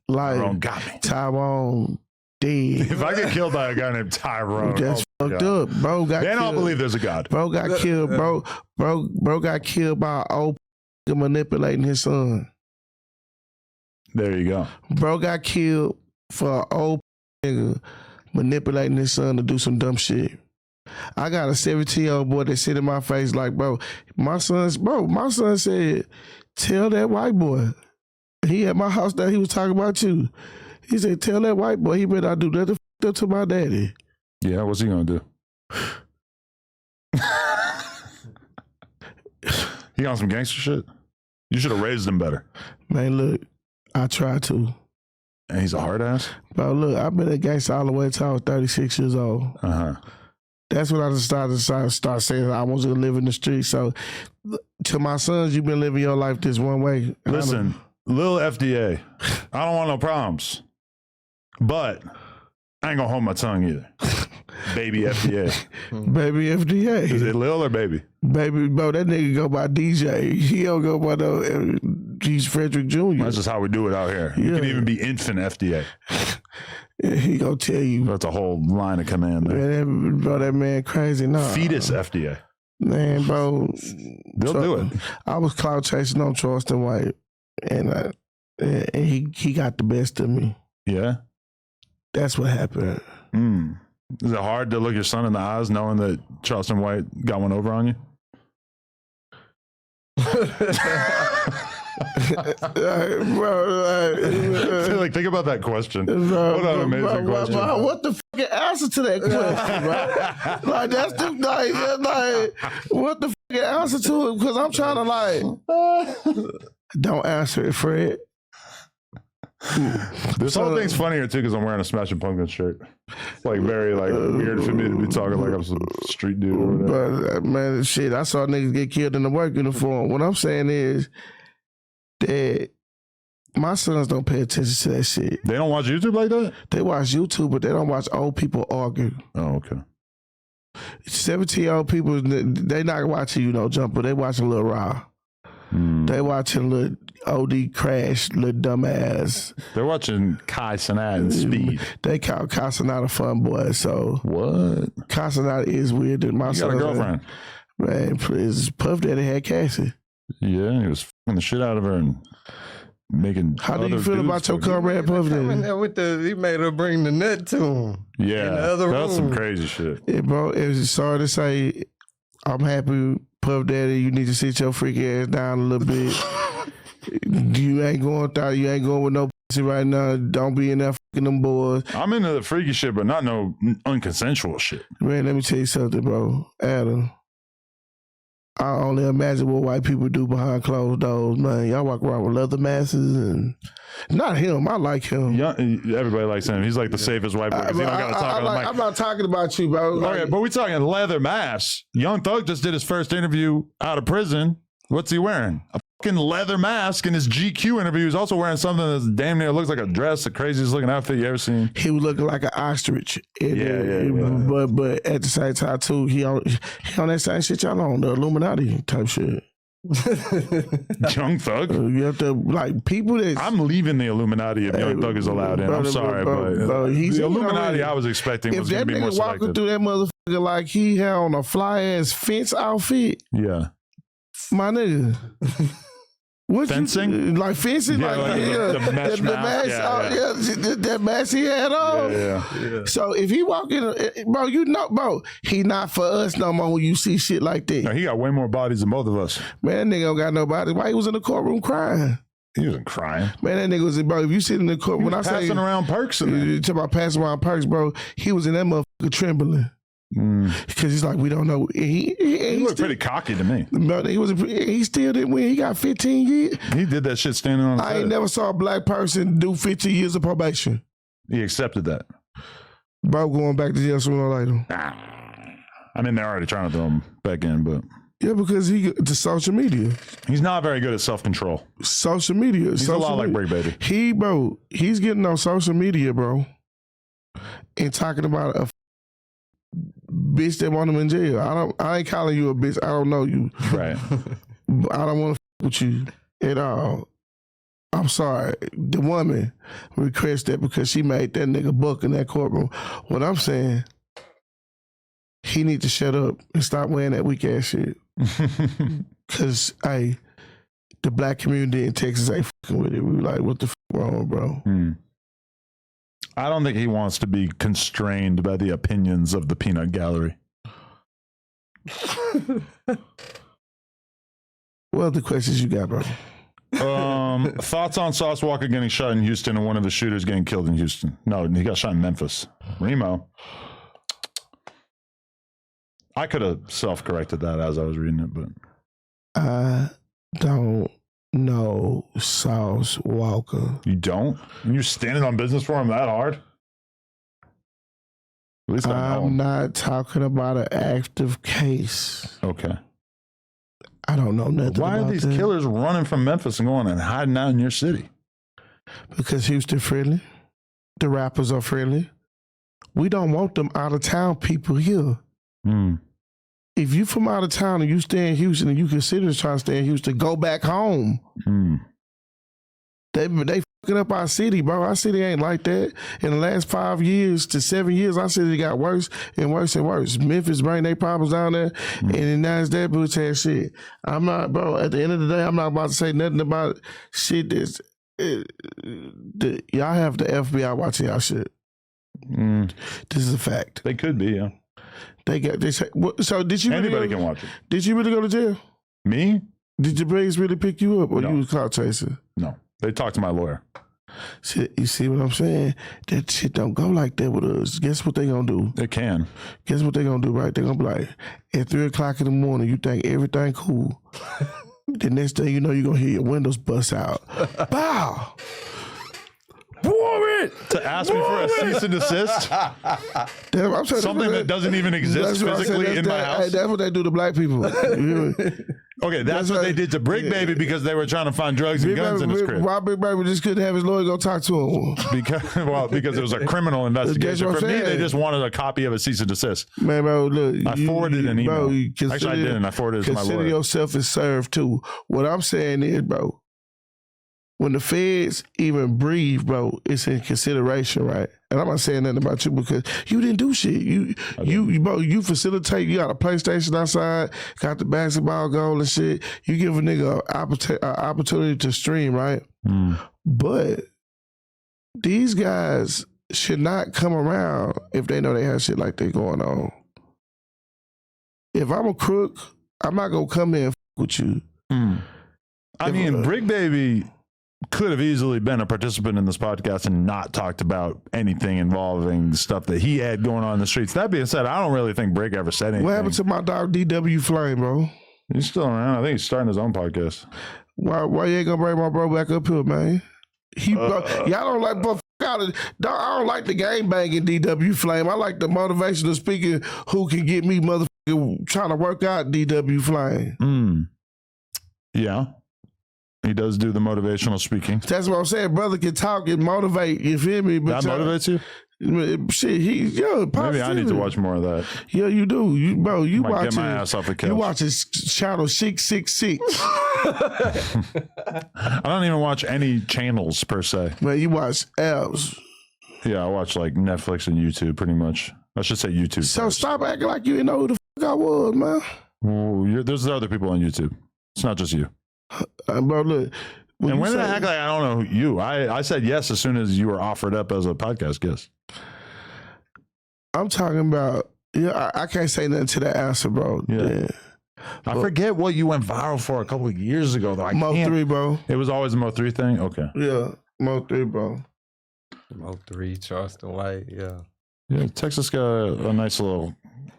Tyrone got me. Tyrone dead. If I get killed by a guy named Tyrone, that's fucked up. Bro got then killed. I'll believe there's a God. Bro got killed. Bro got killed by an old manipulating his son. There you go. Bro got killed for an old nigga manipulating his son to do some dumb shit. I got a 17-year-old boy that sit in my face like, bro, my son said, tell that white boy. He at my house that he was talking about you. He said, tell that white boy he better not do nothing up to my daddy. Yeah, what's he gonna do? He on some gangster shit? You should have raised him better. Man, look, I tried to. And he's a hard ass? Bro, look, I've been a gangster all the way till I was 36 years old. Uh-huh. That's when I decided to start saying I was gonna live in the street. So to my sons, you've been living your life this one way. Listen, little FDA, I don't want no problems. But I ain't gonna hold my tongue either. Baby FDA. Baby FDA. Is it Lil or Baby? Baby, bro, that nigga go by DJ. He don't go by no, he's Frederick Jr. That's just how we do it out here. You can even be infant FDA. Yeah, he gonna tell you. That's a whole line of command there. Man, that man crazy. Nah. Fetus FDA. Man, bro. They'll do it. I was cloud chasing on Charleston White, and he got the best of me. Yeah? That's what happened. Is it hard to look your son in the eyes knowing that Charleston White got one over on you? Like, think about that question. What an amazing question. What the fucking answer to that question, bro? Like, that's the, like, what the fucking answer to it? Because I'm trying to, like, don't answer it, Fred. This whole thing's funnier too because I'm wearing a Smashing Pumpkins shirt. It's like very like weird for me to be talking like I'm some street dude or whatever. But man, shit, I saw niggas get killed in the work uniform. What I'm saying is that my sons don't pay attention to that shit. They don't watch YouTube like that? They watch YouTube, but they don't watch old people argue. Oh, okay. 17-year-old people, they not watching, you know, Jumper. They watching Lil Raw. They watching Lil OD Crash, Lil Dumbass. They're watching Kai Cenat and Speed. They call Kai Cenat a fun boy, so. What? Kai Cenat is weird. My you got a girlfriend? Man, please. Puff Daddy had Cassie. Yeah, he was fucking the shit out of her and making. How do you feel about your comrade Puff Daddy? He made her bring the nut to him. Yeah, that's some crazy shit. Yeah, bro, it was sorry to say, I'm happy, Puff Daddy, you need to sit your freaky ass down a little bit. You ain't going with no pussy right now. Don't be in there fucking them boys. I'm into the freaky shit, but not no unconsensual shit. Man, let me tell you something, bro. Adam, I only imagine what white people do behind closed doors, man. Y'all walk around with leather masks and not him. I like him. Yeah, everybody likes him. He's like the safest white boy. He don't got to talk on the mic. I'm not talking about you, bro. Okay, but we talking leather masks. Young Thug just did his first interview out of prison. What's he wearing? A fucking leather mask. In his GQ interview, he's also wearing something that's damn near looks like a dress, the craziest looking outfit you ever seen. He was looking like an ostrich. Yeah. But at the same time, too, he on that same shit y'all on, the Illuminati type shit. Young Thug? You have to, like, people that... I'm leaving the Illuminati if Young Thug is allowed in. I'm sorry, but the Illuminati I was expecting was going to be more selective. If that nigga walking through that motherfucker like he had on a fly-ass fence outfit... Yeah. My nigga. What fencing? Like fencing? Yeah, like the mesh mask. That mask he had on. Yeah. So if he walk in, bro, you know, bro, he not for us no more when you see shit like that. No, he got way more bodies than both of us. Man, that nigga don't got no bodies. Why he was in the courtroom crying? He wasn't crying. Man, that nigga was, bro, if you sit in the court, when I say... passing around perks in there. You talk about passing around perks, bro, he was in that motherfucker trembling. Because he's like, we don't know. He looked pretty cocky to me. But he still didn't win. He got 15 years. He did that shit standing on the I ain't never saw a black person do 15 years of probation. He accepted that. Bro, going back to jail sooner or later. I mean, they're already trying to throw him back in, but... Yeah, because the social media. He's not very good at self-control. Social media. He's a lot like Break Baby. He's getting on social media, bro, and talking about a bitch that want him in jail. I ain't calling you a bitch. I don't know you. Right. I don't want to with you at all. I'm sorry. The woman requests that because she made that nigga buck in that courtroom. What I'm saying, he need to shut up and stop wearing that weak ass shit. Cause the black community in Texas ain't fucking with it. We like, what the fuck wrong, bro? I don't think he wants to be constrained by the opinions of the peanut gallery. What other questions you got, bro? Thoughts on Sauce Walker getting shot in Houston and one of the shooters getting killed in Houston? No, he got shot in Memphis. Remo. I could have self-corrected that as I was reading it, but I don't know Sauce Walker. you don't? And you're standing on business for him that hard? At least I know I'm him. not talking about an active case. Okay. I don't know nothing Why are about these that. killers running from Memphis and going and hiding out in your city? Because Houston friendly. The rappers are friendly. We don't want them out of town people here. If you from out of town and you stay in Houston and you consider trying to stay in Houston, go back home. They fucking up our city, bro. Our city ain't like that. In the last 5 years to 7 years, our city got worse and worse and worse. Memphis bring their problems down there, and now it's that bitch ass shit. I'm not, bro. At the end of the day, I'm not about to say nothing about shit that's. Y'all have the FBI watching y'all shit. This is a fact. They could be, yeah. They got this. So did you? Anybody really can watch it. Did you really go to jail? Me? Did your braids really pick you up, or No. you was clout chaser? No. They talked to my lawyer. Shit, you see what I'm saying? That shit don't go like that with us. Guess what they gonna do? It can. Guess what they gonna do, right? They gonna be like, at 3 o'clock in the morning, you think everything cool. The next thing you know, you gonna hear your windows bust out. Bow! Warrant! To ask me for a cease and desist? Damn, I'm saying Something that doesn't even exist that's what I said. physically in my house? Hey, that's what they do to black people. You hear me? Okay, that's what they did to Brick Baby because they were trying to find drugs and guns in his crib. Why Big Baby just couldn't have his lawyer go talk to him? Because it was a criminal investigation. what For I'm me, saying. they just wanted a copy of a cease and desist. Man, bro, look. I forwarded an email. Bro, Actually, I didn't. I forwarded it to my consider lawyer. yourself as served too. What I'm saying is, bro, when the feds even breathe, bro, it's in consideration, right? And I'm not saying nothing about you because you didn't do shit. Bro, you facilitate. You got a PlayStation outside, got the basketball goal and shit. You give a nigga an opportunity to stream, right? But these guys should not come around if they know they have shit like that going on. If I'm a crook, I'm not gonna come in and with you. I mean, Brick Baby could have easily been a participant in this podcast and not talked about anything involving stuff that he had going on in the streets. That being said, I don't really think Brick ever said anything. What happened to my dog DW Flame, bro? He's still around. I think he's starting his own podcast. Why you ain't gonna bring my bro back up here, man? Y'all don't like, but I don't like the game banging DW Flame. I like the motivational speaker who can get me motherfucking trying to work out DW Flame. Yeah. He does do the motivational speaking. That's what I'm saying. Brother can talk and motivate. You feel me? But That motivates you? Shit, Maybe I need to watch more of that. Yeah, you do. You Might watching. get my ass off the couch. You watching channel 666. I don't even watch any channels per se. Man, you watch apps. Yeah, I watch like Netflix and YouTube pretty much. I should say YouTube. So first. stop acting like you didn't know who the fuck I was, man. Well, there's other people on YouTube. It's not just you. Bro, look. And when did I act like I don't know you? I said yes as soon as you were offered up as a podcast guest. I'm talking about, I can't say nothing to that answer, bro. Yeah. I forget what you went viral for a couple of years ago, though. Mo3, bro. It was always a Mo3 thing? Okay. Yeah, Mo3, bro. Mo3, Charleston White, yeah. Yeah, Texas got a nice little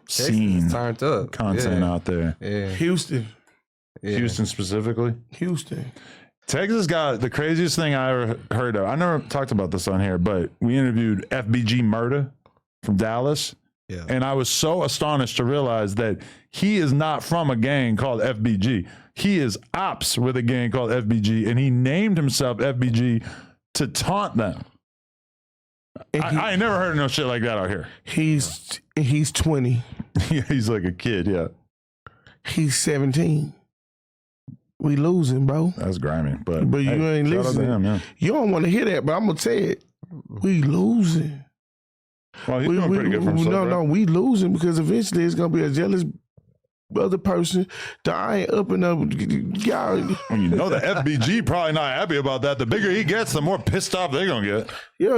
scene turned up. content out there. Yeah. Houston. Yeah. Houston specifically. Houston. Texas got the craziest thing I ever heard of. I never talked about this on here, but we interviewed FBG Murda from Dallas. Yeah. And I was so astonished to realize that he is not from a gang called FBG. He is ops with a gang called FBG, and he named himself FBG to taunt them. I ain't never heard of no shit like that out here. He's 20. He's like a kid, yeah. He's 17. We losing, bro. That's grimy, but you ain't shout out to listening. him, yeah. You don't want to hear that, but I'm gonna tell it. We losing. Well, he's doing pretty good for himself. No, we losing because eventually it's gonna be a jealous other person that I ain't up and up. Y'all, When you know the FBG probably not happy about that. The bigger he gets, the more pissed off they're gonna get.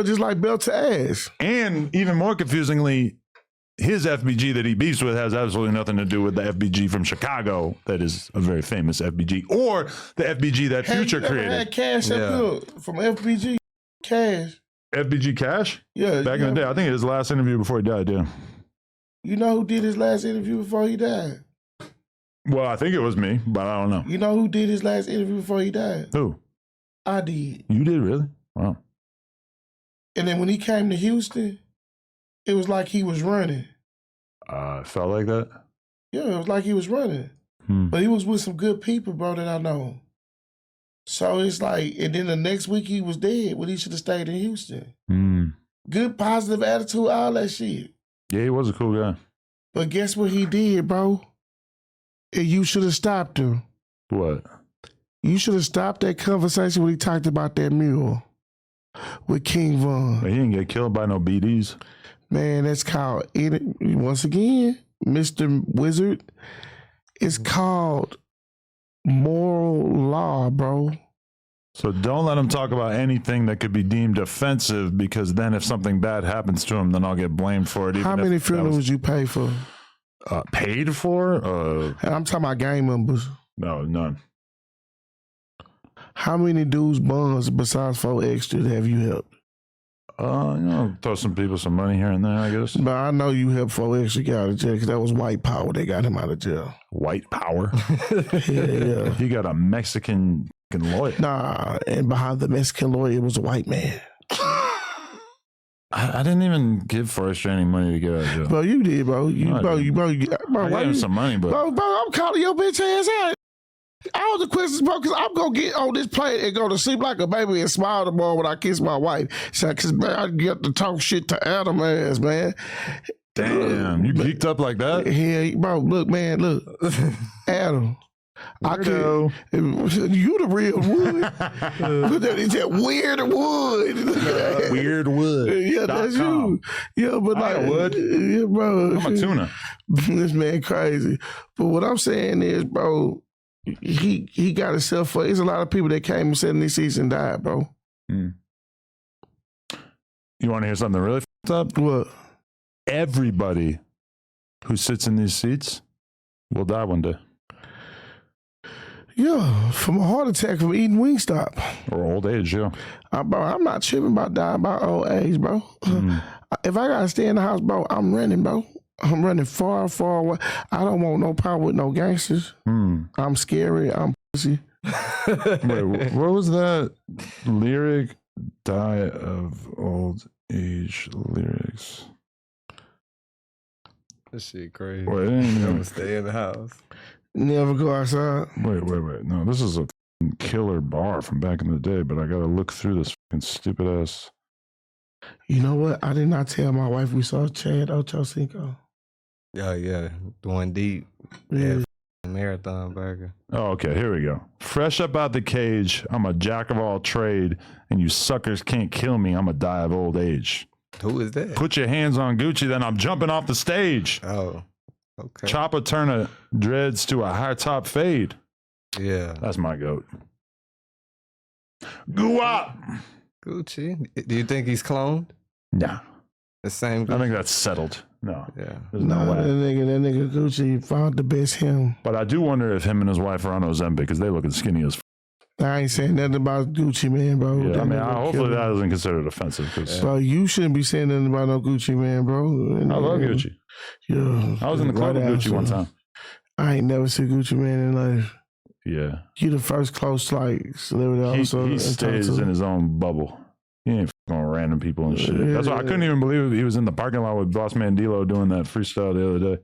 just like belt to ass. And even more confusingly, his FBG that he beefs with has absolutely nothing to do with the FBG from Chicago that is a very famous FBG, or the FBG that Future created. Had Cash up here from FBG. Cash. FBG Cash? Yeah. Back in the day. I think his last interview before he died, yeah. You know who did his last interview before he died? Well, I think it was me, but I don't know. You know who did his last interview before he died? Who? I did. You did, really? Wow. And then when he came to Houston, it was like he was running. It felt like that? Yeah, it was like he was running. But he was with some good people, bro, that I know. So it's like, and then the next week he was dead when he should have stayed in Houston. Good, positive attitude, all that shit. Yeah, he was a cool guy. But guess what he did, bro? And you should have stopped him. What? You should have stopped that conversation when he talked about that mule with King Von. He didn't get killed by no BDs. Man, that's called, once again, Mr. Wizard, it's called moral law, bro. So don't let him talk about anything that could be deemed offensive, because then if something bad happens to him, then I'll get blamed for it. How many funerals you pay for? Paid for? And I'm talking about gang members. No, none. How many dudes bonds besides 4 extras have you helped? Throw some people some money here and there, I guess. But I know you helped 4 extra get out of jail because that was white power. They got him out of jail. White power? Yeah. He got a Mexican lawyer. Nah, and behind the Mexican lawyer, it was a white man. I didn't even give Forrester any money to get out of jail. Bro, you did, bro. I gave him some money, but... Bro, I'm calling your bitch ass out. All the questions, bro, because I'm going to get on this plane and go to sleep like a baby and smile tomorrow when I kiss my wife. Because, man, I get to talk shit to Adam ass, man. Damn, you geeked up like that? Yeah, bro, look, man, look. Adam. Weirdo. You the real wood. It's that weird wood. Weird wood. Yeah, that's you. Yeah, but like wood. Yeah, bro. I'm a tuna. This man crazy. But what I'm saying is, bro, he got himself for. There's a lot of people that came and sat in these seats and died, bro. You want to hear something really f***ed up? What? Everybody who sits in these seats will die one day. Yeah, from a heart attack from eating Wingstop. Or old age, yeah. Bro, I'm not tripping about dying by old age, bro. If I gotta stay in the house, bro, I'm running, bro. I'm running far, far away. I don't want no power with no gangsters. I'm scary. I'm pussy. Wait, what was that lyric? Die of old age lyrics. This shit crazy. Wait, I'm gonna stay in the house. Never go outside. Wait. No, this is a killer bar from back in the day, but I gotta look through this fucking stupid ass. You know what? I did not tell my wife we saw Chad Ochocinco. Yeah. Going deep. Yeah. Marathon burger. Oh, okay, here we go. Fresh up out the cage, I'm a jack of all trade, and you suckers can't kill me, I'm a die of old age. Who is that? Put your hands on Gucci, then I'm jumping off the stage. Oh, okay. Chopper Turner dreads to a high top fade. Yeah. That's my goat. Guap! Gucci. Do you think he's cloned? Nah. The same Gucci? I think that's settled. No. Yeah. There's no way. That nigga Gucci found the best him. But I do wonder if him and his wife are on Ozempic, because they looking skinny as I ain't saying nothing about Gucci, man, bro. Yeah, I mean, nigga hopefully killer. that isn't considered offensive. Cause Bro, you shouldn't be saying nothing about no Gucci, man, bro. I love Gucci. Yeah. I was in the club with Gucci one time. I ain't never seen Gucci, man, in life. Yeah. You the first close, like, celebrity also. He stays in his own bubble. He ain't on random people and shit. Yeah, That's why I couldn't even believe he was in the parking lot with Boss Man D-Lo doing that freestyle the other day.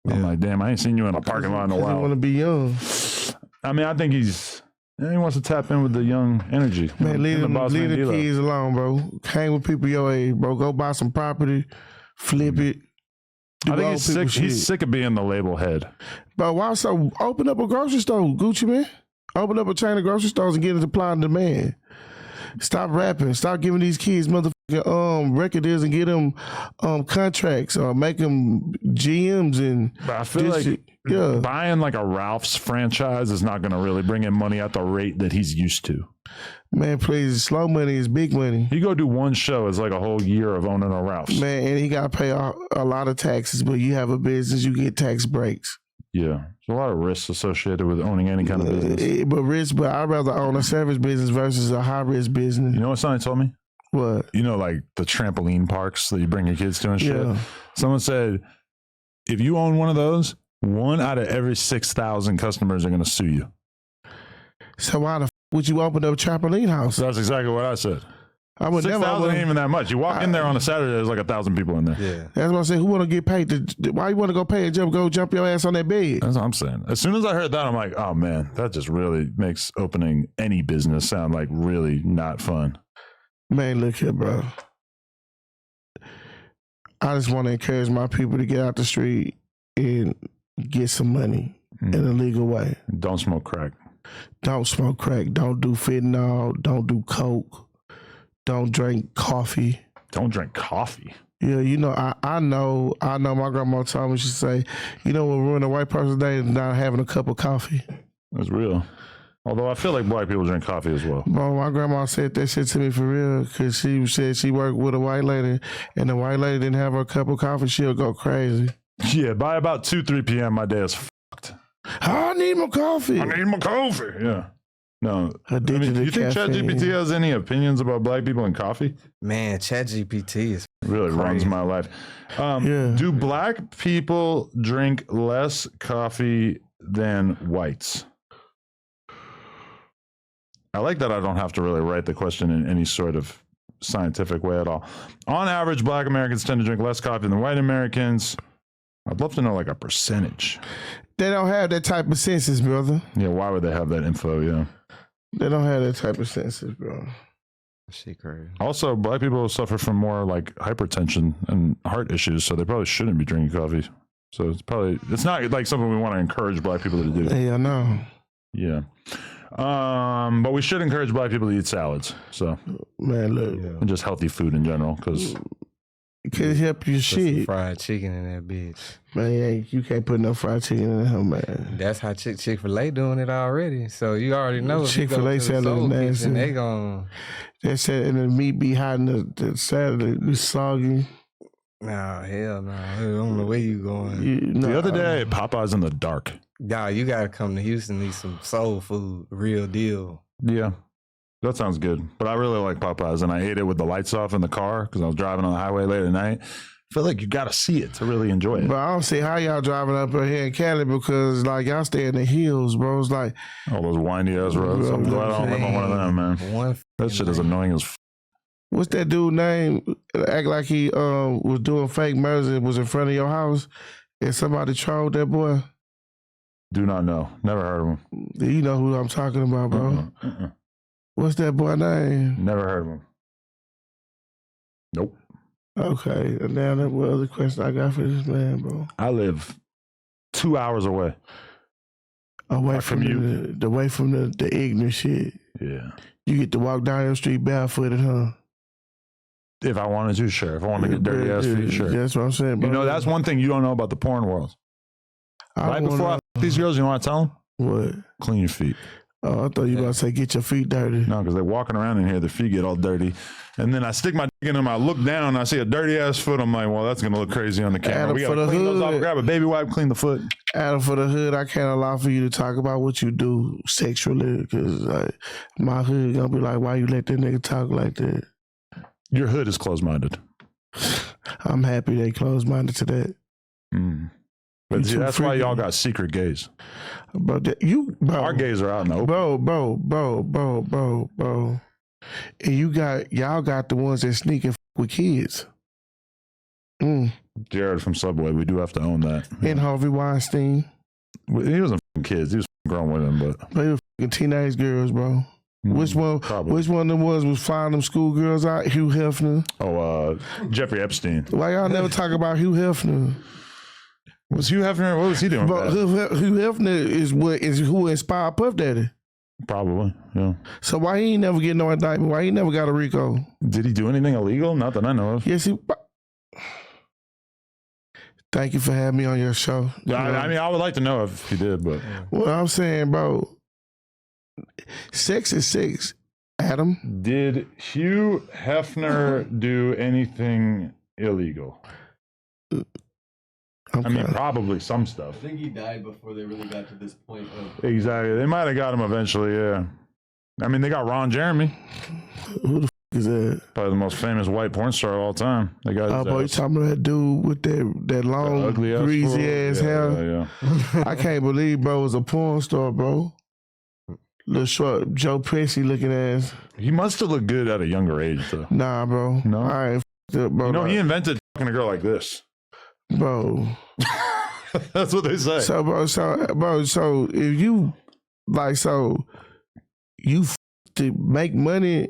I'm like, damn, I ain't seen you in a parking lot in a while. I want to be young. I mean, I think he wants to tap in with the young energy. Man, leave the D-Lo. kids alone, bro. Hang with people your age, bro. Go buy some property, flip it. I think he's sick. He's sick of being the label head. Bro, why so? Open up a grocery store, Gucci, man. Open up a chain of grocery stores and get into supply and demand. Stop rapping. Stop giving these kids motherfucking record deals and get them contracts or make them GMs and. But I feel like buying like a Ralph's franchise is not going to really bring in money at the rate that he's used to. Man, please, slow money is big money. You go do one show, it's like a whole year of owning a Ralph's. Man, and he got to pay a lot of taxes, but you have a business, you get tax breaks. Yeah, there's a lot of risks associated with owning any kind of business. But I'd rather own a service business versus a high risk business. You know what somebody told me? What? You know, like the trampoline parks that you bring your kids to and shit? Yeah. Someone said, if you own one of those, 1 out of every 6,000 customers are going to sue you. So why the would you open up a trampoline house? That's exactly what I said. I would 6,000 ain't even that much. You walk in there on a Saturday, there's like 1,000 people in there. Yeah, that's what I said. Who want to get paid? Why you want to go pay and jump your ass on that bed? That's what I'm saying. As soon as I heard that, I'm like, oh man, that just really makes opening any business sound like really not fun. Man, look here, bro. I just want to encourage my people to get out the street and get some money in a legal way. Don't smoke crack. Don't smoke crack. Don't do fentanyl. Don't do coke. Don't drink coffee. Don't drink coffee. Yeah, you know, I know my grandma told me, she say, you know what ruined a white person's day is not having a cup of coffee. That's real. Although I feel like black people drink coffee as well. Bro, my grandma said that shit to me for real because she said she worked with a white lady and the white lady didn't have her cup of coffee, she'll go crazy. Yeah, by about 2-3 p.m. my day is fucked. I need my coffee. I need my coffee. Yeah. No. Do you think ChatGPT has any opinions about black people and coffee? Man, ChatGPT is really crazy. Runs my life. Do black people drink less coffee than whites? I like that I don't have to really write the question in any sort of scientific way at all. On average, black Americans tend to drink less coffee than white Americans. I'd love to know like a percentage. They don't have that type of census, brother. Yeah, why would they have that info? Yeah. They don't have that type of census, bro. Shit crazy. Also, black people suffer from more like hypertension and heart issues, so they probably shouldn't be drinking coffee. So it's not like something we want to encourage black people to do. Yeah, I know. Yeah. But we should encourage black people to eat salads. So, man, look, and just healthy food in general, because it can help your shit. Fried chicken in that bitch. Man, you can't put no fried chicken in there, man. That's how Chick-fil-A doing it already. So you already know. Chick-fil-A salad nasty. They gon' They said, and the meat be hot and the salad is soggy. Nah, hell no. I don't know where you going. The other day, Popeye's in the dark. Nah, you gotta come to Houston and eat some soul food, real deal. Yeah, that sounds good. But I really like Popeye's, and I ate it with the lights off in the car because I was driving on the highway late at night. I feel like you got to see it to really enjoy it. But I don't see how y'all driving up here in Cali because like y'all stay in the hills, bro. It's like all those windy ass roads. I'm glad I don't live on one of them, man. That shit is annoying as. What's that dude name? Act like he was doing fake murders and was in front of your house, and somebody trolled that boy. Do not know. Never heard of him. You know who I'm talking about, bro. What's that boy name? Never heard of him. Nope. Okay. And now that what other question I got for this man, bro? I live 2 hours away. Away from you. Away from the ignorant shit. Yeah. You get to walk down your street barefooted, huh? If I wanted to, sure. If I wanted to get dirty ass feet, sure. That's what I'm saying, bro. You know, that's one thing you don't know about the porn world. Right before I fuck these girls, you know what I tell them? What? Clean your feet. Oh, I thought you were about to say get your feet dirty. No, because they're walking around in here, their feet get all dirty. And then I stick my dick in them, I look down, and I see a dirty ass foot. I'm like, well, that's going to look crazy on the camera. Adam, we got to clean those off, grab a baby wipe, clean the foot. Adam, for the hood, I can't allow for you to talk about what you do sexually because my hood going to be like, why you let that nigga talk like that? Your hood is closed-minded. I'm happy they closed-minded to that. But see, that's why y'all got secret gays. Bro, our gays are out in the open. Bro. And y'all got the ones that sneak and with kids. Jared from Subway, we do have to own that. And Harvey Weinstein. He wasn't kids, he was grown women, but they were teenage girls, bro. Which one of them was flying them schoolgirls out? Hugh Hefner. Oh, Jeffrey Epstein. Why y'all never talk about Hugh Hefner? Was Hugh Hefner? What was he doing? But Hugh Hefner is who inspired Puff Daddy. Probably, yeah. So why he ain't never get no indictment? Why he never got a RICO? Did he do anything illegal? Not that I know of. Yes, he. Thank you for having me on your show. Yeah, I mean, I would like to know if he did, but what I'm saying, bro, sex is sex. Adam, did Hugh Hefner do anything illegal? Okay. I mean, probably some stuff. I think he died before they really got to this point of... Exactly. They might have got him eventually, yeah. I mean, they got Ron Jeremy. Who the is that? Probably the most famous white porn star of all time. They got Oh, boy, you talking about that dude with that long, ugly greasy ass hair? Yeah. I can't believe, bro, was a porn star, bro. Little short, Joe Percy looking ass. He must have looked good at a younger age, though. Nah, bro. No? I ain't up, bro. You know, he invented fucking a girl like this. Bro. That's what they say. So if you, like, so you to make money...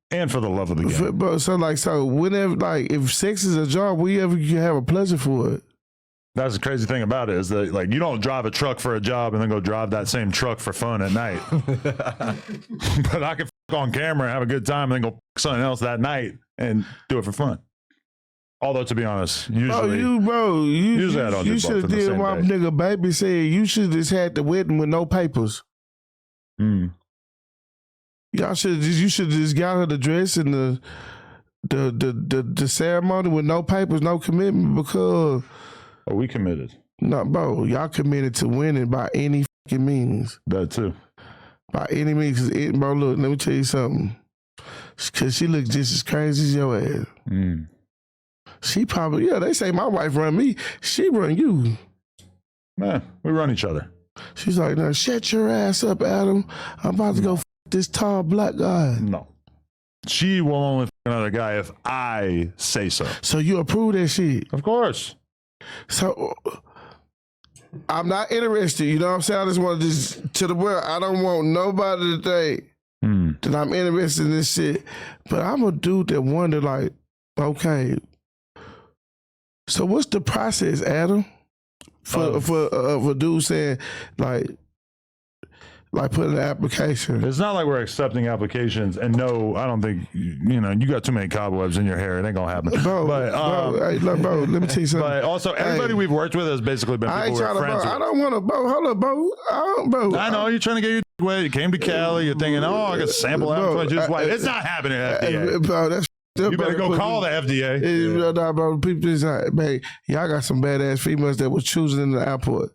And for the love of the game. Bro, so whenever, like, if sex is a job, whenever you have a pleasure for it. That's the crazy thing about it is that, like, you don't drive a truck for a job and then go drive that same truck for fun at night. But I can on camera and have a good time and then go something else that night and do it for fun. Although, to be honest, usually, usually I don't you do should have both in the did same what day. nigga baby said. You should have just had the wedding with no papers. Y'all should you should just got her the dress and the ceremony with no papers, no commitment because we committed. No, bro, y'all committed to winning by any fucking means. That too. By any means, bro. Look, let me tell you something. Cause she looks just as crazy as your ass. She probably they say my wife run me. She run you. Man, we run each other. She's like, now shut your ass up, Adam. I'm about to go this tall black guy. No. She will only f another guy if I say so. So you approve that shit? Of course. So I'm not interested. You know what I'm saying? I just want to just to the world. I don't want nobody to think that I'm interested in this shit. But I'm a dude that wonder, like, okay, so what's the process, Adam? For dude saying like putting an application. It's not like we're accepting applications, and no, I don't think you got too many cobwebs in your hair. It ain't gonna happen, bro. Bro, let me tell you something. But also, everybody we've worked with has basically been people we're friends with. I don't want to, bro. Hold up, bro. I know you're trying to get your way. You came to Cali. You're thinking, I can sample that. It's not happening at FDA. Bro, that's. You better go call the FDA. Bro, people just like, man, y'all got some badass females that was choosing in the airport.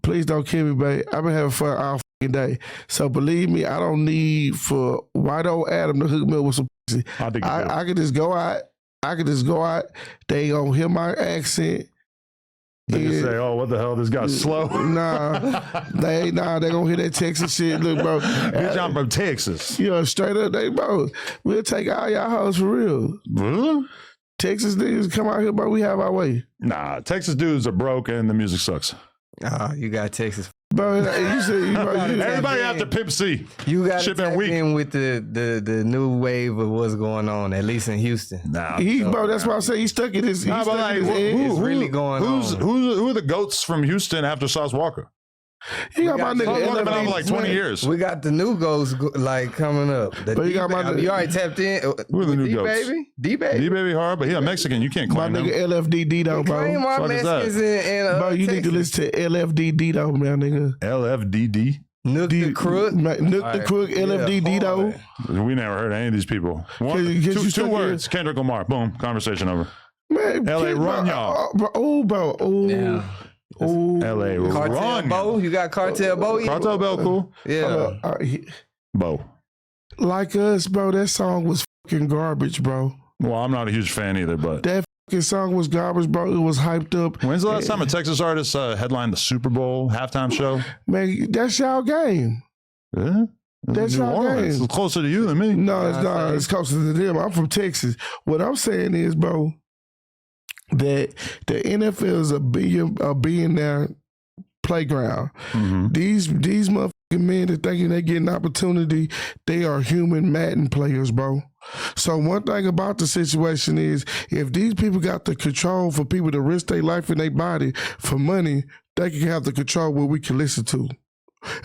Please don't kill me, babe. I've been having fun all fucking day. So believe me, I don't need for white old Adam to hook me up with some pussy. I can just go out. They ain't gonna hear my accent. They just say, oh, what the hell? This guy's slow. They gonna hear that Texas shit. Look, bro. Bitch, I'm from Texas. Straight up, bro. We'll take all y'all hoes for real. Really? Texas niggas come out here, bro. We have our way. Nah, Texas dudes are broke and the music sucks. You got Texas. Bro, you said, everybody after Pimp C. You got to tap in with the new wave of what's going on, at least in Houston. Bro, that's why I say he's stuck in his. It's really going on. Who are the goats from Houston after Sauce Walker? You got my nigga LFD been out for like 20 years. We got the new goats like coming up. You already tapped in. Who are the new goats? D-Baby hard, but he a Mexican. You can't claim my nigga LFD though, bro. Claim our Mexicans bro, you need to listen to LFD though, man, nigga. LFDD? Nook the Crook. Nook the Crook, LFD though. We never heard of any of these people. Two words. Kendrick Lamar. Boom. Conversation over. Man, LA run y'all. Bro. Yeah. LA Cartel Bo. You got Cartel Bo. Cartel Bo, cool. Yeah. Bo. Like Us, bro. That song was fucking garbage, bro. Well, I'm not a huge fan either, but that fucking song was garbage, bro. It was hyped up. When's the last time a Texas artist headlined the Super Bowl halftime show? Man, that's y'all game. Yeah. That's y'all game. It's closer to you than me. No, it's not. It's closer to them. I'm from Texas. What I'm saying is, bro, that the NFL is a billionaire playground. These motherfucking men that thinking they get an opportunity, they are human Madden players, bro. So one thing about the situation is, if these people got the control for people to risk their life and their body for money, they can have the control where we can listen to.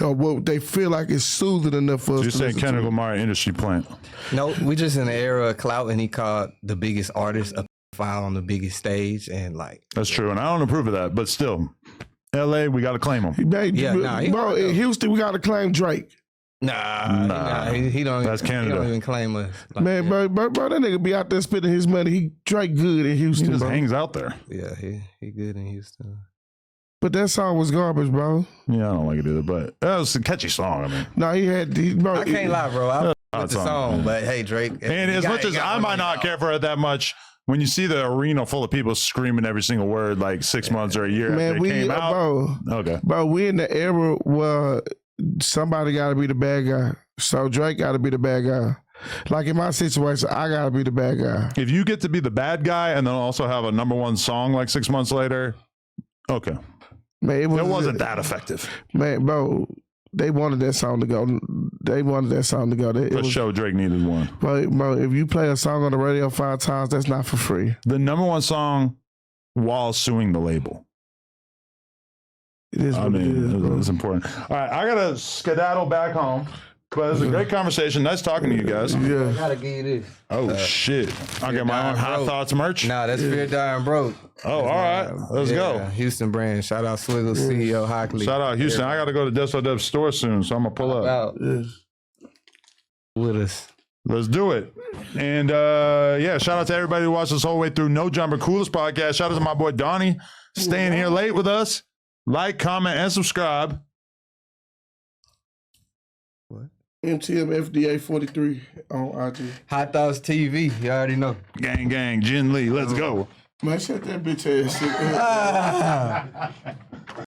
or what they feel like is soothing enough for us. You're to saying listen to. Kendrick Lamar industry plant. No, we just in the era of clout, and he called the biggest artist a file on the biggest stage, and like That's true, and I don't approve of that, but still, LA, we got to claim him. Bro, in Houston, we got to claim Drake. Nah, he don't. That's Canada. He don't even claim us. Like, Man, bro, that nigga be out there spending his money. Drake good in Houston, He just bro. hangs out there. yeah, he good in Houston. But that song was garbage, bro. Yeah, I don't like it either, but that was a catchy song. I mean, No, bro. I can't lie, bro. I with the song, song, yeah. but hey, Drake. and as much as I might not care for it that much, when you see the arena full of people screaming every single word like 6 months or a year Man, after it came out, bro, we in the era where somebody got to be the bad guy. So Drake got to be the bad guy. Like in my situation, I got to be the bad guy. if you get to be the bad guy and then also have a '1 song like 6 months later, okay, Man, it wasn't that effective. Man, bro, they wanted that song to go. For sure, Drake needed one. Bro, if you play a song on the radio 5 times, that's not for free. The #1 song while suing the label. It is what it is, bro. It's important. All right, I gotta skedaddle back home. But it was a great conversation. Nice talking to you guys. Yeah. I gotta give you this. Oh shit! I'll get my own Hot Thoughts merch. Nah, that's Fear Dying Broke. Oh, all right. Let's go. Houston brand. Shout out Swiggle CEO Hockley. Shout out Houston. I got to go to Deso Dub store soon, so I'm gonna pull up. Out with us. Let's do it. And yeah, shout out to everybody who watched this whole way through. No Jumper, coolest podcast. Shout out to my boy Donnie staying here late with us. Like, comment, and subscribe. MTM FDA 43 on IG. Hot Thoughts TV. You already know. Gang, Jin Lee. Let's go. Man, shut that bitch ass shit.